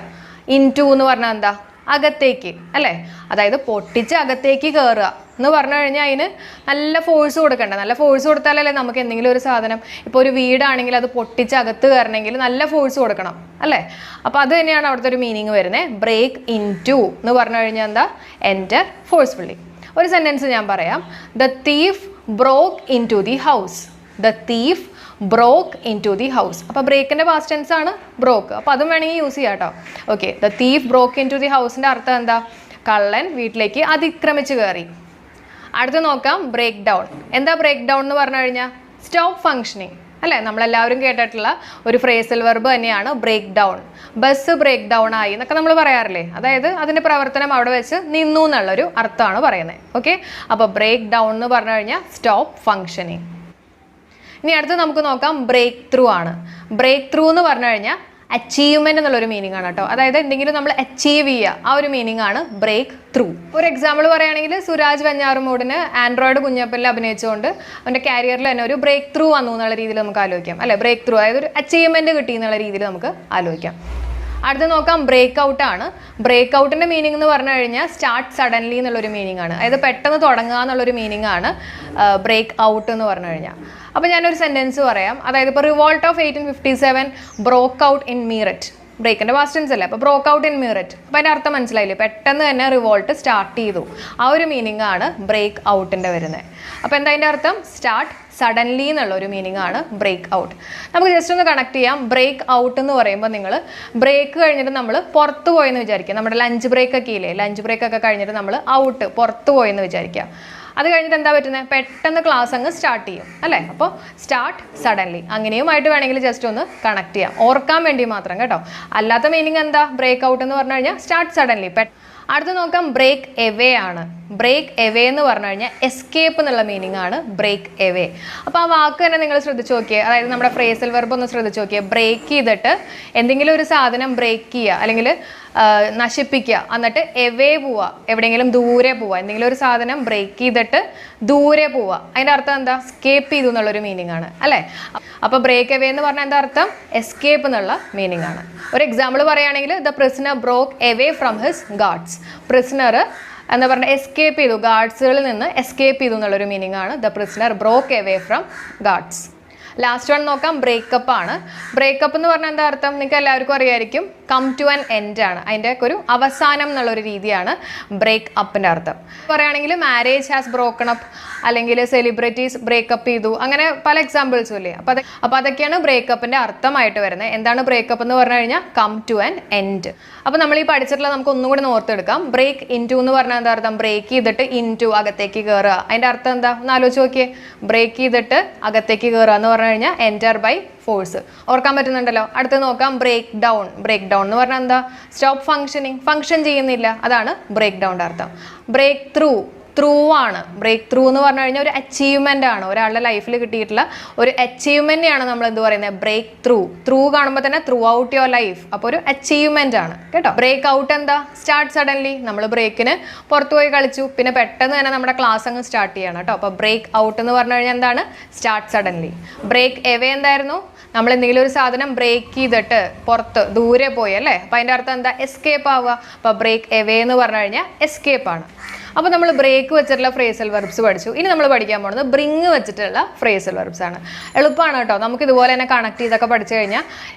ഇൻ ടു എന്ന് പറഞ്ഞാൽ എന്താ? അകത്തേക്ക്, അല്ലേ? അതായത് പൊട്ടിച്ച് അകത്തേക്ക് കയറുക എന്ന് പറഞ്ഞു കഴിഞ്ഞാൽ അതിന് നല്ല ഫോഴ്സ് കൊടുക്കണ്ട. നല്ല ഫോഴ്സ് കൊടുത്താലല്ലേ നമുക്ക് എന്തെങ്കിലും ഒരു സാധനം, ഇപ്പോൾ ഒരു വീടാണെങ്കിൽ അത് പൊട്ടിച്ച് അകത്ത് കയറണമെങ്കിൽ നല്ല ഫോഴ്സ് കൊടുക്കണം, അല്ലേ? അപ്പോൾ അത് തന്നെയാണ് അവിടുത്തെ ഒരു മീനിങ് വരുന്നത്. ബ്രേക്ക് ഇൻ ടു എന്ന് പറഞ്ഞു കഴിഞ്ഞാൽ എന്താ? Enter forcefully. ഒരു സെൻറ്റൻസ് ഞാൻ പറയാം. The thief broke in to the house. The thief broke in to the house. അപ്പോൾ ബ്രേക്കിൻ്റെ പാസ്റ്റ് ടെൻസ് ആണ് ബ്രോക്ക്. അപ്പോൾ അതും വേണമെങ്കിൽ യൂസ് ചെയ്യാം കേട്ടോ. Okay, the thief broke in to the ഹൗസിൻ്റെ അർത്ഥം എന്താ? കള്ളൻ വീട്ടിലേക്ക് അതിക്രമിച്ച് കയറി. അടുത്ത് നോക്കാം ബ്രേക്ക് ഡൗൺ. എന്താ ബ്രേക്ക് ഡൗൺ എന്ന് പറഞ്ഞു കഴിഞ്ഞാൽ? സ്റ്റോപ്പ് ഫങ്ഷനിങ്, അല്ലേ? നമ്മളെല്ലാവരും കേട്ടിട്ടുള്ള ഒരു ഫ്രേസൽ വെർബ് തന്നെയാണ് break down. Bus break down ആയി എന്നൊക്കെ നമ്മൾ പറയാറില്ലേ? അതായത് അതിൻ്റെ പ്രവർത്തനം അവിടെ വെച്ച് നിന്നു എന്നുള്ളൊരു അർത്ഥമാണ് പറയുന്നത്. ഓക്കെ, അപ്പോൾ ബ്രേക്ക് ഡൗൺ എന്ന് പറഞ്ഞു കഴിഞ്ഞാൽ സ്റ്റോപ്പ് ഫങ്ഷനിങ്. ഇനി അടുത്ത് നമുക്ക് നോക്കാം ബ്രേക്ക് ത്രൂ ആണ്. ബ്രേക്ക് ത്രൂ എന്ന് പറഞ്ഞു കഴിഞ്ഞാൽ അച്ചീവ്മെന്റ് എന്നുള്ളൊരു മീനിങ് ആണ് കേട്ടോ. അതായത് എന്തെങ്കിലും നമ്മൾ അച്ചീവ് ചെയ്യുക, ആ ഒരു മീനിങ് ആണ് ബ്രേക്ക് ത്രൂ. ഒരു എക്സാമ്പിൾ പറയുകയാണെങ്കിൽ സുരാജ് വെഞ്ഞാറുമൂടിന് ആൻഡ്രോയിഡ് കുഞ്ഞപ്പലിൽ അഭിനയിച്ചുകൊണ്ട് അവൻ്റെ കാരിയറിൽ തന്നെ ഒരു ബ്രേക്ക് ത്രൂ വന്നു എന്നുള്ള രീതിയിൽ നമുക്ക് ആലോചിക്കാം, അല്ലെ? ബ്രേക്ക് ത്രൂ അതായത് ഒരു അച്ചീവ്മെന്റ് കിട്ടി എന്നുള്ള രീതിയിൽ നമുക്ക് ആലോചിക്കാം. അടുത്ത് നോക്കാം ബ്രേക്ക് ഔട്ട് ആണ്. ബ്രേക്ക് ഔട്ടിൻ്റെ മീനിങ് എന്ന് പറഞ്ഞു കഴിഞ്ഞാൽ സ്റ്റാർട്ട് സഡൻലി എന്നുള്ളൊരു മീനിങ് ആണ്. അതായത് പെട്ടെന്ന് തുടങ്ങുക എന്നുള്ളൊരു മീനിങ് ആണ് ബ്രേക്ക് ഔട്ട് എന്ന് പറഞ്ഞു കഴിഞ്ഞാൽ. അപ്പോൾ ഞാനൊരു സെൻറ്റൻസ് പറയാം. അതായത് ഇപ്പോൾ revolt of 1857 broke out in Meerut. ബ്രേക്കിൻ്റെ പാസ്റ്റ് ടെൻസ് അല്ലേ? അപ്പോൾ ബ്രോക്ക് ഔട്ട് ഇൻ മീററ്റ്. അപ്പോൾ അതിൻ്റെ അർത്ഥം മനസ്സിലായില്ലേ? പെട്ടെന്ന് തന്നെ റിവോൾട്ട് സ്റ്റാർട്ട് ചെയ്തു. ആ ഒരു മീനിങ് ആണ് ബ്രേക്ക് ഔട്ടിൻ്റെ വരുന്നത്. അപ്പോൾ എന്താ അതിൻ്റെ അർത്ഥം? സ്റ്റാർട്ട് സഡൻലി എന്നുള്ള ഒരു മീനിങ് ആണ് ബ്രേക്ക് ഔട്ട്. നമുക്ക് ജസ്റ്റ് ഒന്ന് കണക്ട് ചെയ്യാം. ബ്രേക്ക് ഔട്ട് എന്ന് പറയുമ്പോൾ നിങ്ങൾ ബ്രേക്ക് കഴിഞ്ഞിട്ട് നമ്മൾ പുറത്ത് പോയെന്ന് വിചാരിക്കുക. നമ്മുടെ ലഞ്ച് ബ്രേക്ക് ഒക്കെ ഇല്ലേ? ലഞ്ച് ബ്രേക്ക് ഒക്കെ കഴിഞ്ഞിട്ട് നമ്മൾ ഔട്ട് പുറത്ത് പോയെന്ന് വിചാരിക്കുക. അത് കഴിഞ്ഞിട്ട് എന്താ പറ്റുന്നത്? പെട്ടെന്ന് ക്ലാസ് അങ്ങ് സ്റ്റാർട്ട് ചെയ്യും, അല്ലേ? അപ്പോൾ സ്റ്റാർട്ട് സഡൻലി അങ്ങനെയുമായിട്ട് വേണമെങ്കിൽ ജസ്റ്റ് ഒന്ന് കണക്ട് ചെയ്യാം, ഓർക്കാൻ വേണ്ടി മാത്രം കേട്ടോ. അല്ലാത്ത മീനിങ് എന്താ? ബ്രേക്ക് ഔട്ട് എന്ന് പറഞ്ഞു കഴിഞ്ഞാൽ സ്റ്റാർട്ട് സഡൻലി. അടുത്ത് നോക്കാം ബ്രേക്ക് എവേ ആണ്. ബ്രേക്ക് എവേ എന്ന് പറഞ്ഞു കഴിഞ്ഞാൽ എസ്കേപ്പ് എന്നുള്ള മീനിങ് ആണ് ബ്രേക്ക് എവേ. അപ്പോൾ ആ വാക്ക് തന്നെ നിങ്ങൾ ശ്രദ്ധിച്ച് നോക്കിയേ. അതായത് നമ്മുടെ ഫ്രേസൽ വെർബ് ഒന്ന് ശ്രദ്ധിച്ച് നോക്കിയേ. ബ്രേക്ക് ചെയ്തിട്ട് എന്തെങ്കിലും ഒരു സാധനം ബ്രേക്ക് ചെയ്യുക അല്ലെങ്കിൽ നശിപ്പിക്കുക, എന്നിട്ട് എവേ പോവുക, എവിടെയെങ്കിലും ദൂരെ പോവുക. എന്തെങ്കിലും ഒരു സാധനം ബ്രേക്ക് ചെയ്തിട്ട് ദൂരെ പോവുക, അതിൻ്റെ അർത്ഥം എന്താ? എസ്കേപ്പ് ചെയ്തു എന്നുള്ളൊരു മീനിങ് ആണ്, അല്ലേ? അപ്പോൾ ബ്രേക്ക് എവേ എന്ന് പറഞ്ഞാൽ എന്താ അർത്ഥം? എസ്കേപ്പ് എന്നുള്ള മീനിങ് ആണ്. ഒരു എക്സാമ്പിൾ പറയുകയാണെങ്കിൽ the prisoner broke away from his guards. Prisoner എന്താ പറഞ്ഞാൽ എസ്കേപ്പ് ചെയ്തു, ഗാർഡ്സുകളിൽ നിന്ന് എസ്കേപ്പ് ചെയ്തു എന്നുള്ളൊരു മീനിങ് ആണ് the prisoner broke away from guards. Last one നോക്കാം ബ്രേക്കപ്പ് ആണ്. ബ്രേക്കപ്പ് എന്ന് പറഞ്ഞാൽ എന്താ അർത്ഥം? നിങ്ങൾക്ക് എല്ലാവർക്കും അറിയായിരിക്കും. കം ടു ആൻ എൻഡ് ആണ്. അതിൻ്റെ ഒരു അവസാനം എന്നുള്ളൊരു രീതിയാണ് ബ്രേക്ക് അപ്പിൻ്റെ അർത്ഥം. പറയുകയാണെങ്കിൽ മാരേജ് ഹാസ് ബ്രോക്കൺ അപ്പ്, അല്ലെങ്കിൽ സെലിബ്രിറ്റീസ് ബ്രേക്കപ്പ് ചെയ്തു, അങ്ങനെ പല എക്സാമ്പിൾസും ഇല്ലേ? അപ്പോൾ അതൊക്കെയാണ് ബ്രേക്കപ്പിൻ്റെ അർത്ഥമായിട്ട് വരുന്നത്. എന്താണ് ബ്രേക്കപ്പ് എന്ന് പറഞ്ഞു കഴിഞ്ഞാൽ? Come to an end. അപ്പോൾ നമ്മൾ ഈ പഠിച്ചിട്ടുള്ള നമുക്ക് ഒന്നും കൂടി ഓർത്തെടുക്കാം. ബ്രേക്ക് ഇൻ ടു എന്ന് പറഞ്ഞാൽ എന്താ അർത്ഥം? ബ്രേക്ക് ചെയ്തിട്ട് ഇൻ ടു അകത്തേക്ക് കയറുക. അതിൻ്റെ അർത്ഥം എന്താ? ഒന്ന് ആലോചിച്ച് നോക്കിയേ. ബ്രേക്ക് ചെയ്തിട്ട് അകത്തേക്ക് കയറുക എന്ന് പറഞ്ഞു കഴിഞ്ഞാൽ എൻറ്റർ ബൈ ഫോഴ്സ്. ഓർക്കാൻ പറ്റുന്നുണ്ടല്ലോ. അടുത്ത് നോക്കാം ബ്രേക്ക് ഡൗൺ. ബ്രേക്ക് ഡൗൺ എന്ന് പറഞ്ഞാൽ എന്താ? സ്റ്റോപ്പ് ഫങ്ഷനിങ്, ഫങ്ഷൻ ചെയ്യുന്നില്ല, അതാണ് ബ്രേക്ക് ഡൗണിൻ്റെ അർത്ഥം. ബ്രേക്ക് ത്രൂ, ത്രൂ ആണ്. ബ്രേക്ക് ത്രൂ എന്ന് പറഞ്ഞു കഴിഞ്ഞാൽ ഒരു അച്ചീവ്മെൻ്റ് ആണ്. ഒരാളുടെ ലൈഫിൽ കിട്ടിയിട്ടുള്ള ഒരു അച്ചീവ്മെൻറ്റിനെയാണ് നമ്മൾ എന്ത് പറയുന്നത്? Break through. ത്രൂ കാണുമ്പോൾ തന്നെ ത്രൂ ഔട്ട് യുവർ ലൈഫ്, അപ്പോൾ ഒരു അച്ചീവ്മെൻ്റ് ആണ് കേട്ടോ. ബ്രേക്ക് ഔട്ട് എന്താ? Start suddenly. നമ്മൾ ബ്രേക്കിന് പുറത്തു പോയി കളിച്ചു, പിന്നെ പെട്ടെന്ന് തന്നെ നമ്മുടെ ക്ലാസ് അങ്ങ് സ്റ്റാർട്ട് ചെയ്യണം കേട്ടോ. അപ്പോൾ ബ്രേക്ക് ഔട്ട് എന്ന് പറഞ്ഞു കഴിഞ്ഞാൽ എന്താണ്? Start suddenly. ബ്രേക്ക് എവേ എന്തായിരുന്നു? നമ്മൾ എന്തെങ്കിലും ഒരു സാധനം ബ്രേക്ക് ചെയ്തിട്ട് പുറത്ത് ദൂരെ പോയി, അല്ലേ? അപ്പോൾ അതിൻ്റെ അർത്ഥം എന്താ? എസ്കേപ്പ് ആവുക. അപ്പോൾ ബ്രേക്ക് എവേ എന്ന് പറഞ്ഞു കഴിഞ്ഞാൽ എസ്കേപ്പ് ആണ്. അപ്പോൾ നമ്മൾ ബ്രേക്ക് വെച്ചിട്ടുള്ള ഫ്രേസൽ വെർബ്സ് പഠിച്ചു. ഇനി നമ്മൾ പഠിക്കാൻ പോകുന്നത് ബ്രിങ് വെച്ചിട്ടുള്ള ഫ്രേസൽ വെർബ്സ് ആണ്. എളുപ്പമാണ് കേട്ടോ. നമുക്ക് ഇതുപോലെ തന്നെ കണക്ട് ചെയ്തൊക്കെ പഠിച്ചു കഴിഞ്ഞാൽ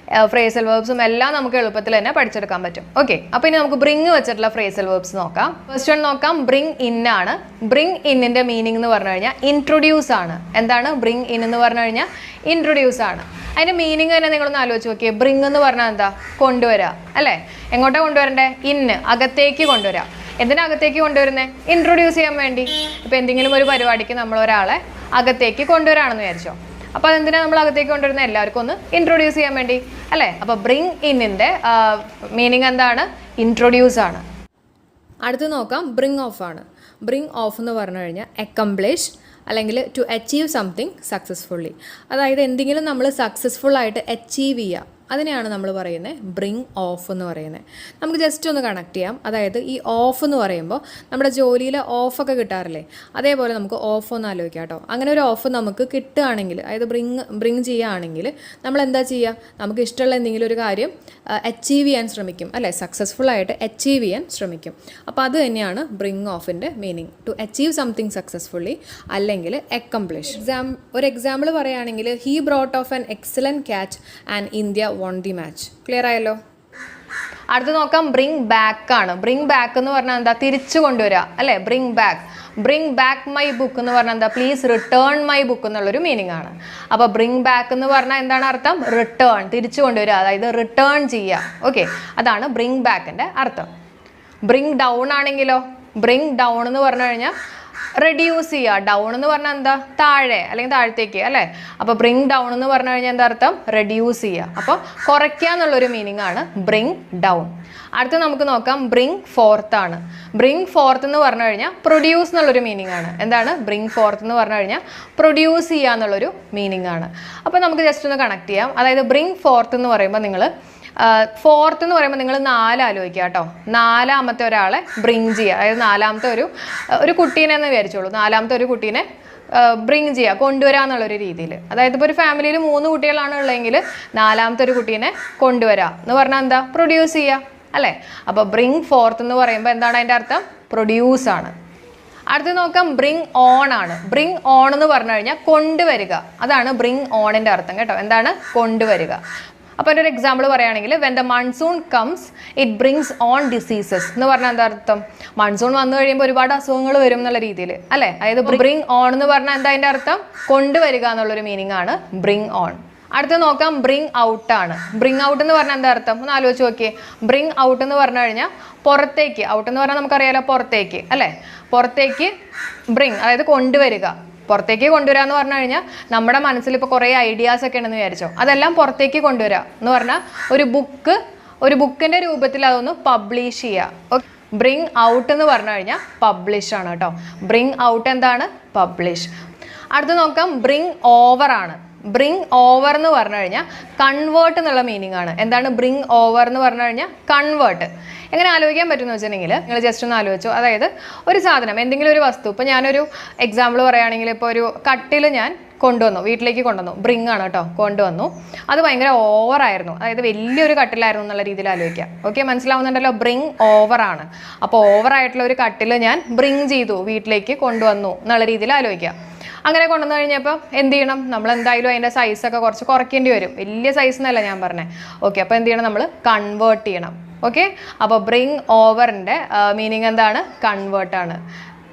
ഫ്രേസൽ വെർബ്സും എല്ലാം നമുക്ക് എളുപ്പത്തിൽ തന്നെ പഠിച്ചെടുക്കാൻ പറ്റും. ഓക്കെ, അപ്പോൾ ഇനി നമുക്ക് ബ്രിങ് വെച്ചിട്ടുള്ള ഫ്രേസൽ വെർബ്സ് നോക്കാം. ഫസ്റ്റ് വൺ നോക്കാം, ബ്രിങ് ഇൻ ആണ്. ബ്രിങ് ഇന്നിൻ്റെ മീനിങ് എന്ന് പറഞ്ഞു കഴിഞ്ഞാൽ ഇൻട്രൊഡ്യൂസ് ആണ്. എന്താണ് ബ്രിങ് ഇൻ എന്ന് പറഞ്ഞു കഴിഞ്ഞാൽ? ഇൻട്രൊഡ്യൂസ് ആണ്. അതിൻ്റെ മീനിങ് തന്നെ നിങ്ങളൊന്ന് ആലോചിച്ച് നോക്കിയേ. ബ്രിങ് എന്ന് പറഞ്ഞാൽ എന്താ? കൊണ്ടുവരിക, അല്ലേ? എങ്ങോട്ടാണ് കൊണ്ടുവരണ്ടേ? ഇന്ന്, അകത്തേക്ക് കൊണ്ടുവരിക. എന്തിനകത്തേക്ക് കൊണ്ടുവരുന്നത്? ഇൻട്രൊഡ്യൂസ് ചെയ്യാൻ വേണ്ടി. ഇപ്പോൾ എന്തെങ്കിലും ഒരു പരിപാടിക്ക് നമ്മൾ ഒരാളെ അകത്തേക്ക് കൊണ്ടുവരാണെന്ന് വിചാരിച്ചോ. അപ്പോൾ അതെന്തിനാണ് നമ്മൾ അകത്തേക്ക് കൊണ്ടുവരുന്നത്? എല്ലാവർക്കും ഒന്ന് ഇൻട്രൊഡ്യൂസ് ചെയ്യാൻ വേണ്ടി അല്ലേ? അപ്പോൾ ബ്രിങ് ഇന്നിൻ്റെ മീനിങ് എന്താണ്? ഇൻട്രൊഡ്യൂസ് ആണ്. അടുത്ത് നോക്കാം ബ്രിങ് ഓഫ് ആണ്. ബ്രിങ് ഓഫ് എന്ന് പറഞ്ഞു കഴിഞ്ഞാൽ അക്കംപ്ലിഷ് അല്ലെങ്കിൽ ടു അച്ചീവ് സംതിങ് സക്സസ്ഫുള്ളി. അതായത് എന്തെങ്കിലും നമ്മൾ സക്സസ്ഫുള്ളായിട്ട് അച്ചീവ് ചെയ്യുക, അതിനെയാണ് നമ്മൾ പറയുന്നത് ബ്രിങ് ഓഫ് എന്ന് പറയുന്നത്. നമുക്ക് ജസ്റ്റ് ഒന്ന് കണക്ട് ചെയ്യാം. അതായത് ഈ ഓഫ് എന്ന് പറയുമ്പോൾ നമ്മുടെ ജോലിയിൽ ഓഫൊക്കെ കിട്ടാറില്ലേ, അതേപോലെ നമുക്ക് ഓഫ് ഒന്ന് ആലോചിക്കാം കേട്ടോ. അങ്ങനെ ഒരു ഓഫ് നമുക്ക് കിട്ടുകയാണെങ്കിൽ, അതായത് ബ്രിങ് ചെയ്യുകയാണെങ്കിൽ നമ്മൾ എന്താ ചെയ്യുക? നമുക്ക് ഇഷ്ടമുള്ള എന്തെങ്കിലും ഒരു കാര്യം അച്ചീവ് ചെയ്യാൻ ശ്രമിക്കും അല്ലേ? സക്സസ്ഫുള്ളായിട്ട് അച്ചീവ് ചെയ്യാൻ ശ്രമിക്കും. അപ്പോൾ അത് തന്നെയാണ് ബ്രിങ് ഓഫിൻ്റെ meaning, to achieve something successfully അല്ലെങ്കിൽ അക്കംപ്ലിഷ്. ഒരു എക്സാമ്പിൾ പറയുകയാണെങ്കിൽ he brought off an excellent catch and India won the match. Clear ആയല്ലോ? അടുത്ത് നോക്കാം ബ്രിങ് ബാക്ക് ആണ്. ബ്രിങ് ബാക്ക് എന്ന് പറഞ്ഞാൽ എന്താ? തിരിച്ചു കൊണ്ടുവരിക അല്ലേ? ബ്രിങ് ബാക്ക് മൈ ബുക്ക് എന്ന് പറഞ്ഞാൽ എന്താ? പ്ലീസ് റിട്ടേൺ മൈ ബുക്ക് എന്നുള്ളൊരു മീനിങ് ആണ്. അപ്പോൾ ബ്രിങ് ബാക്ക് എന്ന് പറഞ്ഞാൽ എന്താണ് അർത്ഥം? റിട്ടേൺ, തിരിച്ചു കൊണ്ടുവരിക, അതായത് റിട്ടേൺ ചെയ്യുക. ഓക്കെ, അതാണ് ബ്രിങ് ബാക്കിൻ്റെ അർത്ഥം. ബ്രിങ് ഡൗൺ ആണെങ്കിലോ? ബ്രിങ് ഡൗൺ എന്ന് പറഞ്ഞു കഴിഞ്ഞാൽ റെഡ്യൂസ് ചെയ്യുക. ഡൗൺ എന്ന് പറഞ്ഞാൽ എന്താ? താഴെ അല്ലെങ്കിൽ താഴത്തേക്ക് അല്ലേ? അപ്പോൾ ബ്രിങ് ഡൗൺ എന്ന് പറഞ്ഞു കഴിഞ്ഞാൽ എന്താ അർത്ഥം? റെഡ്യൂസ് ചെയ്യുക. അപ്പോൾ കുറയ്ക്കുക എന്നുള്ളൊരു മീനിങ് ആണ് ബ്രിങ് ഡൗൺ. അടുത്ത് നമുക്ക് നോക്കാം ബ്രിങ് ഫോർത്ത് ആണ്. ബ്രിങ് ഫോർത്ത് എന്ന് പറഞ്ഞു കഴിഞ്ഞാൽ പ്രൊഡ്യൂസ് എന്നുള്ളൊരു മീനിങ് ആണ്. എന്താണ് ബ്രിങ് ഫോർത്ത് എന്ന് പറഞ്ഞു കഴിഞ്ഞാൽ? പ്രൊഡ്യൂസ് ചെയ്യുക എന്നുള്ളൊരു മീനിങ് ആണ്. അപ്പോൾ നമുക്ക് ജസ്റ്റ് ഒന്ന് കണക്ട് ചെയ്യാം. അതായത് ബ്രിങ് ഫോർത്ത് എന്ന് പറയുമ്പോൾ നിങ്ങൾ ഫോർത്ത് എന്ന് പറയുമ്പോൾ നിങ്ങൾ 4 ആലോചിക്കുക കേട്ടോ. 4ാമത്തെ ഒരാളെ ബ്രിങ് ചെയ്യുക, അതായത് 4ാമത്തെ ഒരു കുട്ടീനെ എന്ന് വിചാരിച്ചോളൂ. 4ാമത്തെ ഒരു കുട്ടീനെ ബ്രിങ് ചെയ്യുക, കൊണ്ടുവരിക എന്നുള്ളൊരു രീതിയിൽ. അതായത് ഇപ്പോൾ ഒരു ഫാമിലിയിൽ 3 കുട്ടികളാണ് ഉള്ളതെങ്കിൽ 4ാമത്തെ ഒരു കുട്ടീനെ കൊണ്ടുവരിക എന്ന് പറഞ്ഞാൽ എന്താ? പ്രൊഡ്യൂസ് ചെയ്യുക അല്ലേ? അപ്പോൾ ബ്രിങ് ഫോർത്ത് എന്ന് പറയുമ്പോൾ എന്താണ് അതിൻ്റെ അർത്ഥം? പ്രൊഡ്യൂസ് ആണ്. അടുത്ത് നോക്കാം ബ്രിങ് ഓൺ ആണ്. ബ്രിങ് ഓൺ എന്ന് പറഞ്ഞു കഴിഞ്ഞാൽ കൊണ്ടുവരിക, അതാണ് ബ്രിങ് ഓണിൻ്റെ അർത്ഥം കേട്ടോ. എന്താണ്? കൊണ്ടുവരിക. അപ്പോൾ ഒരു എക്സാമ്പിൾ പറയുകയാണെങ്കിൽ when the monsoon comes it brings on diseases എന്ന് പറഞ്ഞാൽ എന്താ അർത്ഥം? മൺസൂൺ വന്നു കഴിയുമ്പോൾ ഒരുപാട് അസുഖങ്ങൾ വരും എന്നുള്ള രീതിയിൽ അല്ലേ? അതായത് ബ്രിങ് ഓൺ എന്ന് പറഞ്ഞാൽ എന്താ അതിൻ്റെ അർത്ഥം? കൊണ്ടുവരിക എന്നുള്ളൊരു മീനിങ് ആണ് ബ്രിങ് ഓൺ. അടുത്ത് നോക്കാം ബ്രിങ് ഔട്ട് ആണ്. ബ്രിങ് ഔട്ട് എന്ന് പറഞ്ഞാൽ എന്താ അർത്ഥം? ഒന്ന് ആലോചിച്ച് നോക്കിയേ. ബ്രിങ് ഔട്ട് എന്ന് പറഞ്ഞു കഴിഞ്ഞാൽ പുറത്തേക്ക്. ഔട്ട് എന്ന് പറഞ്ഞാൽ നമുക്കറിയാലോ പുറത്തേക്ക് അല്ലേ? പുറത്തേക്ക് ബ്രിങ്, അതായത് കൊണ്ടുവരിക. പുറത്തേക്ക് കൊണ്ടുവരിക എന്ന് പറഞ്ഞു കഴിഞ്ഞാൽ നമ്മുടെ മനസ്സിൽ ഇപ്പോൾ കുറേ ഐഡിയാസ് ഒക്കെ ഉണ്ടെന്ന് വിചാരിച്ചോ, അതെല്ലാം പുറത്തേക്ക് കൊണ്ടുവരിക എന്ന് പറഞ്ഞാൽ ഒരു ബുക്കിൻ്റെ രൂപത്തിൽ അതൊന്ന് പബ്ലിഷ് ചെയ്യുക. ബ്രിങ് ഔട്ട് എന്ന് പറഞ്ഞു കഴിഞ്ഞാൽ പബ്ലിഷ് ആണ് കേട്ടോ. ബ്രിങ് ഔട്ട് എന്താണ്? പബ്ലിഷ്. അടുത്ത് നോക്കാം ബ്രിങ് ഓവർ ആണ്. ബ്രിങ് ഓവർ എന്ന് പറഞ്ഞു കഴിഞ്ഞാൽ കൺവേർട്ട് എന്നുള്ള മീനിങ് ആണ്. എന്താണ് ബ്രിങ് ഓവർ എന്ന് പറഞ്ഞു കഴിഞ്ഞാൽ? കൺവേർട്ട്. എങ്ങനെ ആലോചിക്കാൻ പറ്റുമെന്ന് വെച്ചിട്ടുണ്ടെങ്കിൽ നിങ്ങൾ ജസ്റ്റ് ഒന്ന് ആലോചിച്ചു. അതായത് ഒരു സാധനം, എന്തെങ്കിലും ഒരു വസ്തു, ഇപ്പോൾ ഞാനൊരു എക്സാമ്പിൾ പറയുകയാണെങ്കിൽ ഇപ്പോൾ ഒരു കട്ടിൽ ഞാൻ കൊണ്ടുവന്നു, വീട്ടിലേക്ക് കൊണ്ടുവന്നു. ബ്രിങ് ആണ് കേട്ടോ, കൊണ്ടുവന്നു. അത് ഭയങ്കര ഓവറായിരുന്നു, അതായത് വലിയൊരു കട്ടിലായിരുന്നു എന്നുള്ള രീതിയിൽ ആലോചിക്കുക. ഓക്കെ, മനസ്സിലാവുന്നുണ്ടല്ലോ? ബ്രിങ് ഓവറാണ്. അപ്പോൾ ഓവറായിട്ടുള്ള ഒരു കട്ടിൽ ഞാൻ ബ്രിങ് ചെയ്തു, വീട്ടിലേക്ക് കൊണ്ടുവന്നു എന്നുള്ള രീതിയിൽ ആലോചിക്കുക. അങ്ങനെ കൊണ്ടുവന്നു കഴിഞ്ഞപ്പോൾ എന്ത് ചെയ്യണം? നമ്മൾ എന്തായാലും അതിൻ്റെ സൈസൊക്കെ കുറച്ച് കുറയ്ക്കേണ്ടി വരും. വലിയ സൈസ് എന്നല്ല ഞാൻ പറഞ്ഞത്. ഓക്കെ, അപ്പോൾ എന്ത് ചെയ്യണം? നമ്മൾ കൺവേർട്ട് ചെയ്യണം. ഓക്കെ, അപ്പോൾ ബ്രിങ് ഓവറിൻ്റെ മീനിങ് എന്താണ്? കൺവേർട്ടാണ്.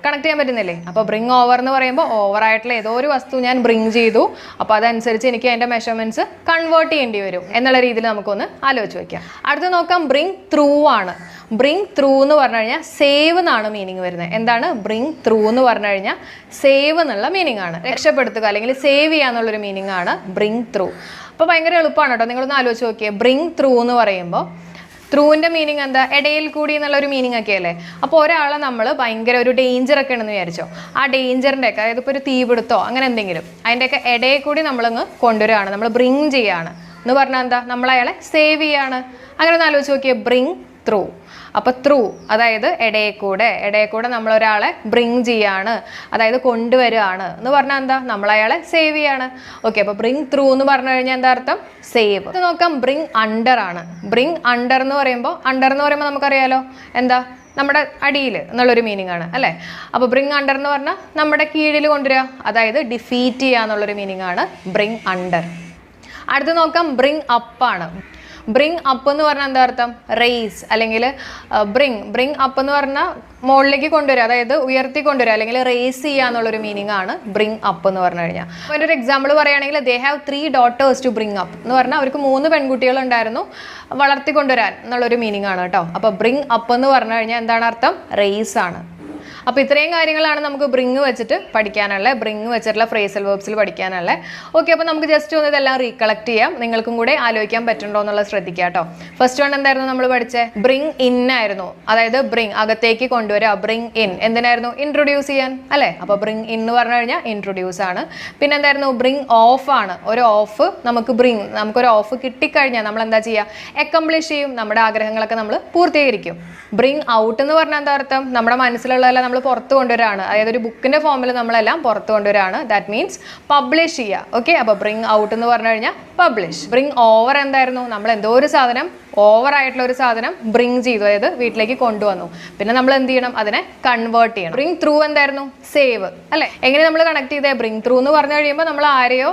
കണക്ട് ചെയ്യാൻ പറ്റുന്നില്ലേ? അപ്പോൾ ബ്രിങ് ഓവർ എന്ന് പറയുമ്പോൾ ഓവറായിട്ടുള്ള ഏതോ ഒരു വസ്തു ഞാൻ ബ്രിങ് ചെയ്തു, അപ്പോൾ അതനുസരിച്ച് എനിക്ക് അതിൻ്റെ മെഷർമെൻറ്റ്സ് കൺവേർട്ട് ചെയ്യേണ്ടി വരും എന്നുള്ള രീതിയിൽ നമുക്കൊന്ന് ആലോചിച്ച് വയ്ക്കാം. അടുത്ത് നോക്കാം ബ്രിങ് ത്രൂ ആണ്. ബ്രിങ് ത്രൂ എന്ന് പറഞ്ഞു കഴിഞ്ഞാൽ സേവ് എന്നാണ് മീനിങ് വരുന്നത്. എന്താണ് ബ്രിങ് ത്രൂ എന്ന് പറഞ്ഞു കഴിഞ്ഞാൽ? സേവ് എന്നുള്ള മീനിങ് ആണ്. രക്ഷപ്പെടുത്തുക അല്ലെങ്കിൽ സേവ് ചെയ്യുക എന്നുള്ളൊരു മീനിങ് ആണ് ബ്രിങ് ത്രൂ. അപ്പോൾ ഭയങ്കര എളുപ്പമാണ് കേട്ടോ. നിങ്ങളൊന്ന് ആലോചിച്ച് നോക്കിയേ. ബ്രിങ് ത്രൂ എന്ന് പറയുമ്പോൾ ത്രൂവിൻ്റെ മീനിങ് എന്താ? ഇടയിൽ കൂടി എന്നുള്ളൊരു മീനിങ് ഒക്കെ അല്ലേ? അപ്പോൾ ഒരാളെ നമ്മൾ ഭയങ്കര ഒരു ഡേഞ്ചറൊക്കെ ഉണ്ടെന്ന് വിചാരിച്ചോ, ആ ഡേഞ്ചറിൻ്റെ ഒക്കെ, അതായത് ഇപ്പോൾ ഒരു തീപിടുത്തോ അങ്ങനെ എന്തെങ്കിലും, അതിൻ്റെയൊക്കെ ഇടയിൽ കൂടി നമ്മളങ്ങ് കൊണ്ടുവരികയാണ്, നമ്മൾ ബ്രിങ് ചെയ്യുകയാണ് എന്ന് പറഞ്ഞാൽ എന്താ? നമ്മൾ അയാളെ സേവ് ചെയ്യാണ്. അങ്ങനെ ഒന്ന് ആലോചിച്ച് നോക്കിയേ. Bring through. അപ്പോൾ ത്രൂ അതായത് ഇടയിൽ കൂടെ നമ്മളൊരാളെ ബ്രിങ് ചെയ്യാണ്, അതായത് കൊണ്ടുവരികയാണ് എന്ന് പറഞ്ഞാൽ എന്താ? നമ്മൾ അയാളെ സേവ് ചെയ്യാണ്. ഓക്കെ, അപ്പോൾ ബ്രിങ് ത്രൂ എന്ന് പറഞ്ഞു കഴിഞ്ഞാൽ എന്താ അർത്ഥം? സേവ്. ഇത് നോക്കാം ബ്രിങ് അണ്ടർ ആണ്. ബ്രിങ് അണ്ടർ എന്ന് പറയുമ്പോൾ നമുക്കറിയാലോ എന്താ? നമ്മുടെ അടിയിൽ എന്നുള്ളൊരു മീനിങ് ആണ് അല്ലേ? അപ്പോൾ ബ്രിങ് അണ്ടർ എന്ന് പറഞ്ഞാൽ നമ്മുടെ കീഴിൽ കൊണ്ടുവരിക, അതായത് ഡിഫീറ്റ് ചെയ്യുക എന്നുള്ളൊരു മീനിങ് ആണ് ബ്രിങ് അണ്ടർ. അടുത്ത് നോക്കാം ബ്രിങ് അപ്പ് ആണ്. ബ്രിങ് അപ്പ് എന്ന് പറഞ്ഞാൽ എന്താ അർത്ഥം? റേസ് അല്ലെങ്കിൽ ബ്രിങ് അപ്പ് എന്ന് പറഞ്ഞാൽ മുകളിലേക്ക് കൊണ്ടുവരിക, അതായത് ഉയർത്തി കൊണ്ടുവരിക അല്ലെങ്കിൽ റേസ് ചെയ്യുക എന്നുള്ളൊരു മീനിങ് ആണ് ബ്രിങ് അപ്പ് എന്ന് പറഞ്ഞു കഴിഞ്ഞാൽ. അതിൻ്റെ ഒരു എക്സാമ്പിൾ പറയുകയാണെങ്കിൽ they have 3 daughters to bring up എന്ന് പറഞ്ഞാൽ അവർക്ക് 3 പെൺകുട്ടികളുണ്ടായിരുന്നു, വളർത്തിക്കൊണ്ടുവരാൻ എന്നുള്ളൊരു മീനിങ് ആണ് കേട്ടോ. അപ്പോൾ ബ്രിങ് അപ്പ് എന്ന് പറഞ്ഞു കഴിഞ്ഞാൽ എന്താണ് അർത്ഥം? റേസ് ആണ്. അപ്പോൾ ഇത്രയും കാര്യങ്ങളാണ് നമുക്ക് ബ്രിങ് വെച്ചിട്ട് പഠിക്കാനുള്ളത്, ബ്രിങ് വെച്ചിട്ടുള്ള ഫ്രേസൽ വേർബ്സിൽ പഠിക്കാനുള്ളത്. ഓക്കെ, അപ്പോൾ നമുക്ക് ജസ്റ്റ് ഒന്ന് ഇതെല്ലാം റീകളക്ട് ചെയ്യാം. നിങ്ങൾക്കും കൂടെ ആലോചിക്കാൻ പറ്റുന്നുണ്ടോ എന്നുള്ളത് ശ്രദ്ധിക്കുക കേട്ടോ. ഫസ്റ്റ് വൺ എന്തായിരുന്നു നമ്മൾ പഠിച്ചത്? ബ്രിങ് ഇൻ ആയിരുന്നു. അതായത് ബ്രിങ് അകത്തേക്ക് കൊണ്ടുവരിക, ബ്രിങ് ഇൻ എന്തിനായിരുന്നു? ഇൻട്രൊഡ്യൂസ് ചെയ്യാൻ അല്ലേ? അപ്പോൾ ബ്രിങ് ഇൻ എന്ന് പറഞ്ഞു കഴിഞ്ഞാൽ ഇൻട്രൊഡ്യൂസ് ആണ്. പിന്നെ എന്തായിരുന്നു? ബ്രിങ് ഓഫ് ആണ്. ഒരു ഓഫ് നമുക്കൊരു ഓഫ് കിട്ടിക്കഴിഞ്ഞാൽ നമ്മൾ എന്താ ചെയ്യുക? അക്കംപ്ലിഷ് ചെയ്യും, നമ്മുടെ ആഗ്രഹങ്ങളൊക്കെ നമ്മൾ പൂർത്തീകരിക്കും. ബ്രിങ് ഔട്ട് എന്ന് പറഞ്ഞാൽ എന്താ അർത്ഥം? നമ്മുടെ മനസ്സിലുള്ളതെല്ലാം നമ്മൾ പുറത്ത് കൊണ്ടുവരാണ്. അതായത് ഒരു ബുക്കിന്റെ ഫോമിൽ നമ്മളെല്ലാം പുറത്ത് കൊണ്ടുവരാണ്. ദാറ്റ് മീൻസ് പബ്ലിഷ് ചെയ്യുക. ഓക്കെ, അപ്പോൾ ബ്രിങ് ഔട്ട് എന്ന് പറഞ്ഞു കഴിഞ്ഞാൽ പബ്ലിഷ്. ബ്രിങ് ഓവർ എന്തായിരുന്നു? നമ്മൾ എന്തോ ഒരു സാധനം, ഓവർ ആയിട്ടുള്ള ഒരു സാധനം ബ്രിങ് ചെയ്തു, അതായത് വീട്ടിലേക്ക് കൊണ്ടുവന്നു. പിന്നെ നമ്മൾ എന്ത് ചെയ്യണം? അതിനെ കൺവേർട്ട് ചെയ്യണം. ബ്രിങ് ത്രൂ എന്തായിരുന്നു? സേവ് അല്ലെ? എങ്ങനെ നമ്മൾ കണക്ട് ചെയ്തേ? ബ്രിങ് ത്രൂ എന്ന് പറഞ്ഞു കഴിയുമ്പോൾ നമ്മൾ ആരെയോ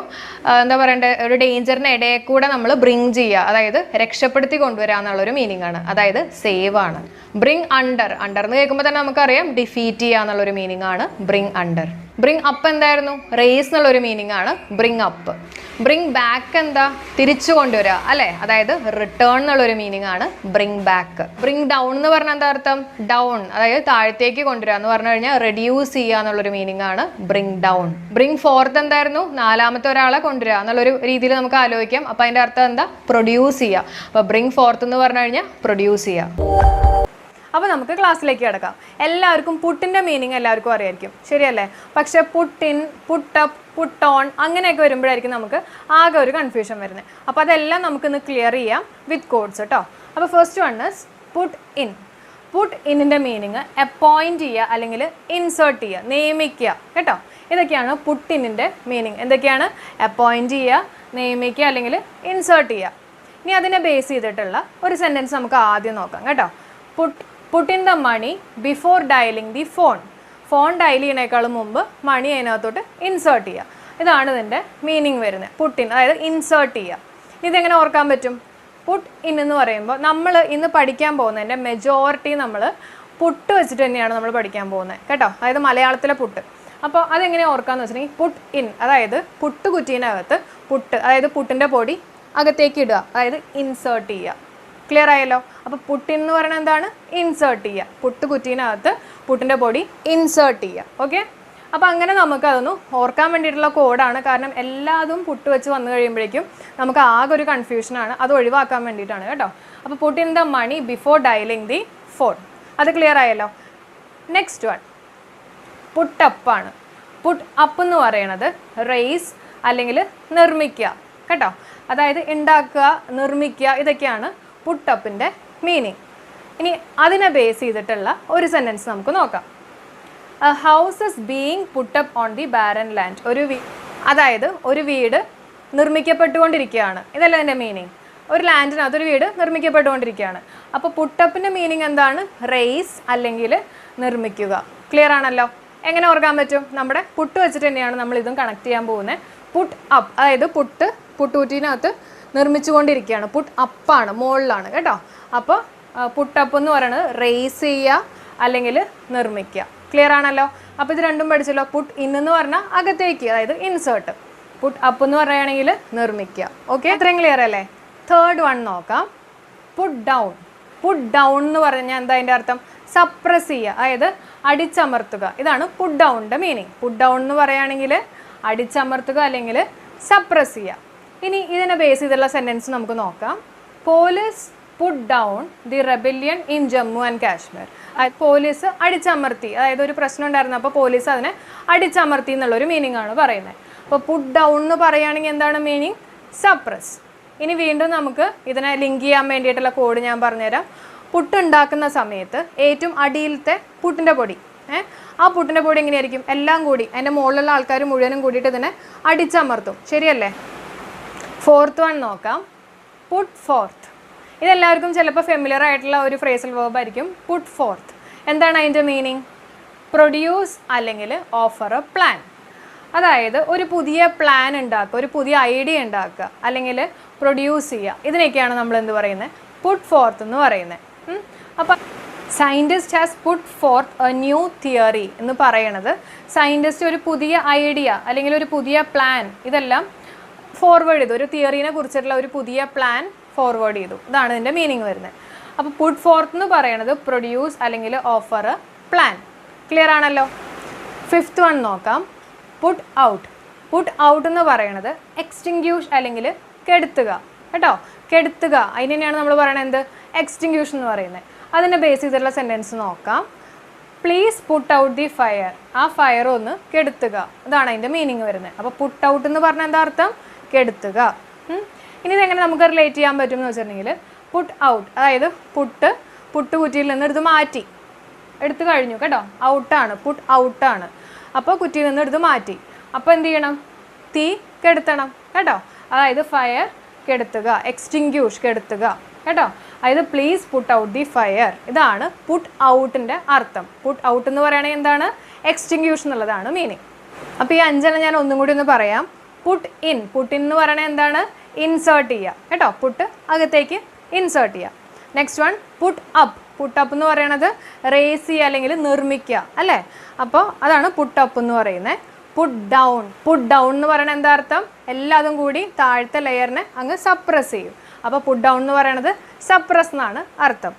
എന്താ പറയണ്ടേ, ഒരു ഡേഞ്ചറിന് ഇടയിൽ കൂടെ നമ്മൾ ബ്രിങ് ചെയ്യുക, അതായത് രക്ഷപ്പെടുത്തി കൊണ്ടുവരിക എന്നുള്ളൊരു മീനിങ് ആണ്. അതായത് സേവ് ആണ്. ബ്രിങ് അണ്ടർ എന്ന് കേൾക്കുമ്പോൾ തന്നെ നമുക്കറിയാം ഡിഫീറ്റ് ചെയ്യുക എന്നുള്ളൊരു മീനിങ് ആണ് ബ്രിങ് അണ്ടർ. ബ്രിങ് അപ്പ് എന്തായിരുന്നു? റേസ് എന്നുള്ളൊരു മീനിങ് ആണ് ബ്രിങ് അപ്പ്. ബ്രിങ് ബാക്ക് എന്താ? തിരിച്ചു കൊണ്ടുവരിക അല്ലെ? അതായത് റിട്ടേൺ എന്നുള്ളൊരു മീനിങ് ആണ് ബ്രിങ് ബാക്ക്. ബ്രിങ് ഡൗൺ എന്ന് പറഞ്ഞാൽ എന്താ അർത്ഥം? ഡൗൺ, അതായത് താഴത്തേക്ക് കൊണ്ടുവരിക എന്ന് പറഞ്ഞു കഴിഞ്ഞാൽ റെഡ്യൂസ് ചെയ്യുക എന്നുള്ളൊരു മീനിങ് ആണ് ബ്രിങ് ഡൗൺ. ബ്രിങ് ഫോർത്ത് എന്തായിരുന്നു? നാലാമത്തെ ഒരാളെ കൊണ്ടുവരിക എന്നുള്ളൊരു രീതിയിൽ നമുക്ക് ആലോചിക്കാം. അപ്പൊ അതിന്റെ അർത്ഥം എന്താ? പ്രൊഡ്യൂസ് ചെയ്യുക. അപ്പൊ ബ്രിങ് ഫോർത്ത് എന്ന് പറഞ്ഞു കഴിഞ്ഞാൽ പ്രൊഡ്യൂസ് ചെയ്യുക. അപ്പോൾ നമുക്ക് ക്ലാസ്സിലേക്ക് കിടക്കാം. എല്ലാവർക്കും പുട്ടിൻ്റെ മീനിങ് എല്ലാവർക്കും അറിയായിരിക്കും, ശരിയല്ലേ? പക്ഷേ puttu in, put up, put on അങ്ങനെയൊക്കെ വരുമ്പോഴായിരിക്കും നമുക്ക് ആകെ ഒരു കൺഫ്യൂഷൻ വരുന്നത്. അപ്പോൾ അതെല്ലാം നമുക്കിന്ന് ക്ലിയർ ചെയ്യാം വിത്ത് കോഡ്സ് കേട്ടോ. അപ്പോൾ first one is put in. Put ഇന്നിൻ്റെ മീനിങ് അപ്പോയിൻറ്റ് ചെയ്യുക അല്ലെങ്കിൽ ഇൻസേർട്ട് ചെയ്യുക, നിയമിക്കുക കേട്ടോ. ഇതൊക്കെയാണ് പുട്ട് ഇന്നിൻ്റെ മീനിങ്. എന്തൊക്കെയാണ്? അപ്പോയിൻറ്റ് ചെയ്യുക, നിയമിക്കുക അല്ലെങ്കിൽ ഇൻസേർട്ട് ചെയ്യുക. ഇനി അതിനെ ബേസ് ചെയ്തിട്ടുള്ള ഒരു സെൻറ്റൻസ് നമുക്ക് ആദ്യം നോക്കാം കേട്ടോ. Put in the money before dialing the phone. Phone dial ചെയ്യണേക്കാളും മുമ്പ് മണി അതിനകത്തോട്ട് ഇൻസേർട്ട് ചെയ്യുക. ഇതാണ് ഇതിൻ്റെ മീനിങ് വരുന്നത്. പുട്ട് ഇൻ അതായത് ഇൻസേർട്ട് ചെയ്യുക. ഇതെങ്ങനെ ഓർക്കാൻ പറ്റും? പുട്ട് ഇൻ എന്ന് പറയുമ്പോൾ നമ്മൾ ഇന്ന് പഠിക്കാൻ പോകുന്നതിൻ്റെ മെജോറിറ്റി നമ്മൾ പുട്ട് വെച്ചിട്ട് തന്നെയാണ് നമ്മൾ പഠിക്കാൻ പോകുന്നത് കേട്ടോ. അതായത് മലയാളത്തിലെ പുട്ട്. അപ്പോൾ അതെങ്ങനെ ഓർക്കാമെന്ന് വെച്ചിട്ടുണ്ടെങ്കിൽ പുട്ട് ഇൻ അതായത് പുട്ട് കുറ്റീനകത്ത് പുട്ട്, അതായത് പുട്ടിൻ്റെ പൊടി അകത്തേക്ക് ഇടുക, അതായത് ഇൻസേർട്ട് ചെയ്യുക. ക്ലിയർ ആയല്ലോ? അപ്പോൾ പുട്ടിൻ എന്ന് പറയുന്നത് എന്താണ്? ഇൻസേർട്ട് ചെയ്യുക. പുട്ട് കുറ്റീനകത്ത് പുട്ടിൻ്റെ പൊടി ഇൻസേർട്ട് ചെയ്യുക. ഓക്കെ, അപ്പോൾ അങ്ങനെ നമുക്ക് അതൊന്ന് ഓർക്കാൻ വേണ്ടിയിട്ടുള്ള കോഡാണ്. കാരണം എല്ലാതും പുട്ട് വെച്ച് വന്നു കഴിയുമ്പോഴേക്കും നമുക്ക് ആകെ ഒരു കൺഫ്യൂഷനാണ്. അത് ഒഴിവാക്കാൻ വേണ്ടിയിട്ടാണ് കേട്ടോ. അപ്പോൾ put in the money before dialing the phone. അത് ക്ലിയർ ആയല്ലോ? നെക്സ്റ്റ് വൺ പുട്ട് അപ്പാണ്. പുട്ട് അപ്പ് എന്ന് പറയണത് റേസ് അല്ലെങ്കിൽ നിർമ്മിക്കുക കേട്ടോ. അതായത് ഉണ്ടാക്കുക, നിർമ്മിക്കുക, ഇതൊക്കെയാണ് പുട്ടപ്പിൻ്റെ മീനിങ്. ഇനി അതിനെ ബേസ് ചെയ്തിട്ടുള്ള ഒരു സെൻറ്റൻസ് നമുക്ക് നോക്കാം. A house is being put up on the barren land. അതായത് ഒരു വീട് നിർമ്മിക്കപ്പെട്ടുകൊണ്ടിരിക്കുകയാണ്. ഇതല്ല എൻ്റെ മീനിങ്. ഒരു ലാൻഡിനകത്ത് ഒരു വീട് നിർമ്മിക്കപ്പെട്ടുകൊണ്ടിരിക്കുകയാണ്. അപ്പോൾ പുട്ടപ്പിൻ്റെ മീനിങ് എന്താണ്? റേസ് അല്ലെങ്കിൽ നിർമ്മിക്കുക. ക്ലിയർ ആണല്ലോ? എങ്ങനെ ഓർക്കാൻ പറ്റും? നമ്മുടെ പുട്ട് വെച്ചിട്ട് തന്നെയാണ് നമ്മൾ ഇതും കണക്ട് ചെയ്യാൻ പോകുന്നത്. പുട്ട് അപ്പ് അതായത് പുട്ടുകുറ്റീനകത്ത് നിർമ്മിച്ചുകൊണ്ടിരിക്കുകയാണ്. പുട്ട് അപ്പാണ്, മുകളിലാണ് കേട്ടോ. അപ്പോൾ പുട്ടപ്പ് എന്ന് പറയുന്നത് റേസ് ചെയ്യുക അല്ലെങ്കിൽ നിർമ്മിക്കുക. ക്ലിയർ ആണല്ലോ? അപ്പോൾ ഇത് രണ്ടും പഠിച്ചല്ലോ. പുട്ട് ഇൻ എന്ന് പറഞ്ഞാൽ അകത്തേക്ക്, അതായത് ഇൻസേർട്ട്. പുട്ട് അപ്പ് എന്ന് പറയുകയാണെങ്കിൽ നിർമ്മിക്കുക. ഓക്കെ, ഇത്രയും ക്ലിയർ അല്ലേ? തേർഡ് വൺ നോക്കാം. പുട്ട് ഡൗൺ. പുട്ട് ഡൗൺ എന്ന് പറഞ്ഞാൽ എന്താ അതിൻ്റെ അർത്ഥം? സപ്രസ് ചെയ്യുക, അതായത് അടിച്ചമർത്തുക. ഇതാണ് പുട്ട് ഡൗണിൻ്റെ മീനിങ്. പുട്ട് ഡൗൺ എന്ന് പറയുകയാണെങ്കിൽ അടിച്ചമർത്തുക അല്ലെങ്കിൽ സപ്രസ് ചെയ്യുക. ഇനി ഇതിനെ ബേസ് ചെയ്തുള്ള സെൻറ്റൻസ് നമുക്ക് നോക്കാം. Police put down the rebellion in Jammu and Kashmir. Police അടിച്ചമർത്തി, അതായത് ഒരു പ്രശ്നം ഉണ്ടായിരുന്നു, അപ്പോൾ പോലീസ് അതിനെ അടിച്ചമർത്തി എന്നുള്ളൊരു മീനിങ് ആണ് പറയുന്നത്. അപ്പോൾ പുട്ട് ഡൗൺ എന്ന് പറയുകയാണെങ്കിൽ എന്താണ് മീനിങ്? സപ്രസ്. ഇനി വീണ്ടും നമുക്ക് ഇതിനെ ലിങ്ക് ചെയ്യാൻ വേണ്ടിയിട്ടുള്ള കോഡ് ഞാൻ പറഞ്ഞുതരാം. പുട്ട് ഉണ്ടാക്കുന്ന സമയത്ത് ഏറ്റവും അടിയിലത്തെ പുട്ടിൻ്റെ പൊടി, ആ പുട്ടിൻ്റെ പൊടി എങ്ങനെയായിരിക്കും? എല്ലാം കൂടി അതിൻ്റെ മുകളിലുള്ള ആൾക്കാർ മുഴുവനും കൂടിയിട്ട് ഇതിനെ അടിച്ചമർത്തും. ശരിയല്ലേ? ഫോർത്ത് വൺ നോക്കാം. പുട്ട് ഫോർത്ത്. ഇതെല്ലാവർക്കും ചിലപ്പോൾ ഫെമിലിയർ ആയിട്ടുള്ള ഒരു ഫ്രേസൽ വേർബ് ആയിരിക്കും. പുട്ട് ഫോർത്ത് എന്താണ് അതിൻ്റെ മീനിങ്? പ്രൊഡ്യൂസ് അല്ലെങ്കിൽ ഓഫർ എ പ്ലാൻ. അതായത് ഒരു പുതിയ പ്ലാൻ ഉണ്ടാക്കുക, ഒരു പുതിയ ഐഡിയ ഉണ്ടാക്കുക അല്ലെങ്കിൽ പ്രൊഡ്യൂസ് ചെയ്യുക. ഇതിനൊക്കെയാണ് നമ്മൾ എന്ത് പറയുന്നത്? പുട്ട് ഫോർത്ത് എന്ന് പറയുന്നത്. അപ്പം scientist has puttu fourth A new theory എന്ന് പറയണത് സയൻറ്റിസ്റ്റ് ഒരു പുതിയ ഐഡിയ അല്ലെങ്കിൽ ഒരു പുതിയ പ്ലാൻ ഇതെല്ലാം ഫോർവേഡ് ചെയ്തു. ഒരു തിയറീനെ കുറിച്ചിട്ടുള്ള ഒരു പുതിയ പ്ലാൻ ഫോർവേഡ് ചെയ്തു. ഇതാണ് ഇതിൻ്റെ മീനിങ് വരുന്നത്. അപ്പോൾ പുട്ട് ഫോർത്ത് എന്ന് പറയുന്നത് പ്രൊഡ്യൂസ് അല്ലെങ്കിൽ ഓഫർ എ പ്ലാൻ. ക്ലിയർ ആണല്ലോ. ഫിഫ്ത്ത് വൺ നോക്കാം. Put out. പുട്ട് ഔട്ട് എന്ന് പറയുന്നത് എക്സ്റ്റിങ്ക്യൂഷ് അല്ലെങ്കിൽ കെടുത്തുക കേട്ടോ. കെടുത്തുക അതിന് തന്നെയാണ് നമ്മൾ പറയുന്നത് എന്ത്, എക്സ്റ്റിങ്ക്യൂഷ് എന്ന് പറയുന്നത്. അതിനെ ബേസ് ചെയ്തിട്ടുള്ള സെൻറ്റൻസ് നോക്കാം. Please put out the fire. ആ ഫയർ ഒന്ന് കെടുത്തുക, ഇതാണ് അതിൻ്റെ മീനിങ് വരുന്നത്. അപ്പോൾ പുട്ട് ഔട്ട് എന്ന് പറഞ്ഞാൽ എന്താ അർത്ഥം, കെടുത്തുക. ഇനി ഇതെങ്ങനെ നമുക്ക് റിലേറ്റ് ചെയ്യാൻ പറ്റും എന്ന് വെച്ചിട്ടുണ്ടെങ്കിൽ, പുട്ട് ഔട്ട് അതായത് പുട്ട് കുറ്റിയിൽ നിന്ന് എടുത്ത് കഴിഞ്ഞു കേട്ടോ, ഔട്ടാണ്, പുട്ട് ഔട്ടാണ്. അപ്പോൾ കുറ്റിയിൽ നിന്ന് എടുത്ത് മാറ്റി, അപ്പോൾ എന്ത് ചെയ്യണം, തീ കെടുത്തണം കേട്ടോ. അതായത് ഫയർ കെടുത്തുക, എക്സ്റ്റിങ്ക്യൂഷ് കെടുത്തുക കേട്ടോ. അതായത് please put out the fire, ഇതാണ് പുട്ട് ഔട്ടിൻ്റെ അർത്ഥം. പുട്ട് ഔട്ട് എന്ന് പറയുകയാണെങ്കിൽ എന്താണ്, എക്സ്റ്റിങ്ക്യൂഷ് എന്നുള്ളതാണ് മീനിങ്. അപ്പോൾ ഈ 5 ഞാൻ ഒന്നും കൂടി ഒന്ന് പറയാം. പുട്ട് ഇൻ എന്ന് പറയണത് എന്താണ്, ഇൻസേർട്ട് ചെയ്യുക കേട്ടോ. പുട്ട് അകത്തേക്ക് ഇൻസേർട്ട് ചെയ്യുക. നെക്സ്റ്റ് വൺ പുട്ട് അപ്പ് എന്ന് പറയണത് റേസ് ചെയ്യുക അല്ലെങ്കിൽ നിർമ്മിക്കുക അല്ലേ. അപ്പോൾ അതാണ് പുട്ട് അപ്പ് എന്ന് പറയുന്നത്. പുട്ട് ഡൗൺ എന്ന് പറയുന്നത് എന്താ അർത്ഥം, എല്ലാതും കൂടി താഴത്തെ ലെയറിനെ അങ്ങ് സപ്രസ് ചെയ്യും. അപ്പോൾ പുട്ട് ഡൗൺ എന്ന് പറയുന്നത് സപ്രസ് എന്നാണ് അർത്ഥം.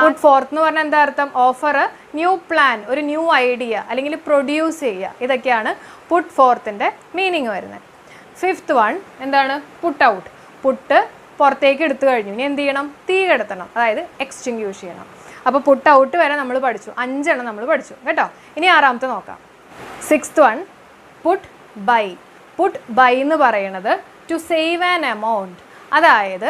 പുട്ട് ഫോർത്ത് എന്ന് പറഞ്ഞാൽ എന്താ അർത്ഥം, ഓഫർ എ ന്യൂ പ്ലാൻ, ഒരു ന്യൂ ഐഡിയ അല്ലെങ്കിൽ പ്രൊഡ്യൂസ് ചെയ്യുക. ഇതൊക്കെയാണ് പുട്ട് ഫോർത്തിൻ്റെ മീനിങ് വരുന്നത്. ഫിഫ്ത്ത് വൺ എന്താണ്, പുട്ട് ഔട്ട്. പുട്ട് പുറത്തേക്ക് എടുത്തു കഴിഞ്ഞു, ഇനി എന്ത് ചെയ്യണം, തീ കെടുത്തണം, അതായത് എക്സ്റ്റിങ്ക്യൂഷ് ചെയ്യണം. അപ്പോൾ പുട്ട് ഔട്ട് വരെ നമ്മൾ പഠിച്ചു, 5 നമ്മൾ പഠിച്ചു കേട്ടോ. ഇനി 6ാമത്തെ നോക്കാം. സിക്സ്ത് വൺ പുട്ട് ബൈ എന്ന് പറയുന്നത് ടു സേവ് ആൻ എമൗണ്ട്, അതായത്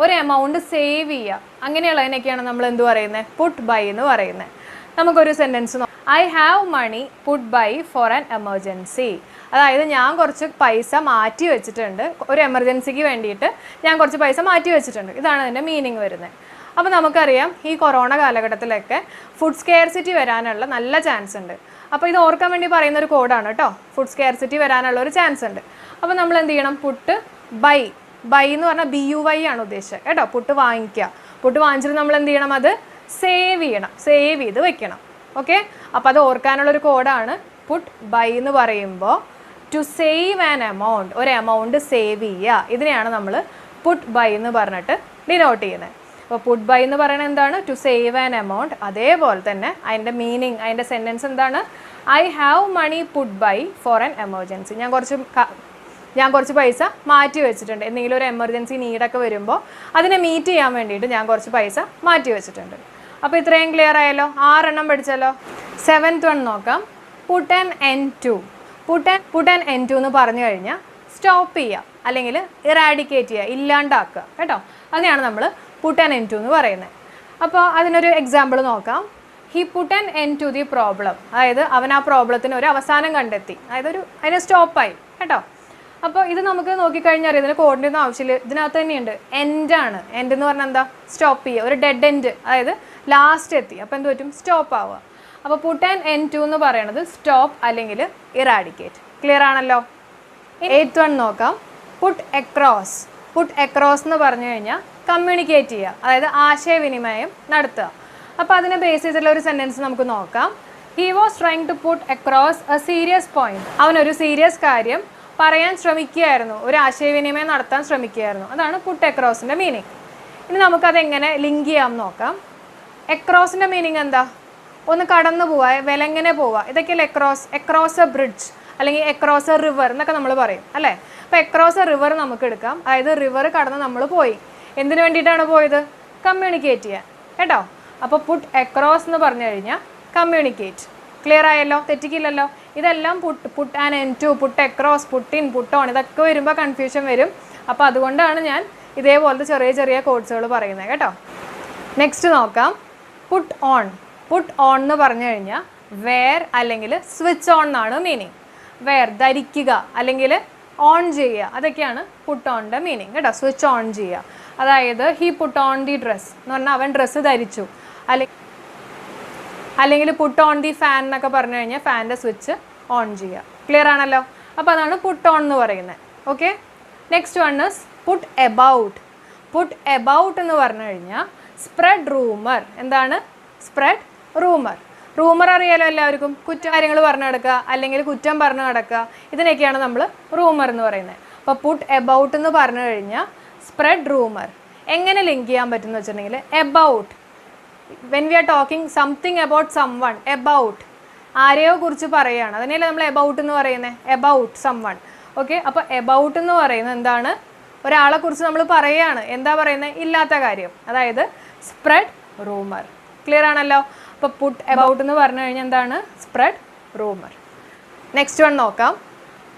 ഒരു എമൗണ്ട് സേവ് ചെയ്യുക, അങ്ങനെയുള്ളതിനൊക്കെയാണ് നമ്മൾ എന്ത് പറയുന്നത്, പുട്ട് ബൈ എന്ന് പറയുന്നത്. നമുക്കൊരു സെൻറ്റൻസ് നോക്കാം. I have money put by for an emergency. അതായത് ഞാൻ കുറച്ച് പൈസ മാറ്റി വെച്ചിട്ടുണ്ട്, ഒരു എമർജൻസിക്ക് വേണ്ടിയിട്ട് ഞാൻ കുറച്ച് പൈസ മാറ്റി വെച്ചിട്ടുണ്ട്, ഇതാണ് അതിൻ്റെ മീനിങ് വരുന്നത്. അപ്പോൾ നമുക്കറിയാം ഈ കൊറോണ കാലഘട്ടത്തിലൊക്കെ ഫുഡ് സ്കെയർസിറ്റി വരാനുള്ള നല്ല ചാൻസ് ഉണ്ട്. അപ്പോൾ ഇത് ഓർക്കാൻ വേണ്ടി പറയുന്ന ഒരു കോഡാണ് കേട്ടോ, ഫുഡ് സ്കെയർസിറ്റി വരാനുള്ള ഒരു ചാൻസ് ഉണ്ട്. അപ്പോൾ നമ്മൾ എന്ത് ചെയ്യണം, പുട്ട് ബൈ എന്ന് പറഞ്ഞാൽ BUY ആണ് ഉദ്ദേശിച്ചത് കേട്ടോ. പുട്ട് വാങ്ങിക്കുക, പുട്ട് വാങ്ങിച്ചിട്ട് നമ്മൾ എന്ത് ചെയ്യണം, അത് സേവ് ചെയ്ത് വെക്കണം. ഓക്കെ, അപ്പോൾ അത് ഓർക്കാനുള്ളൊരു കോഡാണ് പുട്ട് ബൈ എന്ന് പറയുമ്പോൾ. ടു സേവ് ആൻ എമൗണ്ട്, ഒരു എമൗണ്ട് സേവ് ചെയ്യുക, ഇതിനെയാണ് നമ്മൾ പുട്ട് ബൈ എന്ന് പറഞ്ഞിട്ട് ഡിനോട്ട് ചെയ്യുന്നത്. അപ്പോൾ പുട്ട് ബൈ എന്ന് പറയുന്നത് എന്താണ്, ടു സേവ് ആൻ എമൗണ്ട്. അതേപോലെ തന്നെ അതിൻ്റെ മീനിങ്, അതിൻ്റെ സെൻറ്റൻസ് എന്താണ്, I have money put by for an emergency. ഞാൻ കുറച്ച് പൈസ മാറ്റി വെച്ചിട്ടുണ്ട്, എന്തെങ്കിലും ഒരു എമർജൻസി നീഡൊക്കെ വരുമ്പോൾ അതിനെ മീറ്റ് ചെയ്യാൻ വേണ്ടിയിട്ട് ഞാൻ കുറച്ച് പൈസ മാറ്റി വെച്ചിട്ടുണ്ട്. അപ്പോൾ ഇത്രയും ക്ലിയർ ആയല്ലോ, 6 പഠിച്ചല്ലോ. 7th വൺ നോക്കാം. Put an end to. Put an end to എന്ന് പറഞ്ഞു കഴിഞ്ഞാൽ സ്റ്റോപ്പ് ചെയ്യുക അല്ലെങ്കിൽ ഇറാഡിക്കേറ്റ് ചെയ്യുക, ഇല്ലാണ്ടാക്കുക കേട്ടോ. അതിനെയാണ് നമ്മൾ പുട്ട് ആൻ എൻഡ് ടു എന്ന് പറയുന്നത്. അപ്പോൾ അതിനൊരു എക്സാമ്പിൾ നോക്കാം. He put an end to the problem, അതായത് അവൻ ആ പ്രോബ്ലത്തിന് ഒരു അവസാനം കണ്ടെത്തി, അതായത് അതിന് സ്റ്റോപ്പായി കേട്ടോ. അപ്പോൾ ഇത് നമുക്ക് നോക്കിക്കഴിഞ്ഞാൽ അറിയാം, ഇതിന് കോഡിൻ്റെ ഒന്നും ആവശ്യമില്ല, ഇതിനകത്ത് തന്നെയുണ്ട്. എൻഡാണ്, എൻഡ് എന്ന് പറഞ്ഞാൽ എന്താ, സ്റ്റോപ്പ് ചെയ്യുക, ഒരു ഡെഡ് എൻഡ്, അതായത് ലാസ്റ്റ് എത്തി, അപ്പോൾ എന്ത് പറ്റും, സ്റ്റോപ്പ് ആവുക. അപ്പോൾ പുട്ട് ആൻ എൻഡ് ടു എന്ന് പറയുന്നത് സ്റ്റോപ്പ് അല്ലെങ്കിൽ ഇറാഡിക്കേറ്റ്. ക്ലിയർ ആണല്ലോ. 8th വൺ നോക്കാം. പുട്ട് എക്രോസ് എന്ന് പറഞ്ഞു കഴിഞ്ഞാൽ കമ്മ്യൂണിക്കേറ്റ് ചെയ്യുക, അതായത് ആശയവിനിമയം നടത്തുക. അപ്പോൾ അതിനെ ബേസ് ചെയ്തിട്ടുള്ള ഒരു സെൻറ്റൻസ് നമുക്ക് നോക്കാം. He was trying to put across a serious point. അവനൊരു സീരിയസ് കാര്യം പറയാൻ ശ്രമിക്കുകയായിരുന്നു, ഒരു ആശയവിനിമയം നടത്താൻ ശ്രമിക്കുകയായിരുന്നു, അതാണ് പുട്ട് അക്രോസിൻ്റെ മീനിങ്. ഇനി നമുക്കതെങ്ങനെ ലിങ്ക് ചെയ്യാം നോക്കാം. എക്രോസിൻ്റെ മീനിങ് എന്താ, ഒന്ന് കടന്നു പോവുക, വിലങ്ങനെ പോവുക, ഇതൊക്കെയല്ലേ എക്രോസ് എ ബ്രിഡ്ജ് അല്ലെങ്കിൽ എക്രോസ് എ റിവർ എന്നൊക്കെ നമ്മൾ പറയും അല്ലേ. അപ്പോൾ എക്രോസ് എ റിവർ നമുക്ക് എടുക്കാം, അതായത് റിവർ കടന്ന് നമ്മൾ പോയി, എന്തിനു വേണ്ടിയിട്ടാണ് പോയത്, കമ്മ്യൂണിക്കേറ്റ് ചെയ്യാൻ കേട്ടോ. അപ്പോൾ പുട്ട് അക്രോസ് എന്ന് പറഞ്ഞു കഴിഞ്ഞാൽ കമ്മ്യൂണിക്കേറ്റ്. ക്ലിയർ ആയല്ലോ, തെറ്റിക്കില്ലല്ലോ. ഇതെല്ലാം put and end to, put across, put in, put on, ഇതൊക്കെ വരുമ്പോൾ കൺഫ്യൂഷൻ വരും. അപ്പോൾ അതുകൊണ്ടാണ് ഞാൻ ഇതേപോലത്തെ ചെറിയ കോഡ്സുകൾ പറയുന്നത് കേട്ടോ. നെക്സ്റ്റ് നോക്കാം. പുട്ട് ഓൺ എന്ന് പറഞ്ഞു കഴിഞ്ഞാൽ വെയർ അല്ലെങ്കിൽ സ്വിച്ച് ഓൺ എന്നാണ് മീനിങ്. വെയർ ധരിക്കുക അല്ലെങ്കിൽ ഓൺ ചെയ്യുക, അതൊക്കെയാണ് പുട്ട് ഓണിൻ്റെ മീനിങ് കേട്ടോ. സ്വിച്ച് ഓൺ ചെയ്യുക, അതായത് he put on the dress എന്ന് പറഞ്ഞാൽ അവൻ ഡ്രസ്സ് ധരിച്ചു, അല്ലെങ്കിൽ പുട്ട് ഓൺ ദി ഫാൻ എന്നൊക്കെ പറഞ്ഞു കഴിഞ്ഞാൽ ഫാനിൻ്റെ സ്വിച്ച് ഓൺ ചെയ്യുക. ക്ലിയർ ആണല്ലോ. അപ്പോൾ അതാണ് പുട്ട് ഓൺ എന്ന് പറയുന്നത്. Okay, next one is puttu about എന്ന് പറഞ്ഞു കഴിഞ്ഞാൽ സ്പ്രെഡ് റൂമർ. എന്താണ് സ്പ്രെഡ് റൂമർ അറിയാലോ എല്ലാവർക്കും, കാര്യങ്ങൾ പറഞ്ഞു നടക്കുക അല്ലെങ്കിൽ കുറ്റം പറഞ്ഞു നടക്കുക, ഇതിനൊക്കെയാണ് നമ്മൾ റൂമർ എന്ന് പറയുന്നത്. അപ്പോൾ പുട്ട് എബൌട്ട് എന്ന് പറഞ്ഞു കഴിഞ്ഞാൽ സ്പ്രെഡ് റൂമർ. എങ്ങനെ ലിങ്ക് ചെയ്യാൻ പറ്റുമെന്ന് വെച്ചിട്ടുണ്ടെങ്കിൽ, about, when we are talking something about someone, about ആരെയോ കുറിച്ച് പറയുകയാണ്, അതിനല്ലേ നമ്മൾ എബൌട്ട് എന്ന് പറയുന്നത്, എബൌട്ട് സം വൺ. ഓക്കെ, അപ്പോൾ എബൌട്ട് എന്ന് പറയുന്നത് എന്താണ്, ഒരാളെ കുറിച്ച് നമ്മൾ പറയുകയാണ്, എന്താ പറയുന്നത്, ഇല്ലാത്ത കാര്യം, അതായത് സ്പ്രെഡ് റൂമർ. ക്ലിയർ ആണല്ലോ. അപ്പോൾ പുട്ട് എബൌട്ട് എന്ന് പറഞ്ഞു കഴിഞ്ഞാൽ എന്താണ്, സ്പ്രെഡ് റൂമർ. നെക്സ്റ്റ് വൺ നോക്കാം,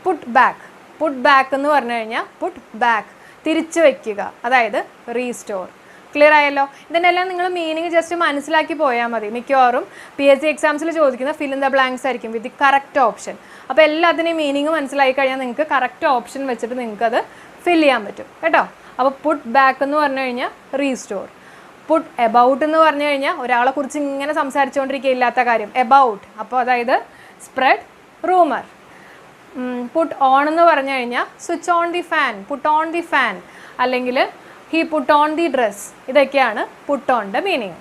പുട്ട് ബാക്ക്. പുട്ട് ബാക്ക് എന്ന് പറഞ്ഞു കഴിഞ്ഞാൽ പുട്ട് ബാക്ക് തിരിച്ചു വയ്ക്കുക, അതായത് റീസ്റ്റോർ. ക്ലിയർ ആയല്ലോ. ഇതിൻ്റെ എല്ലാം നിങ്ങൾ മീനിങ് ജസ്റ്റ് മനസ്സിലാക്കി പോയാൽ മതി. മിക്കവാറും PSC എക്സാംസിൽ ചോദിക്കുന്ന ഫിൽ ഇൻ ദ ബ്ലാങ്ക്സ് ആയിരിക്കും വിത്ത് കറക്റ്റ് ഓപ്ഷൻ. അപ്പോൾ എല്ലാത്തിനെയും മീനിങ് മനസ്സിലാക്കി കഴിഞ്ഞാൽ നിങ്ങൾക്ക് കറക്റ്റ് ഓപ്ഷൻ വെച്ചിട്ട് നിങ്ങൾക്കത് ഫിൽ ചെയ്യാൻ പറ്റും കേട്ടോ. അപ്പോൾ പുട്ട് ബാക്ക് എന്ന് പറഞ്ഞു കഴിഞ്ഞാൽ റീസ്റ്റോർ. പുട്ട് എബൌട്ട് എന്ന് പറഞ്ഞു കഴിഞ്ഞാൽ ഒരാളെ കുറിച്ച് ഇങ്ങനെ സംസാരിച്ചുകൊണ്ടിരിക്കുക, ഇല്ലാത്ത കാര്യം, എബൌട്ട്. അപ്പോൾ അതായത് സ്പ്രെഡ് റൂമർ. പുട്ട് ഓൺ എന്ന് പറഞ്ഞു കഴിഞ്ഞാൽ switch on the fan, put on the fan, അല്ലെങ്കിൽ he put on the dress. ഇതൊക്കെയാണ് പുട്ട് ഓണിൻ്റെ മീനിങ്.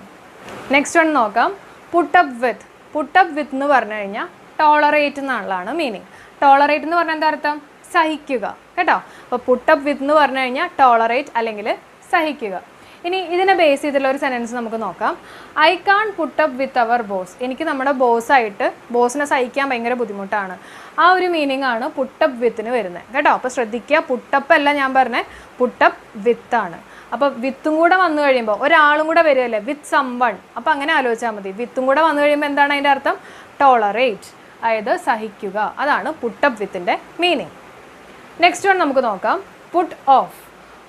നെക്സ്റ്റ് വൺ നോക്കാം, put up with. Put up with എന്ന് പറഞ്ഞു കഴിഞ്ഞാൽ ടോളറേറ്റ് എന്നുള്ളതാണ് മീനിങ്. ടോളറേറ്റ് എന്ന് പറഞ്ഞാൽ എന്താ അർത്ഥം, സഹിക്കുക കേട്ടോ. അപ്പോൾ പുട്ട് അപ്പ് വിത്ത് എന്ന് പറഞ്ഞു കഴിഞ്ഞാൽ ടോളറേറ്റ് അല്ലെങ്കിൽ സഹിക്കുക. ഇനി ഇതിനെ ബേസ് ചെയ്തിട്ടുള്ള ഒരു സെൻറ്റൻസ് നമുക്ക് നോക്കാം. I can't put up with our boss. എനിക്ക് നമ്മുടെ ബോസിനെ സഹിക്കാൻ ഭയങ്കര ബുദ്ധിമുട്ടാണ്. ആ ഒരു മീനിങ് ആണ് പുട്ടപ്പ് വിത്തിന് വരുന്നത് കേട്ടോ. അപ്പോൾ ശ്രദ്ധിക്കുക, പുട്ടപ്പ് അല്ല ഞാൻ പറഞ്ഞത്, പുട്ടപ്പ് വിത്താണ്. അപ്പോൾ വിത്തും കൂടെ വന്നു കഴിയുമ്പോൾ ഒരാളും കൂടെ വരികയല്ലേ, വിത്ത് സം വൺ. അപ്പോൾ അങ്ങനെ ആലോചിച്ചാൽ മതി. വിത്തും കൂടെ വന്നു കഴിയുമ്പോൾ എന്താണ് അതിൻ്റെ അർത്ഥം, ടോളറേറ്റ്, അതായത് സഹിക്കുക. അതാണ് പുട്ടപ്പ് വിത്തിൻ്റെ മീനിങ്. നെക്സ്റ്റ് വൺ നമുക്ക് നോക്കാം, പുട്ട് ഓഫ്.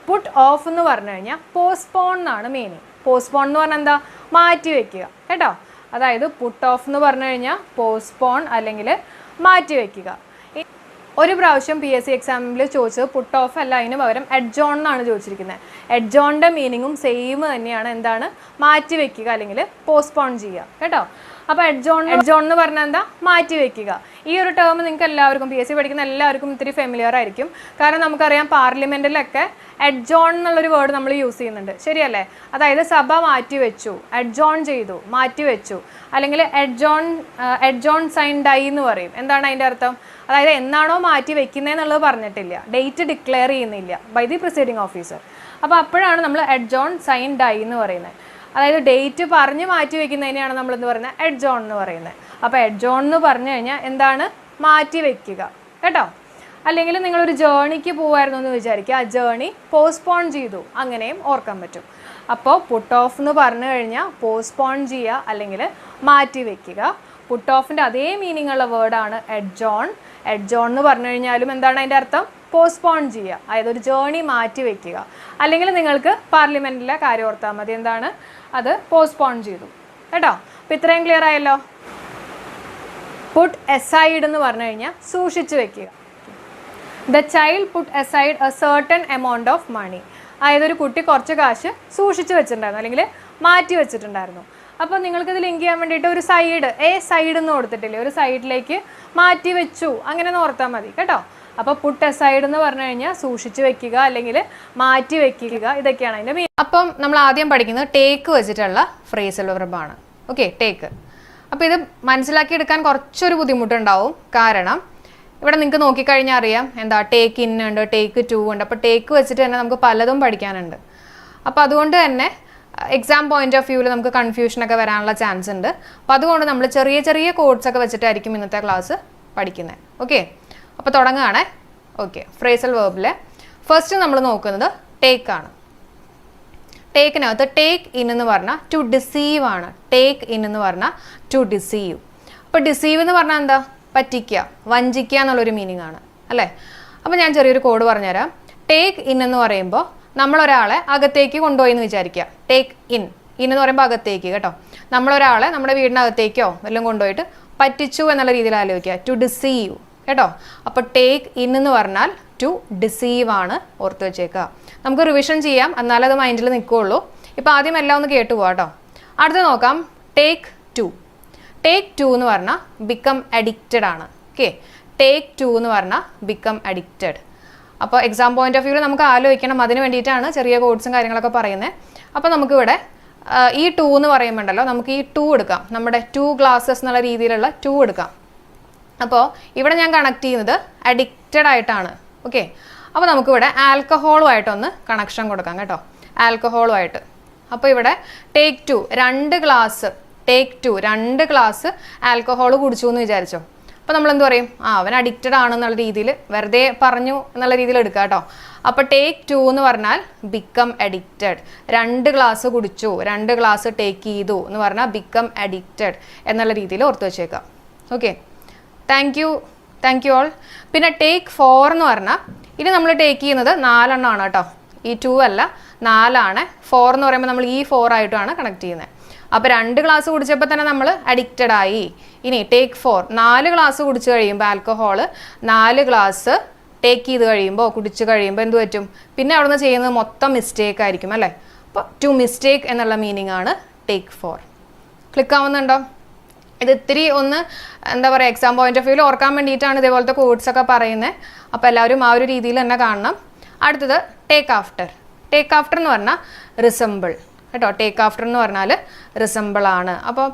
പുട്ട് ഓഫ് എന്ന് പറഞ്ഞു കഴിഞ്ഞാൽ പോസ്റ്റ്പോൺ എന്നാണ് മീനിങ്. പോസ്റ്റ്പോൺ എന്ന് പറഞ്ഞാൽ എന്താ, മാറ്റി വയ്ക്കുക കേട്ടോ. അതായത് പുട്ട് ഓഫ് എന്ന് പറഞ്ഞു കഴിഞ്ഞാൽ പോസ്റ്റ്പോൺ അല്ലെങ്കിൽ മാറ്റി വയ്ക്കുക. ഒരു പ്രാവശ്യം PSC എക്സാമിൽ ചോദിച്ചത് പുട്ട് ഓഫ് അല്ല, അതിന് പകരം എഡ്ജോൺ എന്നാണ് ചോദിച്ചിരിക്കുന്നത്. എഡ്ജോണിൻ്റെ മീനിങ്ങും സെയിം തന്നെയാണ്, എന്താണ്, മാറ്റി വയ്ക്കുക അല്ലെങ്കിൽ പോസ്റ്റ്പോൺ ചെയ്യുക കേട്ടോ. അപ്പോൾ എഡ്ജോൺ എന്ന് പറഞ്ഞാൽ എന്താ, മാറ്റി വയ്ക്കുക. ഈ ഒരു ടേം നിങ്ങൾക്ക് എല്ലാവർക്കും PSC പഠിക്കുന്ന എല്ലാവർക്കും ഇത്തിരി ഫെമിലിയർ ആയിരിക്കും. കാരണം നമുക്കറിയാം പാർലമെൻറ്റിലൊക്കെ എഡ്ജോൺ എന്നുള്ളൊരു വേർഡ് നമ്മൾ യൂസ് ചെയ്യുന്നുണ്ട്, ശരിയല്ലേ. അതായത് സഭ മാറ്റി വെച്ചു, എഡ്ജോൺ ചെയ്തു, മാറ്റി വെച്ചു. അല്ലെങ്കിൽ എഡ്ജോൺ സൈൻ ഡൈ എന്ന് പറയും. എന്താണ് അതിൻ്റെ അർത്ഥം, അതായത് എന്നാണോ മാറ്റി വെക്കുന്നതെന്നുള്ളത് പറഞ്ഞിട്ടില്ല, ഡേറ്റ് ഡിക്ലെയർ ചെയ്യുന്നില്ല ബൈ ദി പ്രിസൈഡിങ് ഓഫീസർ. അപ്പോൾ അപ്പോഴാണ് നമ്മൾ എഡ്ജോൺ സൈൻ ഡൈ എന്ന് പറയുന്നത്. അതായത് ഡേറ്റ് പറഞ്ഞ് മാറ്റി വെക്കുന്നതിനെയാണ് നമ്മളെന്ന് പറയുന്നത് എഡ്ജോൺ എന്ന് പറയുന്നത്. അപ്പോൾ എഡ്ജോൺ എന്ന് പറഞ്ഞു കഴിഞ്ഞാൽ എന്താണ്, മാറ്റി വെക്കുക കേട്ടോ. അല്ലെങ്കിൽ നിങ്ങളൊരു ജേണിക്ക് പോകുമായിരുന്നു എന്ന് വിചാരിക്കുക, ആ ജേണി പോസ്റ്റ്പോൺ ചെയ്തു, അങ്ങനെയും ഓർക്കാൻ പറ്റും. അപ്പോൾ പുട്ട് ഓഫ് എന്ന് പറഞ്ഞു കഴിഞ്ഞാൽ പോസ്റ്റ്പോൺ ചെയ്യുക അല്ലെങ്കിൽ മാറ്റി വയ്ക്കുക. പുട്ട് ഓഫിൻ്റെ അതേ മീനിങ് ഉള്ള വേർഡാണ് എഡ്ജോൺ. എഡ്ജോൺ എന്ന് പറഞ്ഞു കഴിഞ്ഞാലും എന്താണ് അതിൻ്റെ അർത്ഥം, പോസ്റ്റ്പോൺ ചെയ്യുക, അതായത് ഒരു ജേണി മാറ്റി വയ്ക്കുക. അല്ലെങ്കിൽ നിങ്ങൾക്ക് പാർലമെൻറ്റിലെ കാര്യം ഓർത്താൽ മതി, എന്താണ് അത്, പോസ്റ്റ്പോൺ ചെയ്തു കേട്ടോ. അപ്പോൾ ഇത്രയും ക്ലിയർ ആയല്ലോ. പുട്ട് എസൈഡ് എന്ന് പറഞ്ഞു കഴിഞ്ഞാൽ സൂക്ഷിച്ചു വെക്കുക. The child put aside a certain amount of money. അതായത് ഒരു കുട്ടി കുറച്ച് കാശ് സൂക്ഷിച്ചു വെച്ചിട്ടുണ്ടായിരുന്നു അല്ലെങ്കിൽ മാറ്റി വെച്ചിട്ടുണ്ടായിരുന്നു. അപ്പോൾ നിങ്ങൾക്കിത് ലിങ്ക് ചെയ്യാൻ വേണ്ടിയിട്ട് ഒരു സൈഡ് എന്ന് കൊടുത്തിട്ടില്ലേ, ഒരു സൈഡിലേക്ക് മാറ്റി വെച്ചു, അങ്ങനെ ഓർത്താൽ മതി കേട്ടോ. അപ്പോൾ പുട്ട് എസൈഡ് എന്ന് പറഞ്ഞു കഴിഞ്ഞാൽ സൂക്ഷിച്ചു വെക്കുക അല്ലെങ്കിൽ മാറ്റി വെക്കുക, ഇതൊക്കെയാണ് അതിൻ്റെ മീനിങ്. അപ്പം നമ്മൾ ആദ്യം പഠിക്കുന്നത് ടേക്ക് വെച്ചിട്ടുള്ള ഫ്രേസൽ വെർബാണ്. Okay, take. അപ്പോൾ ഇത് മനസ്സിലാക്കിയെടുക്കാൻ കുറച്ചൊരു ബുദ്ധിമുട്ടുണ്ടാവും. കാരണം ഇവിടെ നിങ്ങൾക്ക് നോക്കിക്കഴിഞ്ഞാൽ അറിയാം, എന്താ, ടേക്ക് ഇൻ ഉണ്ട്, ടേക്ക് ടു ഉണ്ട്. അപ്പോൾ ടേക്ക് വെച്ചിട്ട് തന്നെ നമുക്ക് പലതും പഠിക്കാനുണ്ട്. അപ്പോൾ അതുകൊണ്ട് തന്നെ എക്സാം പോയിന്റ് ഓഫ് വ്യൂവിൽ നമുക്ക് കൺഫ്യൂഷനൊക്കെ വരാനുള്ള ചാൻസ് ഉണ്ട്. അപ്പോൾ അതുകൊണ്ട് നമ്മൾ ചെറിയ ചെറിയ കോഡ്സൊക്കെ വെച്ചിട്ടായിരിക്കും ഇന്നത്തെ ക്ലാസ് പഠിക്കുന്നത്. ഓക്കെ, അപ്പോൾ തുടങ്ങുകയാണേ. ഓക്കെ, ഫ്രേസൽ വെർബിലെ ഫസ്റ്റ് നമ്മൾ നോക്കുന്നത് ടേക്ക് ആണ്. ടേക്കിനകത്ത് ടേക്ക് ഇൻ എന്ന് പറഞ്ഞാൽ ടു ഡിസീവ് ആണ്. ടേക്ക് ഇൻ എന്ന് പറഞ്ഞാൽ ടു ഡിസീവ്. അപ്പോൾ ഡിസീവ് എന്ന് പറഞ്ഞാൽ എന്താ, പറ്റിക്കുക, വഞ്ചിക്കുക എന്നുള്ളൊരു മീനിങ് ആണ് അല്ലേ. അപ്പോൾ ഞാൻ ചെറിയൊരു കോഡ് പറഞ്ഞുതരാം. ടേക്ക് ഇൻ എന്ന് പറയുമ്പോൾ നമ്മളൊരാളെ അകത്തേക്ക് കൊണ്ടുപോയി എന്ന് വിചാരിക്കുക. ടേക്ക് ഇൻ എന്ന് പറയുമ്പോൾ അകത്തേക്ക് കേട്ടോ. നമ്മളൊരാളെ നമ്മുടെ വീടിനകത്തേക്കോ എല്ലാം കൊണ്ടുപോയിട്ട് പറ്റിച്ചു എന്നുള്ള രീതിയിൽ ആലോചിക്കുക. ടു ഡിസീവ് കേട്ടോ. അപ്പോൾ ടേക്ക് ഇൻ എന്ന് പറഞ്ഞാൽ ടു ഡിസീവ് ആണ്, ഓർത്ത് വെച്ചേക്കുക. നമുക്ക് റിവിഷൻ ചെയ്യാം, എന്നാലേ അത് മൈൻഡിൽ നിൽക്കുകയുള്ളൂ. ഇപ്പോൾ ആദ്യം എല്ലാം ഒന്ന് കേട്ടു പോകാം കേട്ടോ. അടുത്ത് നോക്കാം, ടേക്ക് ടു. ടേക്ക് ടു എന്ന് പറഞ്ഞാൽ ബിക്കം അഡിക്റ്റഡ് ആണ്. ഓക്കെ, ടേക്ക് ടു എന്ന് പറഞ്ഞാൽ ബിക്കം അഡിക്റ്റഡ്. അപ്പോൾ എക്സാം പോയിന്റ് ഓഫ് വ്യൂവിൽ നമുക്ക് ആലോചിക്കണം, അതിന് വേണ്ടിയിട്ടാണ് ചെറിയ കോഡ്സും കാര്യങ്ങളൊക്കെ പറയുന്നത്. അപ്പോൾ നമുക്കിവിടെ ഈ ടു എന്ന് പറയുമ്പോണ്ടല്ലോ, നമുക്ക് ഈ ടു എടുക്കാം, നമ്മുടെ 2 ഗ്ലാസസ് എന്നുള്ള രീതിയിലുള്ള 2 എടുക്കാം. അപ്പോൾ ഇവിടെ ഞാൻ കണക്ട് ചെയ്യുന്നത് അഡിക്റ്റഡ് ആയിട്ടാണ്. ഓക്കെ, അപ്പോൾ നമുക്കിവിടെ ആൽക്കഹോളുമായിട്ടൊന്ന് കണക്ഷൻ കൊടുക്കാം കേട്ടോ, ആൽക്കഹോളുമായിട്ട്. അപ്പോൾ ഇവിടെ take to 2 glass take 2 2 glass alcohol കുടിച്ചു എന്ന് വിചാരിച്ചോ. അപ്പോൾ നമ്മൾ എന്ത് പറയും? അവൻ അഡിക്റ്റഡ് ആണെന്നുള്ള രീതിയിൽ വെറുതെ പറഞ്ഞു എന്നുള്ള രീതിയിൽ എടുക്കുക കേട്ടോ. അപ്പോൾ ടേക്ക് 2 എന്ന് പറഞ്ഞാൽ ബിക്കം അഡിക്റ്റഡ്. 2 ഗ്ലാസ് കുടിച്ചു, 2 ഗ്ലാസ് ടേക്ക് ചെയ്തു എന്ന് പറഞ്ഞാൽ ബിക്കം അഡിക്റ്റഡ് എന്നുള്ള രീതിയിൽ ഓർത്ത് വെച്ചേക്കാം. Okay, thank you all. പിന്നെ ടേക്ക് 4 എന്ന് പറഞ്ഞാൽ ഇനി നമ്മൾ ടേക്ക് ചെയ്യുന്നത് 4 എണ്ണമാണ് കേട്ടോ. ഈ 2 അല്ല, 4 ആണ്. 4 എന്ന് പറയുമ്പോൾ നമ്മൾ ഈ 4 ആയിട്ടാണ് കണക്ട് ചെയ്യുന്നത്. അപ്പോൾ 2 ഗ്ലാസ് കുടിച്ചപ്പോൾ തന്നെ നമ്മൾ അഡിക്റ്റഡ് ആയി. ഇനി ടേക്ക് 4 4 ഗ്ലാസ് കുടിച്ച് കഴിയുമ്പോൾ ആൽക്കഹോൾ 4 ഗ്ലാസ് ടേക്ക് ചെയ്ത് കഴിയുമ്പോൾ കുടിച്ച് കഴിയുമ്പോൾ എന്ത് പറ്റും? പിന്നെ അവിടെ നിന്ന് ചെയ്യുന്നത് മൊത്തം മിസ്റ്റേക്ക് ആയിരിക്കും അല്ലേ. അപ്പോൾ ടു മിസ്റ്റേക്ക് എന്നുള്ള മീനിങ് ആണ് ടേക്ക് 4. ക്ലിക്ക് ആവുന്നുണ്ടോ? ഇത് ഇത്തിരി ഒന്ന് എന്താ പറയുക, എക്സാം പോയിന്റ് ഓഫ് വ്യൂവിൽ ഓർക്കാൻ വേണ്ടിയിട്ടാണ് ഇതേപോലത്തെ കോഡ്സ് ഒക്കെ പറയുന്നത്. അപ്പോൾ എല്ലാവരും ആ ഒരു രീതിയിൽ തന്നെ കാണണം. അടുത്തത് ടേക്ക് ആഫ്റ്റർ. ടേക്ക് ആഫ്റ്റർ എന്ന് പറഞ്ഞാൽ റിസംബിൾ കേട്ടോ. ടേക്ക് ആഫ്റ്റർ എന്ന് പറഞ്ഞാൽ റിസംബിൾ ആണ്. അപ്പോൾ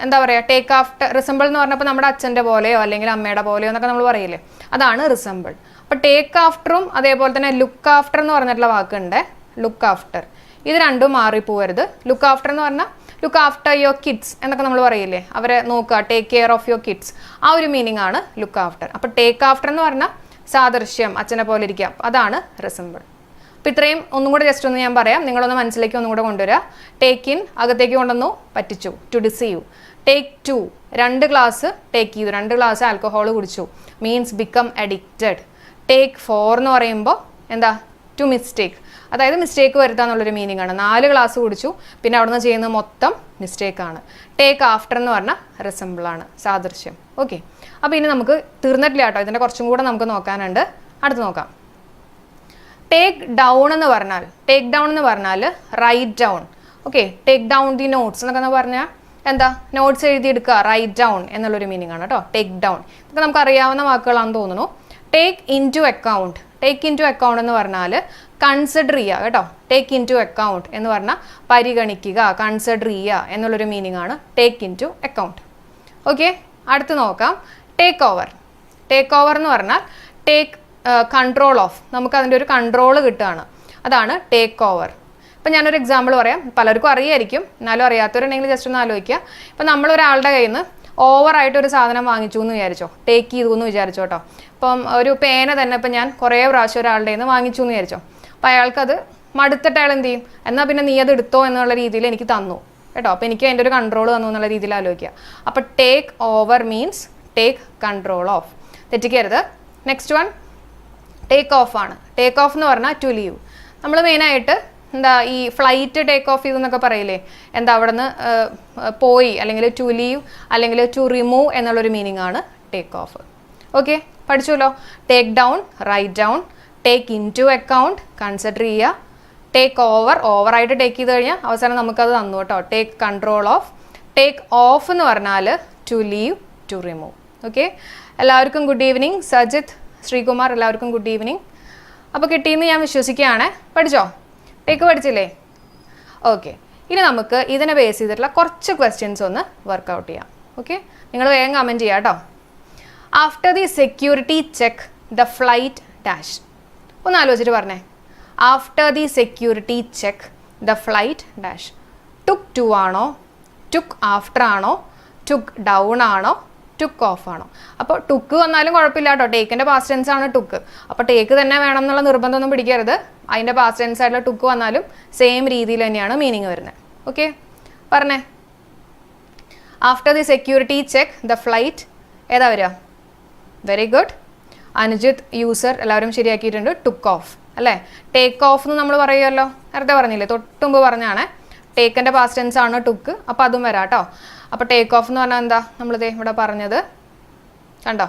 എന്താ പറയുക, ടേക്ക് ആഫ്റ്റർ റിസംബിൾ എന്ന് പറഞ്ഞപ്പോൾ നമ്മുടെ അച്ഛൻ്റെ പോലെയോ അല്ലെങ്കിൽ അമ്മയുടെ പോലെയോ എന്നൊക്കെ നമ്മൾ പറയില്ലേ, അതാണ് റിസംബിൾ. അപ്പോൾ ടേക്ക് ആഫ്റ്ററും അതേപോലെ തന്നെ ലുക്ക് ആഫ്റ്റർ എന്ന് പറഞ്ഞിട്ടുള്ള വാക്കുണ്ട്. ലുക്ക് ആഫ്റ്റർ, ഇത് രണ്ടും മാറിപ്പോവരുത്. ലുക്ക് ആഫ്റ്റർ എന്ന് പറഞ്ഞാൽ ലുക്ക് ആഫ്റ്റർ യുവർ കിഡ്സ് എന്നൊക്കെ നമ്മൾ പറയില്ലേ, അവരെ നോക്കുക, take care of your kids, ആ ഒരു മീനിങ് ആണ് ലുക്ക് ആഫ്റ്റർ. അപ്പോൾ ടേക്ക് ആഫ്റ്റർ എന്ന് പറഞ്ഞാൽ സാദൃശ്യം, അച്ഛനെ പോലെ ഇരിക്കുക, അതാണ് റിസംബിൾ. അപ്പോൾ ഇത്രയും ഒന്നും കൂടെ ജസ്റ്റ് ഒന്ന് ഞാൻ പറയാം, നിങ്ങളൊന്ന് മനസ്സിലേക്ക് ഒന്നും കൂടെ കൊണ്ടുവരിക. ടേക്ക് ഇൻ അകത്തേക്ക് കൊണ്ടുവന്നു, പറ്റിച്ചു, to deceive. Take 2 2 glass take ചെയ്തു, 2 ഗ്ലാസ് ആൽക്കഹോൾ കുടിച്ചു, മീൻസ് ബിക്കം അഡിക്റ്റഡ്. ടേക്ക് 4 എന്ന് പറയുമ്പോൾ എന്താ? ടു മിസ്റ്റേക്ക്, അതായത് മിസ്റ്റേക്ക് വരുത്തുക എന്നുള്ളൊരു മീനിങ് ആണ്. 4 ഗ്ലാസ് കുടിച്ചു, പിന്നെ അവിടെ നിന്ന് ചെയ്യുന്നത് മൊത്തം മിസ്റ്റേക്കാണ്. ടേക്ക് ആഫ്റ്റർ എന്ന് പറഞ്ഞാൽ റിസംബിൾ ആണ്, സാദൃശ്യം. ഓക്കെ, അപ്പോൾ ഇനി നമുക്ക് തീർന്നിട്ടില്ല കേട്ടോ, ഇതിൻ്റെ കുറച്ചും കൂടെ നമുക്ക് നോക്കാനുണ്ട്. അടുത്ത് നോക്കാം. ടേക്ക് ഡൗൺ എന്ന് പറഞ്ഞാൽ write down. Okay, take down the notes എന്നൊക്കെ പറഞ്ഞാൽ എന്താ? നോട്ട്സ് എഴുതിയെടുക്കുക, റൈറ്റ് ഡൗൺ എന്നുള്ളൊരു മീനിങ് ആണ് കേട്ടോ. ടേക്ക് ഡൗൺ ഇതൊക്കെ നമുക്ക് അറിയാവുന്ന വാക്കുകളാണെന്ന് തോന്നുന്നു. Take in to account. Take in to account എന്ന് പറഞ്ഞാൽ കൺസിഡർ ചെയ്യുക കേട്ടോ. ടേക്ക് ഇൻ ടു അക്കൗണ്ട് എന്ന് പറഞ്ഞാൽ പരിഗണിക്കുക, കൺസിഡർ ചെയ്യുക എന്നുള്ളൊരു മീനിങ് ആണ് take in to account. Okay, അടുത്ത് നോക്കാം. Take over. ടേക്ക് ഓവർ എന്ന് പറഞ്ഞാൽ ടേക്ക് കൺട്രോൾ ഓഫ്, നമുക്ക് അതിൻ്റെ ഒരു കൺട്രോൾ കിട്ടുകയാണ്, അതാണ് ടേക്ക് ഓവർ. ഇപ്പം ഞാനൊരു എക്സാമ്പിൾ പറയാം, പലർക്കും അറിയായിരിക്കും, എന്നാലും അറിയാത്തവരുണ്ടെങ്കിൽ ജസ്റ്റ് ഒന്ന് ആലോചിക്കുക. ഇപ്പം നമ്മളൊരാളുടെ കയ്യിൽ നിന്ന് ഓവറായിട്ട് ഒരു സാധനം വാങ്ങിച്ചു എന്ന് വിചാരിച്ചോ, ടേക്ക് ചെയ്തു എന്ന് വിചാരിച്ചോ കേട്ടോ. ഇപ്പം ഒരു പേന തന്നെ ഇപ്പം ഞാൻ കുറേ പ്രാവശ്യം ഒരാളുടെ കയ്യിൽ നിന്ന് വാങ്ങിച്ചു എന്ന് വിചാരിച്ചോ. അപ്പോൾ അയാൾക്കത് മടുത്തിട്ട് അയാൾ എന്ത് ചെയ്യും? എന്നാൽ പിന്നെ നീ അത് എടുത്തോ എന്നുള്ള രീതിയിൽ എനിക്ക് തന്നു കേട്ടോ. അപ്പോൾ എനിക്ക് അതിൻ്റെ ഒരു കൺട്രോൾ തന്നു എന്നുള്ള രീതിയിൽ ആലോചിക്കുക. അപ്പോൾ take over means take control of, തെറ്റിക്കരുത്. നെക്സ്റ്റ് വൺ ടേക്ക് ഓഫ് ആണ്. ടേക്ക് ഓഫ് എന്ന് പറഞ്ഞാൽ ടു ലീവ്. നമ്മൾ മെയിനായിട്ട് എന്താ ഈ ഫ്ലൈറ്റ് ടേക്ക് ഓഫ് ചെയ്തെന്നൊക്കെ പറയില്ലേ, എന്താ അവിടെ നിന്ന് പോയി, അല്ലെങ്കിൽ ടു ലീവ് അല്ലെങ്കിൽ ടു റിമൂവ് എന്നുള്ളൊരു മീനിങ് ആണ് ടേക്ക് ഓഫ്. ഓക്കെ, പഠിച്ചല്ലോ. Take down, write down. Take in to account, consider ചെയ്യുക. ടേക്ക് ഓവർ, ഓവറായിട്ട് ടേക്ക് ചെയ്ത് കഴിഞ്ഞാൽ അവസാനം നമുക്കത് തന്നു കേട്ടോ, take control of. Take off എന്ന് പറഞ്ഞാൽ to leave, to remove. Okay, എല്ലാവർക്കും ഗുഡ് ഈവനിങ്. സജിത്ത്, ശ്രീകുമാർ, എല്ലാവർക്കും ഗുഡ് ഈവനിങ്. അപ്പോൾ കിട്ടിയെന്ന് ഞാൻ വിശ്വസിക്കുകയാണ്. പഠിച്ചോ? ടേക്ക് പഠിച്ചില്ലേ? ഓക്കെ, ഇനി നമുക്ക് ഇതിനെ ബേസ് ചെയ്തിട്ടുള്ള കുറച്ച് ക്വസ്റ്റ്യൻസ് ഒന്ന് വർക്കൗട്ട് ചെയ്യാം. ഓക്കെ, നിങ്ങൾ വേഗം കമൻറ്റ് ചെയ്യാം കേട്ടോ. After the security check the flight dash. ഒന്ന് ആലോചിച്ചിട്ട് പറഞ്ഞേ. After the security check the flight dash. Took 2 ആണോ, ടുക്ക് ആഫ്റ്റർ ആണോ, ടുക്ക് ഡൗൺ ആണോ, ടുക്ക് ഓഫ് ആണോ? അപ്പോൾ ടുക്ക് വന്നാലും കുഴപ്പമില്ല കേട്ടോ, ടേക്കിൻ്റെ പാസ്റ്റ് ടെൻസ് ആണ് ടുക്ക്. അപ്പോൾ ടേക്ക് തന്നെ വേണം എന്നുള്ള നിർബന്ധമൊന്നും പിടിക്കരുത്. അതിൻ്റെ പാസ്റ്റ് ടെൻസ് ആയിട്ടുള്ള ടുക്ക് വന്നാലും സെയിം രീതിയിൽ തന്നെയാണ് മീനിങ് വരുന്നത്. ഓക്കെ, പറഞ്ഞേ. After the security check the flight ഏതാ വരിക? Very good. അനുജിത്ത്, യൂസർ എല്ലാവരും ശരിയാക്കിയിട്ടുണ്ട്. ടുക്ക് ഓഫ് അല്ലേ? ടേക്ക് ഓഫ് എന്ന് നമ്മൾ പറയുമല്ലോ, നേരത്തെ പറഞ്ഞില്ലേ, തൊട്ടുമുമ്പ് പറഞ്ഞാണ്. ടേക്കിൻ്റെ പാസ്റ്റ് ടെൻസ് ആണ് ടുക്ക്, അപ്പോൾ അതും വരാം കേട്ടോ. അപ്പോൾ ടേക്ക് ഓഫ് എന്ന് പറഞ്ഞാൽ എന്താ? നമ്മളിത് ഇവിടെ പറഞ്ഞത് കണ്ടോ,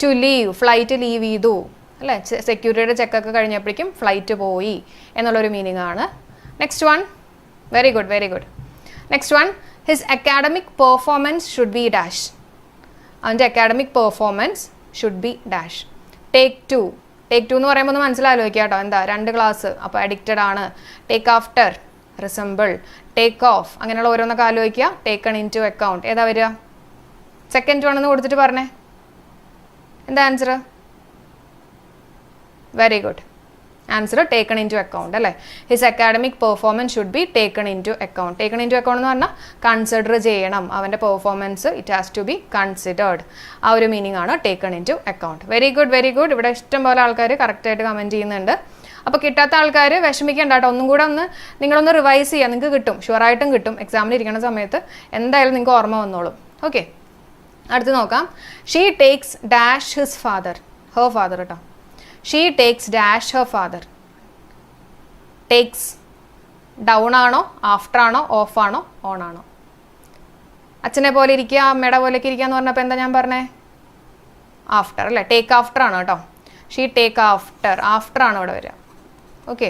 ടു ലീവ്, ഫ്ലൈറ്റ് ലീവ് ചെയ്തു അല്ലേ? സെക്യൂരിറ്റിയുടെ ചെക്കൊക്കെ കഴിഞ്ഞപ്പോഴേക്കും ഫ്ലൈറ്റ് പോയി എന്നുള്ളൊരു മീനിങ് ആണ്. Next one, very good, very good. Next one, his academic performance should be dash. അവൻ്റെ academic performance should be dash. Take 2. Take 2 എന്ന് പറയുമ്പോൾ ഒന്ന് മനസ്സിലാലോചിക്കുക കേട്ടോ, എന്താ? 2 ഗ്ലാസ്, അപ്പോൾ അഡിക്റ്റഡ് ആണ്. Take after, resemble. Take off, അങ്ങനെയുള്ള ഓരോന്നൊക്കെ ആലോചിക്കുക. ടേക്കൺ ഇൻ ടു അക്കൗണ്ട് ഏതാ വരിക? സെക്കൻഡ് വൺ എന്ന് കൊടുത്തിട്ട് പറഞ്ഞേ, എന്താ answer? Very good. Answer taken in to account അല്ലേ. His academic performance should be taken in to account. Taken in to account എന്ന് പറഞ്ഞാൽ കൺസിഡർ ചെയ്യണം, അവൻ്റെ performance it has to be considered. ആ ഒരു മീനിങ് ആണ് taken in to account. Very good very good. ഇവിടെ ഇഷ്ടംപോലെ ആൾക്കാർ കറക്റ്റായിട്ട് കമൻറ്റ് ചെയ്യുന്നുണ്ട്. അപ്പോൾ കിട്ടാത്ത ആൾക്കാർ വിഷമിക്കേണ്ട കേട്ടോ, ഒന്നും കൂടെ നിങ്ങളൊന്ന് റിവൈസ് ചെയ്യുക, നിങ്ങൾക്ക് കിട്ടും, ഷുവറായിട്ടും കിട്ടും. എക്സാമിൽ ഇരിക്കുന്ന സമയത്ത് എന്തായാലും നിങ്ങൾക്ക് ഓർമ്മ വന്നോളും. ഓക്കെ, അടുത്ത് നോക്കാം. She takes dash his father, her father കേട്ടോ. She takes dash her father. Takes down ആണോ, ആഫ്റ്റർ ആണോ, ഓഫ് ആണോ, ഓൺ ആണോ? അച്ഛനെ പോലെ ഇരിക്കുക, അമ്മയുടെ പോലെയൊക്കെ ഇരിക്കുക എന്ന് പറഞ്ഞപ്പോൾ എന്താ ഞാൻ പറഞ്ഞേ? ആഫ്റ്റർ അല്ലേ, ടേക്ക് ആഫ്റ്റർ ആണ് കേട്ടോ. ഷീ ടേക്ക് ആഫ്റ്റർ, ആഫ്റ്റർ ആണ് ഇവിടെ വരിക. ഓക്കെ,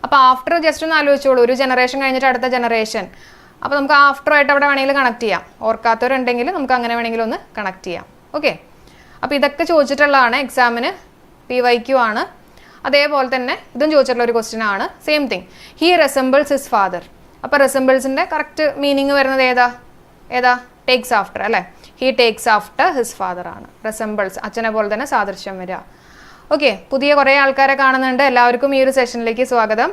അപ്പോൾ ആഫ്റ്റർ ജസ്റ്റ് ഒന്ന് ആലോചിച്ചോളൂ, ഒരു ജനറേഷൻ കഴിഞ്ഞിട്ട് അടുത്ത ജനറേഷൻ. അപ്പോൾ നമുക്ക് ആഫ്റ്ററായിട്ട് അവിടെ വേണമെങ്കിൽ കണക്ട് ചെയ്യാം. ഓർക്കാത്തവരുണ്ടെങ്കിൽ നമുക്ക് അങ്ങനെ വേണമെങ്കിൽ ഒന്ന് കണക്ട് ചെയ്യാം. ഓക്കെ, അപ്പോൾ ഇതൊക്കെ ചോദിച്ചിട്ടുള്ളതാണ് എക്സാമിന്, PYQ ആണ്. അതേപോലെ തന്നെ ഇതും ചോദിച്ചിട്ടുള്ള ഒരു ക്വസ്റ്റ്യൻ ആണ്. Same thing. He resembles his father. അപ്പോൾ റെസംബിൾസിൻ്റെ കറക്റ്റ് മീനിങ് വരുന്നത് ഏതാ? ടേക്സ് ആഫ്റ്റർ അല്ലേ. He takes after his father ആണ്. റെസംബിൾസ് അച്ഛനെ പോലെ തന്നെ സാദൃശ്യം വരിക. ഓക്കെ, പുതിയ കുറേ ആൾക്കാരെ കാണുന്നുണ്ട്. എല്ലാവർക്കും ഈ ഒരു സെഷനിലേക്ക് സ്വാഗതം.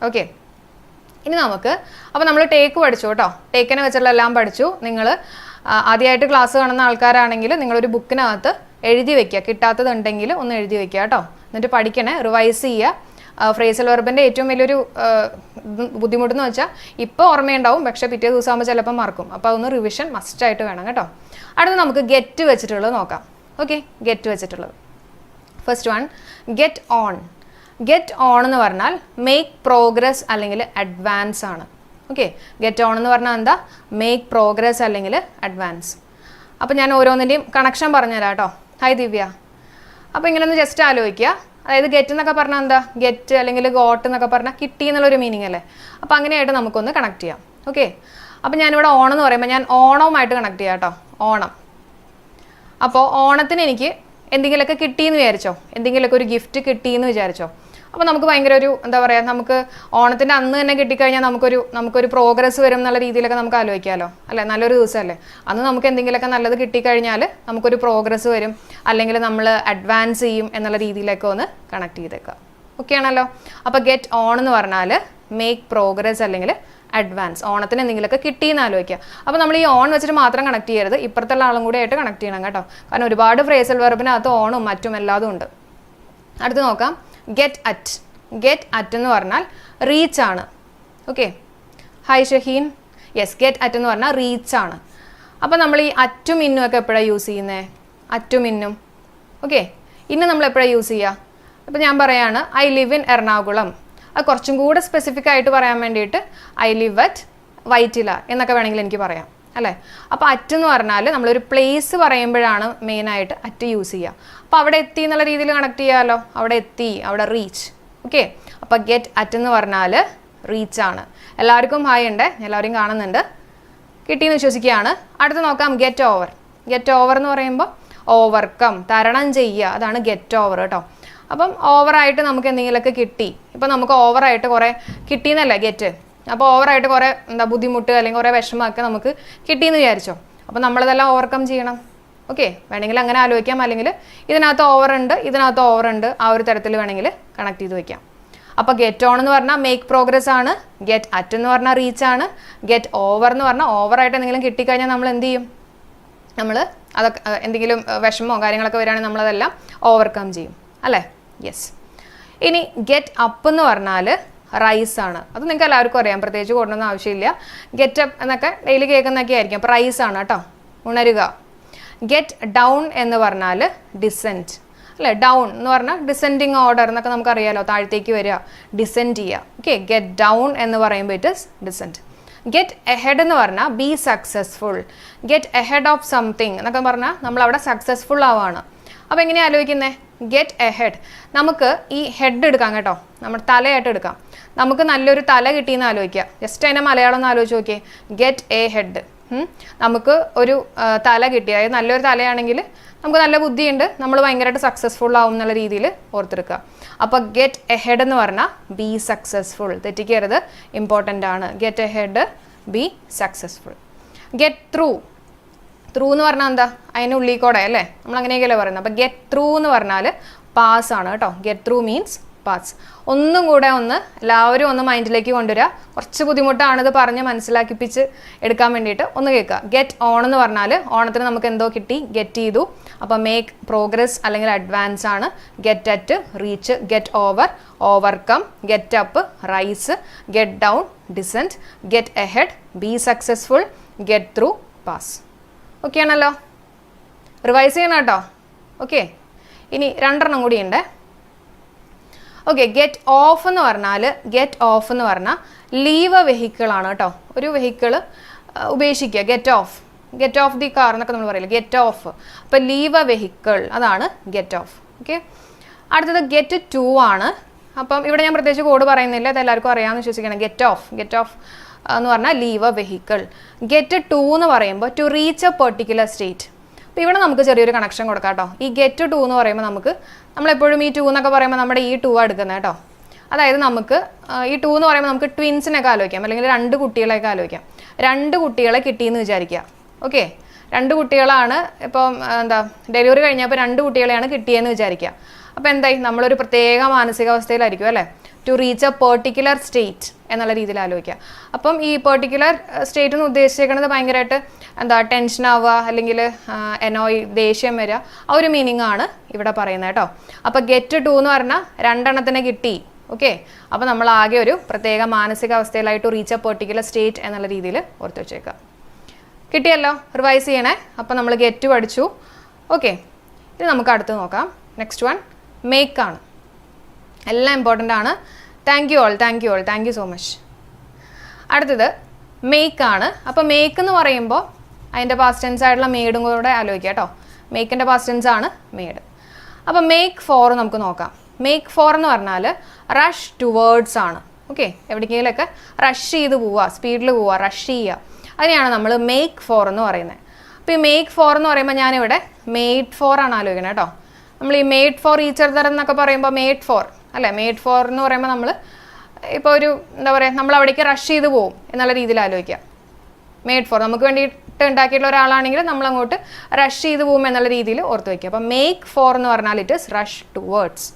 ഓക്കെ, ഇനി നമുക്ക് അപ്പോൾ നമ്മൾ ടേക്ക് പഠിച്ചു കേട്ടോ. ടേക്കിനെ വെച്ചുള്ള എല്ലാം പഠിച്ചു. നിങ്ങൾ ആദ്യമായിട്ട് ക്ലാസ് കാണുന്ന ആൾക്കാരാണെങ്കിൽ നിങ്ങളൊരു ബുക്കിനകത്ത് എഴുതി വെക്കുക, കിട്ടാത്തതുണ്ടെങ്കിൽ ഒന്ന് എഴുതി വെക്കുക കേട്ടോ. എന്നിട്ട് പഠിക്കണേ, റിവൈസ് ചെയ്യുക. ഫ്രേസൽ വെർബിൻ്റെ ഏറ്റവും വലിയൊരു ബുദ്ധിമുട്ടെന്ന് വെച്ചാൽ ഇപ്പോൾ ഓർമ്മയുണ്ടാവും, പക്ഷേ പിറ്റേ ദിവസം ആകുമ്പോൾ ചിലപ്പോൾ മറക്കും. അപ്പോൾ അതൊന്ന് റിവിഷൻ മസ്റ്റായിട്ട് വേണം കേട്ടോ. അടുത്ത് നമുക്ക് ഗെറ്റ് വെച്ചിട്ടുള്ളത് നോക്കാം. ഓക്കെ, ഗെറ്റ് വെച്ചിട്ടുള്ളത് first one, get on. Get on എന്ന് പറഞ്ഞാൽ മേക്ക് പ്രോഗ്രസ് അല്ലെങ്കിൽ അഡ്വാൻസ് ആണ്. ഓക്കെ, ഗെറ്റ് ഓൺ എന്ന് പറഞ്ഞാൽ എന്താ? മേക്ക് പ്രോഗ്രസ് അല്ലെങ്കിൽ അഡ്വാൻസ്. അപ്പോൾ ഞാൻ ഓരോന്നിൻ്റെയും കണക്ഷൻ പറഞ്ഞുതരാം കേട്ടോ. ഹായ് ദിവ്യ. അപ്പോൾ ഇങ്ങനെ ഒന്ന് ജസ്റ്റ് ആലോചിക്കുക. അതായത് ഗെറ്റ് എന്നൊക്കെ പറഞ്ഞാൽ എന്താ? ഗെറ്റ് അല്ലെങ്കിൽ ഗോട്ട് എന്നൊക്കെ പറഞ്ഞാൽ കിട്ടി എന്നുള്ളൊരു മീനിങ് അല്ലേ. അപ്പോൾ അങ്ങനെയായിട്ട് നമുക്കൊന്ന് കണക്ട് ചെയ്യാം. ഓക്കെ, അപ്പോൾ ഞാനിവിടെ ഓണം എന്ന് പറയുമ്പോൾ ഞാൻ ഓണവുമായിട്ട് കണക്ട് ചെയ്യാം കേട്ടോ. ഓണം. അപ്പോൾ ഓണത്തിന് എനിക്ക് എന്തെങ്കിലുമൊക്കെ കിട്ടിയെന്ന് വിചാരിച്ചോ, എന്തെങ്കിലുമൊക്കെ ഒരു ഗിഫ്റ്റ് കിട്ടിയെന്ന് വിചാരിച്ചോ. അപ്പോൾ നമുക്ക് ഭയങ്കര ഒരു എന്താ പറയുക, നമുക്ക് ഓണത്തിൻ്റെ അന്ന് തന്നെ കിട്ടിക്കഴിഞ്ഞാൽ നമുക്കൊരു പ്രോഗ്രസ് വരും എന്നുള്ള രീതിയിലൊക്കെ നമുക്ക് ആലോചിക്കാമല്ലോ അല്ലേ. നല്ലൊരു ദിവസമല്ലേ അന്ന്. നമുക്ക് എന്തെങ്കിലുമൊക്കെ നല്ലത് കിട്ടിക്കഴിഞ്ഞാൽ നമുക്കൊരു പ്രോഗ്രസ് വരും, അല്ലെങ്കിൽ നമ്മൾ അഡ്വാൻസ് ചെയ്യും എന്നുള്ള രീതിയിലൊക്കെ ഒന്ന് കണക്ട് ചെയ്തേക്കുക. ഓക്കെ ആണല്ലോ. അപ്പോൾ ഗെറ്റ് ഓൺ എന്ന് പറഞ്ഞാൽ മേക്ക് പ്രോഗ്രസ് അല്ലെങ്കിൽ അഡ്വാൻസ്. ഓണത്തിന് എന്തെങ്കിലുമൊക്കെ കിട്ടിയെന്ന് ആലോചിക്കുക. അപ്പോൾ നമ്മൾ ഈ ഓൺ വെച്ചിട്ട് മാത്രം കണക്ട് ചെയ്യരുത്, ഇപ്പുറത്തുള്ള ആളും കൂടെ ആയിട്ട് കണക്ട് ചെയ്യണം കേട്ടോ. കാരണം ഒരുപാട് ഫ്രേസൽ വെർബിനകത്ത് ഓണും മറ്റും എല്ലാതും ഉണ്ട്. അടുത്ത് നോക്കാം, ഗെറ്റ് അറ്റ്. ഗെറ്റ് അറ്റ് എന്ന് പറഞ്ഞാൽ റീച്ച് ആണ്. Okay, hi Shaheen. Yes, get at എന്ന് പറഞ്ഞാൽ റീച്ച് ആണ്. അപ്പോൾ നമ്മൾ ഈ അറ്റും ഇന്നും ഒക്കെ എപ്പോഴാണ് യൂസ് ചെയ്യുന്നത്? അറ്റും ഇന്നും. ഓക്കെ, ഇന്ന് നമ്മൾ എപ്പോഴാണ് യൂസ് ചെയ്യുക? അപ്പോൾ ഞാൻ പറയാണ് ഐ ലിവ് ഇൻ എറണാകുളം. അത് കുറച്ചും കൂടെ സ്പെസിഫിക് ആയിട്ട് പറയാൻ വേണ്ടിയിട്ട് ഐ ലിവ് അറ്റ് വൈറ്റില എന്നൊക്കെ വേണമെങ്കിൽ എനിക്ക് പറയാം അല്ലേ. അപ്പോൾ അറ്റ് എന്ന് പറഞ്ഞാൽ നമ്മളൊരു പ്ലേസ് പറയുമ്പോഴാണ് മെയിനായിട്ട് അറ്റ് യൂസ് ചെയ്യുക. അപ്പോൾ അവിടെ എത്തി എന്നുള്ള രീതിയിൽ കണക്ട് ചെയ്യാമല്ലോ. അവിടെ എത്തി, അവിടെ റീച്ച്. ഓക്കെ, അപ്പോൾ ഗെറ്റ് അറ്റ് എന്ന് പറഞ്ഞാൽ റീച്ച് ആണ്. എല്ലാവർക്കും ഹായ് ഉണ്ട്, എല്ലാവരെയും കാണുന്നുണ്ട്, കിട്ടിയെന്ന് വിശ്വസിക്കുകയാണ്. അടുത്ത് നോക്കാം, ഗെറ്റ് ഓവർ. ഗെറ്റ് ഓവർ എന്ന് പറയുമ്പോൾ ഓവർകം, തരണം ചെയ്യുക, അതാണ് ഗെറ്റ് ഓവർ കേട്ടോ. അപ്പം ഓവറായിട്ട് നമുക്ക് എന്തെങ്കിലുമൊക്കെ കിട്ടി. ഇപ്പം നമുക്ക് ഓവറായിട്ട് കുറേ കിട്ടിയെന്നല്ലേ ഗെറ്റ്. അപ്പോൾ ഓവറായിട്ട് കുറേ ബുദ്ധിമുട്ട് അല്ലെങ്കിൽ കുറേ വിഷമമൊക്കെ നമുക്ക് കിട്ടിയെന്ന് വിചാരിച്ചോ. അപ്പോൾ നമ്മളതെല്ലാം ഓവർകം ചെയ്യണം. ഓക്കെ, വേണമെങ്കിൽ അങ്ങനെ ആലോചിക്കാം, അല്ലെങ്കിൽ ഇതിനകത്ത് ഓവറുണ്ട്, ആ ഒരു തരത്തിൽ വേണമെങ്കിൽ കണക്ട് ചെയ്ത് വയ്ക്കാം. അപ്പോൾ ഗെറ്റ് ഓൺ എന്ന് പറഞ്ഞാൽ മേക്ക് പ്രോഗ്രസ് ആണ്. ഗെറ്റ് അറ്റ് എന്ന് പറഞ്ഞാൽ റീച്ച് ആണ്. ഗെറ്റ് ഓവർ എന്ന് പറഞ്ഞാൽ ഓവറായിട്ട് എന്തെങ്കിലും കിട്ടിക്കഴിഞ്ഞാൽ നമ്മൾ എന്ത് ചെയ്യും? നമ്മൾ അതൊക്കെ എന്തെങ്കിലും വിഷമമോ കാര്യങ്ങളൊക്കെ വരികയാണെങ്കിൽ നമ്മളതെല്ലാം ഓവർകം ചെയ്യും അല്ലേ. യെസ്. ഇനി ഗെറ്റ് അപ്പ് എന്ന് പറഞ്ഞാൽ റൈസ് ആണ്. അത് നിങ്ങൾക്ക് എല്ലാവർക്കും അറിയാം, പ്രത്യേകിച്ച് കൊണ്ടൊന്നും ആവശ്യമില്ല. ഗെറ്റ് അപ്പ് എന്നൊക്കെ ഡെയിലി കേൾക്കുന്നൊക്കെ ആയിരിക്കും. അപ്പോൾ റൈസ് ആണ് കേട്ടോ, ഉണരുക. ഗെറ്റ് ഡൗൺ എന്ന് പറഞ്ഞാൽ ഡിസെൻറ്റ് അല്ലേ. ഡൗൺ എന്ന് പറഞ്ഞാൽ ഡിസെൻഡിങ് ഓർഡർ എന്നൊക്കെ നമുക്കറിയാലോ, താഴത്തേക്ക് വരിക, ഡിസെൻഡ് ചെയ്യുക. ഓക്കെ, ഗെറ്റ് ഡൗൺ എന്ന് പറയുമ്പോൾ it is decent. Get ahead എന്ന് പറഞ്ഞാൽ B successful. Get ahead of something എന്നൊക്കെ പറഞ്ഞാൽ നമ്മളവിടെ സക്സസ്ഫുൾ ആവുകയാണ്. അപ്പോൾ എങ്ങനെയാണ് ആലോചിക്കുന്നത്? Get ahead. നമുക്ക് ഈ ഹെഡ് എടുക്കാം കേട്ടോ, നമ്മുടെ തലയായിട്ട് എടുക്കാം. നമുക്ക് നല്ലൊരു തല കിട്ടിയെന്ന് ആലോചിക്കുക. ജസ്റ്റ് അതിൻ്റെ മലയാളം ഒന്ന് ആലോചിച്ച് നോക്കിയേ. Get A head. നമുക്ക് ഒരു തല കിട്ടി, അതായത് നല്ലൊരു തലയാണെങ്കിൽ നമുക്ക് നല്ല ബുദ്ധിയുണ്ട്, നമ്മൾ ഭയങ്കരമായിട്ട് സക്സസ്ഫുൾ ആവും എന്നുള്ള രീതിയിൽ ഓർത്തെടുക്കുക. അപ്പോൾ ഗെറ്റ് എഹെഡ് എന്ന് പറഞ്ഞാൽ ബി സക്സസ്ഫുൾ. തെറ്റിക്കരുത്, ഇമ്പോർട്ടൻ്റ് ആണ്. Get ahead, be successful. Get through. Through എന്ന് പറഞ്ഞാൽ എന്താ? അതിനുള്ളിൽ കൂടെ അല്ലേ, നമ്മൾ അങ്ങനെയൊക്കെയല്ലേ പറയുന്നത്. അപ്പോൾ ഗെറ്റ് ത്രൂ എന്ന് പറഞ്ഞാൽ പാസ് ആണ് കേട്ടോ. Get through means pass. ഒന്നും കൂടെ ഒന്ന് എല്ലാവരും ഒന്ന് മൈൻഡിലേക്ക് കൊണ്ടുവരിക. കുറച്ച് ബുദ്ധിമുട്ടാണ് ഇത് പറഞ്ഞ് മനസ്സിലാക്കിപ്പിച്ച് എടുക്കാൻ വേണ്ടിയിട്ട്. ഒന്ന് കേൾക്കുക. ഗെറ്റ് ഓൺ എന്ന് പറഞ്ഞാൽ ഓണത്തിന് നമുക്ക് എന്തോ കിട്ടി, ഗെറ്റ് ചെയ്തു. അപ്പോൾ മേക്ക് പ്രോഗ്രസ് അല്ലെങ്കിൽ അഡ്വാൻസ് ആണ്. Get at, reach, get over, overcome, get up, rise, get down, descent, get ahead, be successful, get through, pass. Okay ആണല്ലോ? റിവൈസ് ചെയ്യണം കേട്ടോ. ഓക്കെ, ഇനി 2 കൂടി ഉണ്ട്. ഓക്കെ, ഗെറ്റ് ഓഫ് എന്ന് പറഞ്ഞാൽ ലീവ് എ വെഹിക്കിൾ ആണ് കേട്ടോ. ഒരു വെഹിക്കിൾ ഉപേക്ഷിക്കുക, ഗെറ്റ് ഓഫ് ദി കാർ എന്നൊക്കെ നമ്മൾ പറയില്ല, ഗെറ്റ് ഓഫ്. അപ്പോൾ ലീവ് എ വെഹിക്കിൾ, അതാണ് ഗെറ്റ് ഓഫ്. ഓക്കെ, അടുത്തത് ഗെറ്റ് ടു ആണ്. അപ്പം ഇവിടെ ഞാൻ പ്രത്യേകിച്ച് കോഡ് പറയുന്നില്ല, അത് എല്ലാവർക്കും അറിയാമെന്ന് വിശ്വസിക്കണം. ഗെറ്റ് ഓഫ് എന്ന് പറഞ്ഞാൽ leave a vehicle. Get to എന്ന് പറയുമ്പോൾ to reach a particular state. അപ്പോൾ ഇവിടെ നമുക്ക് ചെറിയൊരു കണക്ഷൻ കൊടുക്കാം കേട്ടോ. ഈ ഗെറ്റ് ടു എന്ന് പറയുമ്പോൾ നമ്മളെപ്പോഴും ഈ 2 എന്നൊക്കെ പറയുമ്പോൾ നമ്മുടെ ഈ 2 എടുക്കുന്നത് കേട്ടോ. അതായത് നമുക്ക് ഈ 2 എന്ന് പറയുമ്പോൾ നമുക്ക് ട്വിൻസിനൊക്കെ ആലോചിക്കാം, അല്ലെങ്കിൽ 2 കുട്ടികളെയൊക്കെ ആലോചിക്കാം. 2 കുട്ടികളെ കിട്ടിയെന്ന് വിചാരിക്കുക. ഓക്കെ, 2 കുട്ടികളാണ് ഇപ്പം ഡെലിവറി കഴിഞ്ഞപ്പോൾ 2 കുട്ടികളെയാണ് കിട്ടിയെന്ന് വിചാരിക്കുക. അപ്പോൾ എന്തായി, നമ്മളൊരു പ്രത്യേക മാനസികാവസ്ഥയിലായിരിക്കും അല്ലേ. To reach a particular state എന്നുള്ള രീതിയിൽ ആലോചിക്കുക. അപ്പം ഈ പെർട്ടിക്കുലർ സ്റ്റേറ്റ് എന്ന് ഉദ്ദേശിക്കുന്നത് ഭയങ്കരമായിട്ട് ടെൻഷൻ ആവുക, അല്ലെങ്കിൽ എനോയ്, ദേഷ്യം വരിക, ആ ഒരു മീനിങ് ആണ് ഇവിടെ പറയുന്നത് കേട്ടോ. അപ്പോൾ ഗെറ്റ് ടു എന്ന് പറഞ്ഞാൽ 2 എണ്ണത്തിനെ കിട്ടി. ഓക്കെ, അപ്പോൾ നമ്മൾ ആകെ ഒരു പ്രത്യേക മാനസികാവസ്ഥയിലായിട്ട് റീച്ച് എ പെർട്ടിക്കുലർ സ്റ്റേറ്റ് എന്നുള്ള രീതിയിൽ ഓർത്ത് വെച്ചേക്കുക. കിട്ടിയല്ലോ? റിവൈസ് ചെയ്യണേ. അപ്പോൾ നമ്മൾ ഗെറ്റ് പഠിച്ചു. ഓക്കെ, ഇനി നമുക്ക് അടുത്ത് നോക്കാം. നെക്സ്റ്റ് വൺ മേക്ക് ആണ്. എല്ലാം ഇമ്പോർട്ടൻ്റ് ആണ്. Thank you so much. അടുത്തത് മേക്ക് ആണ്. അപ്പോൾ മേക്ക് എന്ന് പറയുമ്പോൾ അതിൻ്റെ പാസ്റ്റ് ടെൻസ് ആയിട്ടുള്ള മെയ്ഡും കൂടെ ആലോചിക്കുക കേട്ടോ. മേക്കിൻ്റെ പാസ്റ്റ് ടെൻസ് ആണ് മെയ്ഡ്. അപ്പോൾ മേക്ക് ഫോർ നമുക്ക് നോക്കാം. മേക്ക് ഫോർ എന്ന് പറഞ്ഞാൽ റഷ് ടുവേർഡ്സ് ആണ്. ഓക്കെ, എവിടേക്കെങ്കിലൊക്കെ റഷ് ചെയ്ത് പോവുക, സ്പീഡിൽ പോവുക, റഷ് ചെയ്യുക, അതിനെയാണ് നമ്മൾ മേക്ക് ഫോർ എന്ന് പറയുന്നത്. അപ്പോൾ ഈ മേക്ക് ഫോർ എന്ന് പറയുമ്പോൾ ഞാനിവിടെ മെയ്ഡ് ഫോർ ആണ് ആലോചിക്കുന്നത് കേട്ടോ. നമ്മൾ ഈ മെയ്ഡ് ഫോർ ഈച്ച് അതർ എന്നൊക്കെ പറയുമ്പോൾ മെയ്ഡ് ഫോർ അല്ലേ, മെയ്ഡ് ഫോർ എന്ന് പറയുമ്പോൾ നമ്മൾ ഇപ്പോൾ ഒരു നമ്മൾ അവിടേക്ക് റഷ് ചെയ്ത് പോകും എന്നുള്ള രീതിയിൽ ആലോചിക്കുക. മെയ്ഡ് ഫോർ നമുക്ക് വേണ്ടിയിട്ട് ഉണ്ടാക്കിയിട്ടുള്ള ഒരാളാണെങ്കിൽ നമ്മൾ അങ്ങോട്ട് റഷ് ചെയ്ത് പോകും എന്നുള്ള രീതിയിൽ ഓർത്ത് വയ്ക്കുക. അപ്പോൾ മേക്ക് ഫോർ എന്ന് പറഞ്ഞാൽ ഇറ്റ് ഇസ് റഷ് ടുവേർഡ്സ്.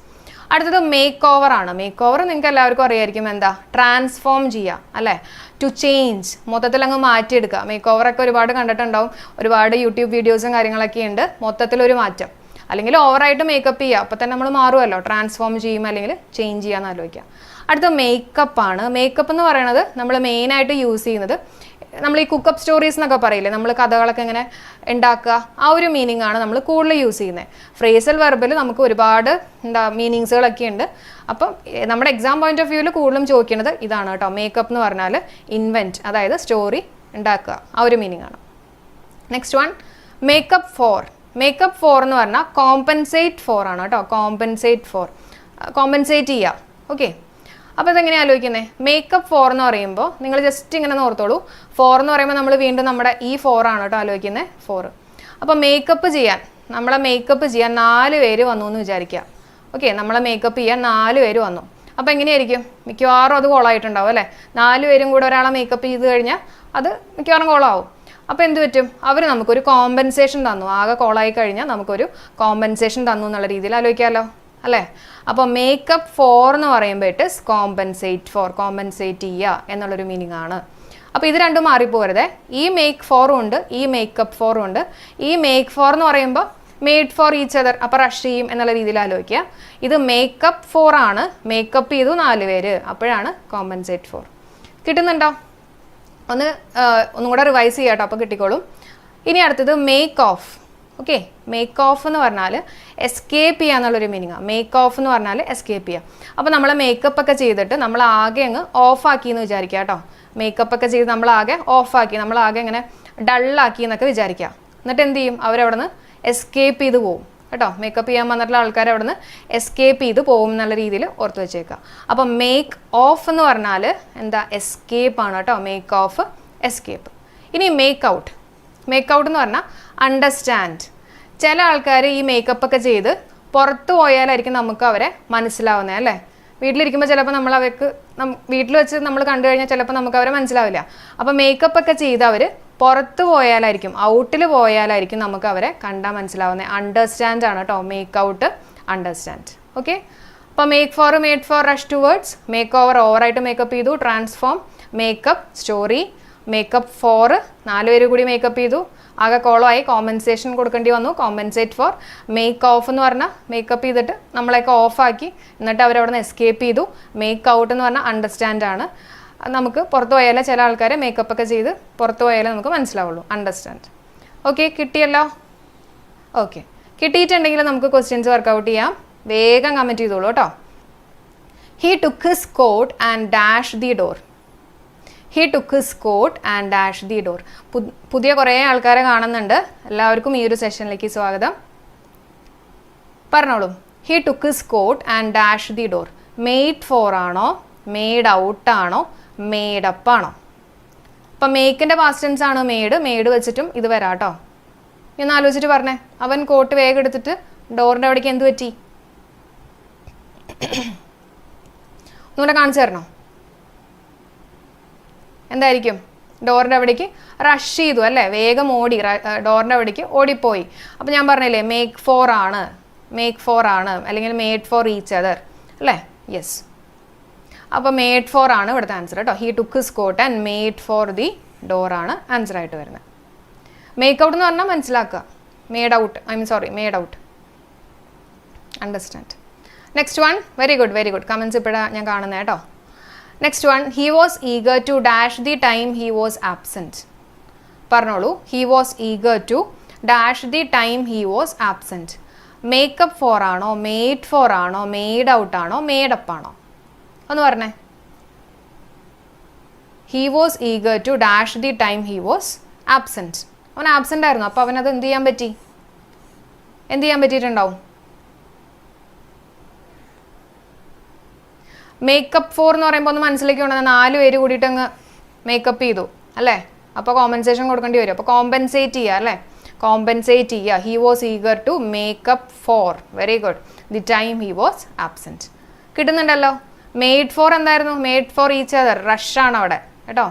അടുത്തത് മേക്ക് ഓവർ ആണ്. മേക്ക് ഓവർ നിങ്ങൾക്ക് എല്ലാവർക്കും അറിയായിരിക്കും, ട്രാൻസ്ഫോം ചെയ്യുക അല്ലേ, ടു ചേഞ്ച്, മൊത്തത്തിൽ അങ്ങ് മാറ്റിയെടുക്കുക. മേക്ക് ഓവറൊക്കെ ഒരുപാട് കണ്ടിട്ടുണ്ടാവും, ഒരുപാട് യൂട്യൂബ് വീഡിയോസും കാര്യങ്ങളൊക്കെ ഉണ്ട്. മൊത്തത്തിലൊരു മാറ്റം, അല്ലെങ്കിൽ ഓവറായിട്ട് മേക്കപ്പ് ചെയ്യുക, അപ്പോൾ തന്നെ നമ്മൾ മാറുമല്ലോ, ട്രാൻസ്ഫോം ചെയ്യും അല്ലെങ്കിൽ ചേഞ്ച് ചെയ്യാമെന്ന് ആലോചിക്കുക. അടുത്ത മേക്കപ്പ് ആണ്. മേക്കപ്പ് എന്ന് പറയുന്നത് നമ്മൾ മെയിനായിട്ട് യൂസ് ചെയ്യുന്നത്, നമ്മൾ ഈ കുക്കപ്പ് സ്റ്റോറീസ് എന്നൊക്കെ പറയില്ലേ, നമ്മൾ കഥകളൊക്കെ ഇങ്ങനെ ഉണ്ടാക്കുക, ആ ഒരു മീനിങ് ആണ് നമ്മൾ കൂടുതൽ യൂസ് ചെയ്യുന്നത്. ഫ്രേസൽ വെർബിൽ നമുക്ക് ഒരുപാട് മീനിങ്സുകളൊക്കെ ഉണ്ട്. അപ്പം നമ്മുടെ എക്സാം പോയിന്റ് ഓഫ് വ്യൂവിൽ കൂടുതലും ചോദിക്കുന്നത് ഇതാണ് കേട്ടോ. മേക്കപ്പ് എന്ന് പറഞ്ഞാൽ ഇൻവെൻറ്റ്, അതായത് സ്റ്റോറി ഉണ്ടാക്കുക, ആ ഒരു മീനിങ് ആണ്. Next one make up for. Make up for എന്ന് പറഞ്ഞാൽ കോമ്പൻസേറ്റ് ഫോർ ആണ് കേട്ടോ. കോമ്പൻസേറ്റ് ചെയ്യുക. ഓക്കെ, അപ്പോൾ ഇതെങ്ങനെയാണ് ആലോചിക്കുന്നത്? മേക്കപ്പ് ഫോർ എന്ന് പറയുമ്പോൾ നിങ്ങൾ ജസ്റ്റ് ഇങ്ങനെ ഓർത്തോളൂ. ഫോർ എന്ന് പറയുമ്പോൾ നമ്മൾ വീണ്ടും നമ്മുടെ ഈ ഫോർ ആണ് കേട്ടോ ആലോചിക്കുന്നത്, 4. അപ്പോൾ മേക്കപ്പ് ചെയ്യാൻ 4 പേര് വന്നു എന്ന് വിചാരിക്കുക. ഓക്കെ, നമ്മളെ മേക്കപ്പ് ചെയ്യാൻ 4 പേര് വന്നു. അപ്പോൾ എങ്ങനെയായിരിക്കും? മിക്കവാറും അത് കോളായിട്ടുണ്ടാവും അല്ലേ. 4 പേരും കൂടെ ഒരാളെ മേക്കപ്പ് ചെയ്ത് കഴിഞ്ഞാൽ അത് മിക്കവാറും കോളാവും. അപ്പോൾ എന്ത് പറ്റും? അവർ നമുക്കൊരു കോമ്പൻസേഷൻ തന്നു. ആകെ കോളായി കഴിഞ്ഞാൽ നമുക്കൊരു കോമ്പൻസേഷൻ തന്നു എന്നുള്ള രീതിയിൽ ആലോചിക്കാമല്ലോ അല്ലേ. അപ്പോൾ മേക്കപ്പ് ഫോർ എന്ന് പറയുമ്പോൾ ഇറ്റ് ഇസ് കോമ്പൻസേറ്റ് ചെയ്യുക എന്നുള്ളൊരു മീനിങ് ആണ്. അപ്പോൾ ഇത് രണ്ടും മാറിപ്പോരുതേ. ഈ മേക്ക് ഫോറും ഉണ്ട്, ഈ മേക്കപ്പ് ഫോറും ഉണ്ട്. ഈ മേക്ക് ഫോർ എന്ന് പറയുമ്പോൾ മെയ്ഡ് ഫോർ ഈച്ച് അതർ, അപ്പോൾ റഷ് ചെയ്യും എന്നുള്ള രീതിയിൽ ആലോചിക്കുക. ഇത് മേക്കപ്പ് ഫോർ ആണ്, മേക്കപ്പ് ചെയ്തു 4 പേര്, അപ്പോഴാണ് കോമ്പൻസേറ്റ് ഫോർ. കിട്ടുന്നുണ്ടോ? ഒന്നും കൂടെ റിവൈസ് ചെയ്യാം കേട്ടോ, അപ്പോൾ കിട്ടിക്കോളും. ഇനി അടുത്തത് make of. Okay, make of എന്ന് പറഞ്ഞാൽ എസ്കേപ്പ് ചെയ്യുക എന്നുള്ളൊരു മീനിങ്ങാണ്. മേക്ക് ഓഫ് എന്ന് പറഞ്ഞാൽ എസ്കേപ്പ് ചെയ്യുക. അപ്പോൾ നമ്മൾ മേക്കപ്പ് ഒക്കെ ചെയ്തിട്ട് നമ്മൾ ആകെ അങ്ങ് ഓഫാക്കി എന്ന് വിചാരിക്കുക കേട്ടോ. മേക്കപ്പ് ഒക്കെ ചെയ്ത് നമ്മൾ ആകെ ഓഫാക്കി, നമ്മൾ ആകെ ഇങ്ങനെ ഡള്ളാക്കി എന്നൊക്കെ വിചാരിക്കുക. എന്നിട്ട് എന്ത് ചെയ്യും? അവരവിടെ നിന്ന് എസ്കേപ്പ് ചെയ്ത് പോകും കേട്ടോ. മേക്കപ്പ് ചെയ്യാൻ വന്നിട്ടുള്ള ആൾക്കാർ അവിടെ നിന്ന് എസ്കേപ്പ് ചെയ്ത് പോകും എന്നുള്ള രീതിയിൽ ഓർത്ത് വെച്ചേക്കുക. അപ്പം മേക്ക് ഓഫ് എന്ന് പറഞ്ഞാൽ എസ്കേപ്പ് ആണ് കേട്ടോ. Make of, escape. ഇനി മേക്ക് ഔട്ട്. മേക്ക് ഔട്ട് എന്ന് പറഞ്ഞാൽ അണ്ടർസ്റ്റാൻഡ്. ചില ആൾക്കാർ ഈ മേക്കപ്പ് ഒക്കെ ചെയ്ത് പുറത്ത് പോയാലായിരിക്കും നമുക്ക് അവരെ മനസ്സിലാവുന്നത് അല്ലേ. വീട്ടിലിരിക്കുമ്പോൾ ചിലപ്പോൾ നമ്മൾ അവർക്ക് വീട്ടിൽ വെച്ച് നമ്മൾ കണ്ടു കഴിഞ്ഞാൽ ചിലപ്പോൾ നമുക്ക് അവരെ മനസ്സിലാവില്ല. അപ്പോൾ മേക്കപ്പ് ഒക്കെ ചെയ്ത് അവർ പുറത്ത് പോയാലായിരിക്കും, ഔട്ടിൽ പോയാലായിരിക്കും നമുക്ക് അവരെ കണ്ടാൽ മനസ്സിലാവുന്നത്. അണ്ടർസ്റ്റാൻഡ് ആണ് കേട്ടോ മേക്ക് ഔട്ട്, അണ്ടർസ്റ്റാൻഡ്. ഓക്കെ, അപ്പോൾ make for made for rush towards, make over ഓവറായിട്ട് മേക്കപ്പ് ചെയ്തു, transform make up story, make up for 4 പേര് കൂടി മേക്കപ്പ് ചെയ്തു, ആകെ കോളമായി, കോമ്പൻസേഷൻ കൊടുക്കേണ്ടി വന്നു, കോമ്പൻസേറ്റ് ഫോർ, മേക്ക് ഓഫ് എന്ന് പറഞ്ഞാൽ മേക്കപ്പ് ചെയ്തിട്ട് നമ്മളെയൊക്കെ ഓഫാക്കി എന്നിട്ട് അവരവിടെ നിന്ന് എസ്കേപ്പ് ചെയ്തു, മേക്ക് ഔട്ട് എന്ന് പറഞ്ഞാൽ അണ്ടർസ്റ്റാൻഡ് ആണ്. നമുക്ക് പുറത്ത് പോയാലേ ചില ആൾക്കാരെ മേക്കപ്പ് ഒക്കെ ചെയ്ത് പുറത്ത് പോയാലേ നമുക്ക് മനസ്സിലാവുള്ളൂ, അണ്ടർസ്റ്റാൻഡ്. ഓക്കെ, കിട്ടിയല്ലോ? ഓക്കെ, കിട്ടിയിട്ടുണ്ടെങ്കിൽ നമുക്ക് ക്വസ്റ്റ്യൻസ് വർക്കൗട്ട് ചെയ്യാം. വേഗം കമൻറ്റ് ചെയ്തോളൂ കേട്ടോ. He took his coat and dash the door. He took his coat and dash the door. പുതിയ കുറേ ആൾക്കാരെ കാണുന്നുണ്ട്. എല്ലാവർക്കും ഈ ഒരു സെഷനിലേക്ക് സ്വാഗതം. പറഞ്ഞോളൂ. He took his coat and dash the door. Made for ആണോ, മെയ്ഡ് ഔട്ട് ആണോ, മെയ്ഡ് അപ്പ് ആണോ? അപ്പം മേക്കിൻ്റെ പാസ്റ്റ് ടെൻസ് ആണ് മെയ്ഡ്. മെയ്ഡ് വെച്ചിട്ടും ഇത് വരാം കേട്ടോ. ഒന്ന് ആലോചിച്ചിട്ട് പറഞ്ഞേ. അവൻ കോട്ട് വേഗം എടുത്തിട്ട് ഡോറിൻ്റെ അവിടേക്ക് എന്ത് പറ്റി? ഒന്നുകൂടെ കാണിച്ചു തരണോ? എന്തായിരിക്കും? ഡോറിൻ്റെ അവിടേക്ക് റഷ് ചെയ്തു അല്ലേ, വേഗം ഓടി, ഡോറിൻ്റെ അവിടേക്ക് ഓടിപ്പോയി. അപ്പോൾ ഞാൻ പറഞ്ഞില്ലേ മേക്ക് ഫോർ ആണ്, മേക്ക് ഫോർ ആണ്, അല്ലെങ്കിൽ മെയ്ഡ് ഫോർ ഈച്ച് അതർ അല്ലേ? യെസ്. അപ്പോൾ മെയ്ഡ് ഫോർ ആണ് ഇവിടുത്തെ ആൻസർ കേട്ടോ. He took his coat and made for the door ആണ് ആൻസർ ആയിട്ട് വരുന്നത്. മേക്ക് ഔട്ട് എന്ന് പറഞ്ഞാൽ മനസ്സിലാക്കുക, made out, made out, understand. Next one, very good very good. Comments ഇപ്പോഴാണ് ഞാൻ കാണുന്നത് കേട്ടോ. Next one, he was eager to dash the time he was absent. പറഞ്ഞോളൂ. He was eager to dash the time he was absent. Make up for ആണോ, made for ആണോ, made out ആണോ, made up ആണോ? ഒന്ന് പറഞ്ഞേ. He was eager to dash the time he was absent. അവൻ absent ആയിരുന്നു. അപ്പോൾ അവനത് എന്ത് ചെയ്യാൻ പറ്റി? എന്ത് ചെയ്യാൻ പറ്റിയിട്ടുണ്ടാവും? മേക്കപ്പ് ഫോർ എന്ന് പറയുമ്പോൾ ഒന്ന് മനസ്സിലേക്ക് കൊണ്ടുവന്നാൽ 4 പേര് കൂടിയിട്ട് അങ്ങ് മേക്കപ്പ് ചെയ്തു അല്ലേ? അപ്പോൾ കോമ്പൻസേഷൻ കൊടുക്കേണ്ടി വരും. അപ്പോൾ കോമ്പൻസേറ്റ് ചെയ്യുക അല്ലേ? കോമ്പൻസേറ്റ് ചെയ്യുക. He was eager to make up for, very good, the time he was absent. കിട്ടുന്നുണ്ടല്ലോ. മെയ്ഡ് ഫോർ എന്തായിരുന്നു? മെയ്ഡ് ഫോർ ഈച്ച് അതർ, റഷാണ് അവിടെ കേട്ടോ.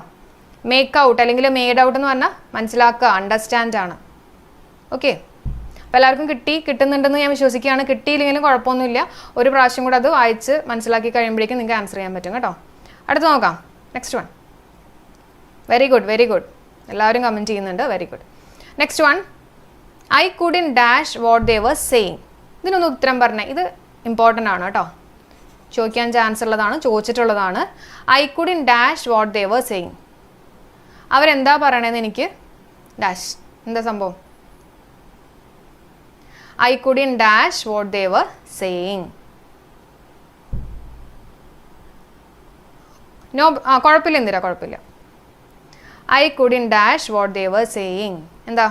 മേക്ക് ഔട്ട് അല്ലെങ്കിൽ മെയ്ഡ് ഔട്ട് എന്ന് പറഞ്ഞാൽ മനസ്സിലാക്കുക, അണ്ടർസ്റ്റാൻഡ് ആണ്. ഓക്കെ, അപ്പോൾ എല്ലാവർക്കും കിട്ടുന്നുണ്ടെന്ന് ഞാൻ വിശ്വസിക്കുകയാണ്. കിട്ടിയില്ലെങ്കിലും കുഴപ്പമൊന്നുമില്ല. ഒരു പ്രാവശ്യം കൂടെ അത് വായിച്ച് മനസ്സിലാക്കി കഴിയുമ്പോഴേക്കും നിങ്ങൾക്ക് ആൻസർ ചെയ്യാൻ പറ്റും കേട്ടോ. അടുത്ത് നോക്കാം. Next one. Very good very good. എല്ലാവരും കമൻറ്റ് ചെയ്യുന്നുണ്ട്. Very good. Next one, I couldn't dash what they were saying. ഇതിനൊന്ന് ഉത്തരം പറഞ്ഞേ. ഇത് ഇമ്പോർട്ടൻ്റ് ആണ് കേട്ടോ, ചോദിക്കാൻ ചാൻസ് ഉള്ളതാണ്, ചോദിച്ചിട്ടുള്ളതാണ്. I couldn't dash what they were saying. അവരെന്താ പറയണതെന്ന് എനിക്ക് ഡാഷ്. എന്താ സംഭവം? I couldn't dash what they were saying. No, കുഴപ്പമില്ല, എന്തിനാ കുഴപ്പമില്ല. I couldn't dash what they were saying. എന്താ?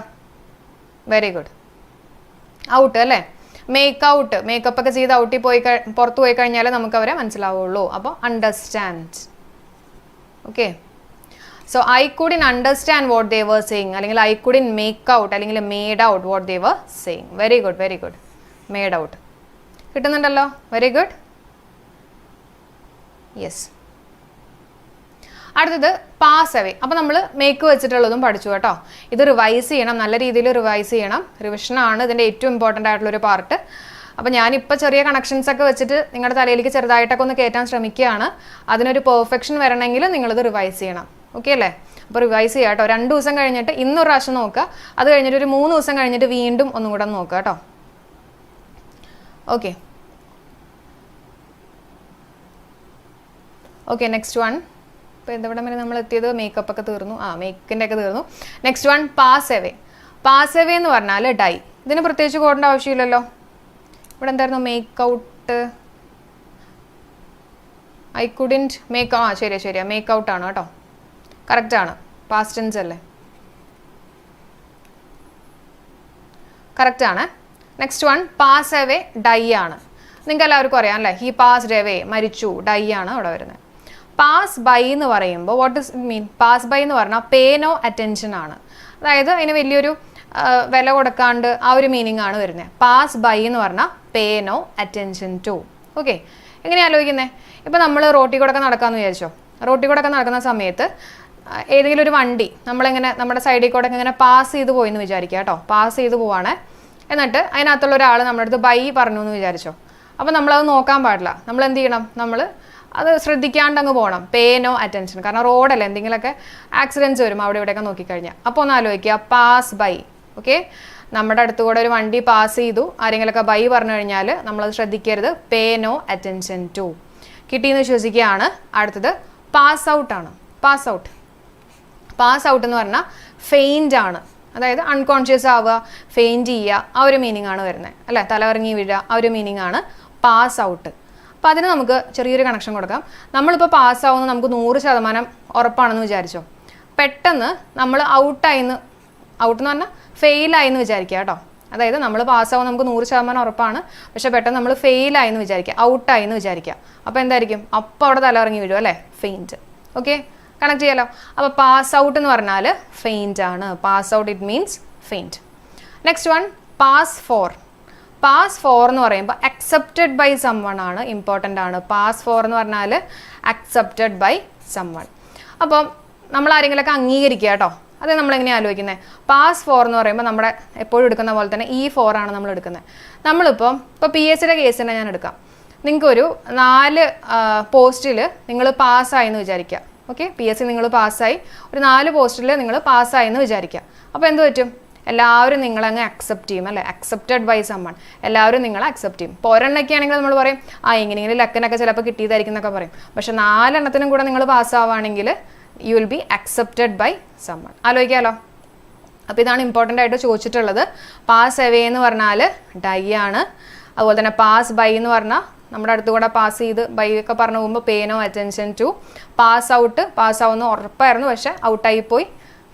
Very good. ഔട്ട് അല്ലേ? മേക്ക് ഔട്ട്, മേക്കപ്പ് ഒക്കെ ചെയ്ത് ഔട്ടിൽ പുറത്ത് പോയി കഴിഞ്ഞാൽ നമുക്ക് അവരെ മനസ്സിലാവുള്ളൂ. അപ്പോൾ understand. Okay, so I couldn't understand what they were saying, അല്ലെങ്കിൽ ഐ കുഡിൻ മേക്ക് ഔട്ട് അല്ലെങ്കിൽ made out what they were saying. Very good very good. Made out കിട്ടുന്നുണ്ടല്ലോ. Very good. യെസ്. അടുത്തത് പാസ് അവേ. അപ്പോൾ നമ്മൾ make വെച്ചിട്ടുള്ളതും പഠിച്ചു കേട്ടോ. ഇത് revise ചെയ്യണം, നല്ല രീതിയിൽ റിവൈസ് ചെയ്യണം. റിവിഷനാണ് ഇതിൻ്റെ ഏറ്റവും ഇമ്പോർട്ടൻ്റ് ആയിട്ടുള്ളൊരു പാർട്ട്. അപ്പോൾ ഞാനിപ്പോൾ ചെറിയ കണക്ഷൻസ് ഒക്കെ വെച്ചിട്ട് നിങ്ങളുടെ തലയിലേക്ക് ചെറുതായിട്ടൊക്കെ ഒന്ന് കയറ്റാൻ ശ്രമിക്കുകയാണ്. അതിനൊരു പെർഫെക്ഷൻ വരണമെങ്കിൽ നിങ്ങളിത് റിവൈസ് ചെയ്യണം. ഓക്കെ അല്ലേ? അപ്പോൾ റിവൈസ് ചെയ്യാം കേട്ടോ. 2 ദിവസം കഴിഞ്ഞിട്ട് ഇന്നൊരു പ്രാവശ്യം നോക്കുക, അത് കഴിഞ്ഞിട്ട് ഒരു 3 ദിവസം കഴിഞ്ഞിട്ട് വീണ്ടും ഒന്നും കൂടെ നോക്കുക കേട്ടോ. Okay okay. Next one. ഇപ്പോൾ എന്തെവിടെ വരെ നമ്മൾ എത്തിയത്? മേക്കപ്പ് ഒക്കെ തീർന്നു. മേക്കിൻ്റെ ഒക്കെ തീർന്നു. Next one, pass away. Pass away എന്ന് പറഞ്ഞാൽ ഡൈ. ഇതിന് പ്രത്യേകിച്ച് കോടേണ്ട ആവശ്യമില്ലല്ലോ. ഇവിടെ എന്തായിരുന്നു? Make out. I couldn't make. ശരിയാ, മേക്ക് ഔട്ടാണ് കേട്ടോ. കറക്റ്റാണ്. പാസ്റ്റ് ടെൻസ് അല്ലേ? കറക്റ്റാണ്. Next one, pass away die ആണ്. നിങ്ങൾക്ക് എല്ലാവർക്കും അറിയാം അല്ലേ? ഹി പാസ്ഡ് അവേ, മരിച്ചു, ഡൈ ആണ് അവിടെ വരുന്നത്. പാസ് ബൈ എന്ന് പറയുമ്പോൾ what is mean? Pass by എന്ന് പറഞ്ഞാൽ പേ നോ അറ്റൻഷൻ ആണ്. അതായത് അതിന് വലിയൊരു വില കൊടുക്കാണ്ട് ആ ഒരു മീനിങ് ആണ് വരുന്നത്. പാസ് ബൈ എന്ന് പറഞ്ഞാൽ പേ നോ അറ്റൻഷൻ ടു. ഓക്കെ, എങ്ങനെയാണ് ആലോചിക്കുന്നത്? ഇപ്പോൾ നമ്മൾ റോട്ടിൽ കൂടെ ഒക്കെ നടക്കാമെന്ന് വിചാരിച്ചോ. റോട്ടിൽ കൂടെ ഒക്കെ നടക്കുന്ന സമയത്ത് ഏതെങ്കിലും ഒരു വണ്ടി നമ്മളിങ്ങനെ നമ്മുടെ സൈഡിൽ കൂടെ ഇങ്ങനെ പാസ് ചെയ്ത് പോയി എന്ന് വിചാരിക്കുക കേട്ടോ. പാസ് ചെയ്ത് പോവാണ്. എന്നിട്ട് അതിനകത്തുള്ള ഒരാൾ നമ്മുടെ അടുത്ത് ബൈ പറഞ്ഞു എന്ന് വിചാരിച്ചോ. അപ്പോൾ നമ്മളത് നോക്കാൻ പാടില്ല. നമ്മൾ എന്ത് ചെയ്യണം? നമ്മൾ അത് ശ്രദ്ധിക്കാണ്ട് അങ്ങ് പോകണം. പേ നോ അറ്റൻഷൻ. കാരണം റോഡല്ലേ, എന്തെങ്കിലുമൊക്കെ ആക്സിഡൻറ്റ്സ് വരും അവിടെ ഇവിടെയൊക്കെ നോക്കിക്കഴിഞ്ഞാൽ. അപ്പോൾ ഒന്ന് ആലോചിക്കുക, പാസ് ബൈ. ഓക്കെ, നമ്മുടെ അടുത്ത് കൂടെ ഒരു വണ്ടി പാസ് ചെയ്തു, ആരെങ്കിലുമൊക്കെ ബൈ പറഞ്ഞു കഴിഞ്ഞാൽ നമ്മളത് ശ്രദ്ധിക്കരുത്. പേ നോ അറ്റൻഷൻ ടു. കിട്ടിയെന്ന് വിശ്വസിക്കുകയാണ്. അടുത്തത് പാസ് ഔട്ട് ആണ്. Pass out. പാസ് ഔട്ട് എന്ന് പറഞ്ഞാൽ ഫെയിൻ്റ് ആണ്. അതായത് അൺകോൺഷ്യസ് ആവുക, ഫെയിൻറ്റ് ചെയ്യുക, ആ ഒരു മീനിങ് ആണ് വരുന്നത് അല്ലേ. തലകറങ്ങി വീഴുക, ആ ഒരു മീനിങ് ആണ് പാസ് ഔട്ട്. അപ്പോൾ അതിന് നമുക്ക് ചെറിയൊരു കണക്ഷൻ കൊടുക്കാം. നമ്മളിപ്പോൾ പാസ്സാവുന്ന നമുക്ക് 100% ഉറപ്പാണെന്ന് വിചാരിച്ചോ. പെട്ടെന്ന് നമ്മൾ ഔട്ടായിന്ന്, ഔട്ട് എന്ന് പറഞ്ഞാൽ ഫെയിലായിന്ന് വിചാരിക്കുക കേട്ടോ. അതായത് നമ്മൾ പാസ്സാവും നമുക്ക് 100% ഉറപ്പാണ്, പക്ഷേ പെട്ടെന്ന് നമ്മൾ ഫെയിലായിന്ന് വിചാരിക്കുക, ഔട്ടായിന്ന് വിചാരിക്കുക. അപ്പോൾ എന്തായിരിക്കും? അപ്പോൾ അവിടെ തലകറങ്ങി വീഴും അല്ലേ, ഫെയിൻറ്റ്. ഓക്കെ, കണക്ട് ചെയ്യാലോ. അപ്പോൾ പാസ് ഔട്ട് എന്ന് പറഞ്ഞാൽ ഫെയിൻറ്റ് ആണ്. Pass out it means faint. Next one pass for. Pass for എന്ന് പറയുമ്പോൾ അക്സെപ്റ്റഡ് ബൈ സംവൺ ആണ്, ഇമ്പോർട്ടൻ്റ് ആണ്. പാസ് ഫോർ എന്ന് പറഞ്ഞാൽ അക്സെപ്റ്റഡ് ബൈ സംവൺ. അപ്പം നമ്മൾ ആരെങ്കിലുമൊക്കെ അംഗീകരിക്കുക കേട്ടോ. അത് നമ്മളെങ്ങനെയാണ് ആലോചിക്കുന്നത്? പാസ് ഫോർ എന്ന് പറയുമ്പോൾ നമ്മുടെ എപ്പോഴും എടുക്കുന്ന പോലെ തന്നെ E4 ആണ് നമ്മൾ എടുക്കുന്നത്. നമ്മളിപ്പോൾ PSCയുടെ കേസ് തന്നെ ഞാൻ എടുക്കാം. നിങ്ങൾക്കൊരു 4 പോസ്റ്റിൽ നിങ്ങൾ പാസ്സായി എന്ന് വിചാരിക്കുക. ഓക്കെ, PSC നിങ്ങൾ പാസ്സായി, ഒരു 4 പോസ്റ്റിൽ നിങ്ങൾ പാസ്സായി എന്ന് വിചാരിക്കുക. അപ്പോൾ എന്ത് പറ്റും? എല്ലാവരും നിങ്ങളങ്ങ് അക്സെപ്റ്റ് ചെയ്യും അല്ലേ. Accepted by someone. എല്ലാവരും നിങ്ങളെ അക്സെപ്റ്റ് ചെയ്യും. ഇപ്പോൾ ഒരെണ്ണൊക്കെ ആണെങ്കിൽ നമ്മൾ പറയും ഇങ്ങനെ ലക്കിനൊക്കെ ചിലപ്പോൾ കിട്ടിയതായിരിക്കും എന്നൊക്കെ പറയും. പക്ഷെ 4 എണ്ണത്തിനും കൂടെ നിങ്ങൾ പാസ്സാവുകയാണെങ്കിൽ you will be accepted by someone. ആലോചിക്കാമല്ലോ. അപ്പോൾ ഇതാണ് ഇമ്പോർട്ടൻ്റ് ആയിട്ട് ചോദിച്ചിട്ടുള്ളത്. പാസ് അവേ എന്ന് പറഞ്ഞാൽ ഡൈ ആണ്. അതുപോലെ തന്നെ പാസ് ബൈ എന്ന് പറഞ്ഞാൽ നമ്മുടെ അടുത്ത് കൂടെ പാസ് ചെയ്ത് ബൈ ഒക്കെ പറഞ്ഞു പോകുമ്പോൾ pay no attention to. Pass out, pass ആവുന്ന ഉറപ്പായിരുന്നു പക്ഷെ ഔട്ടായി പോയി,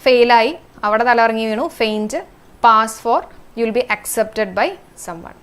ഫെയിലായി, അവിടെ തലയിറങ്ങി വീണു, faint. Pass for, you will be accepted by someone.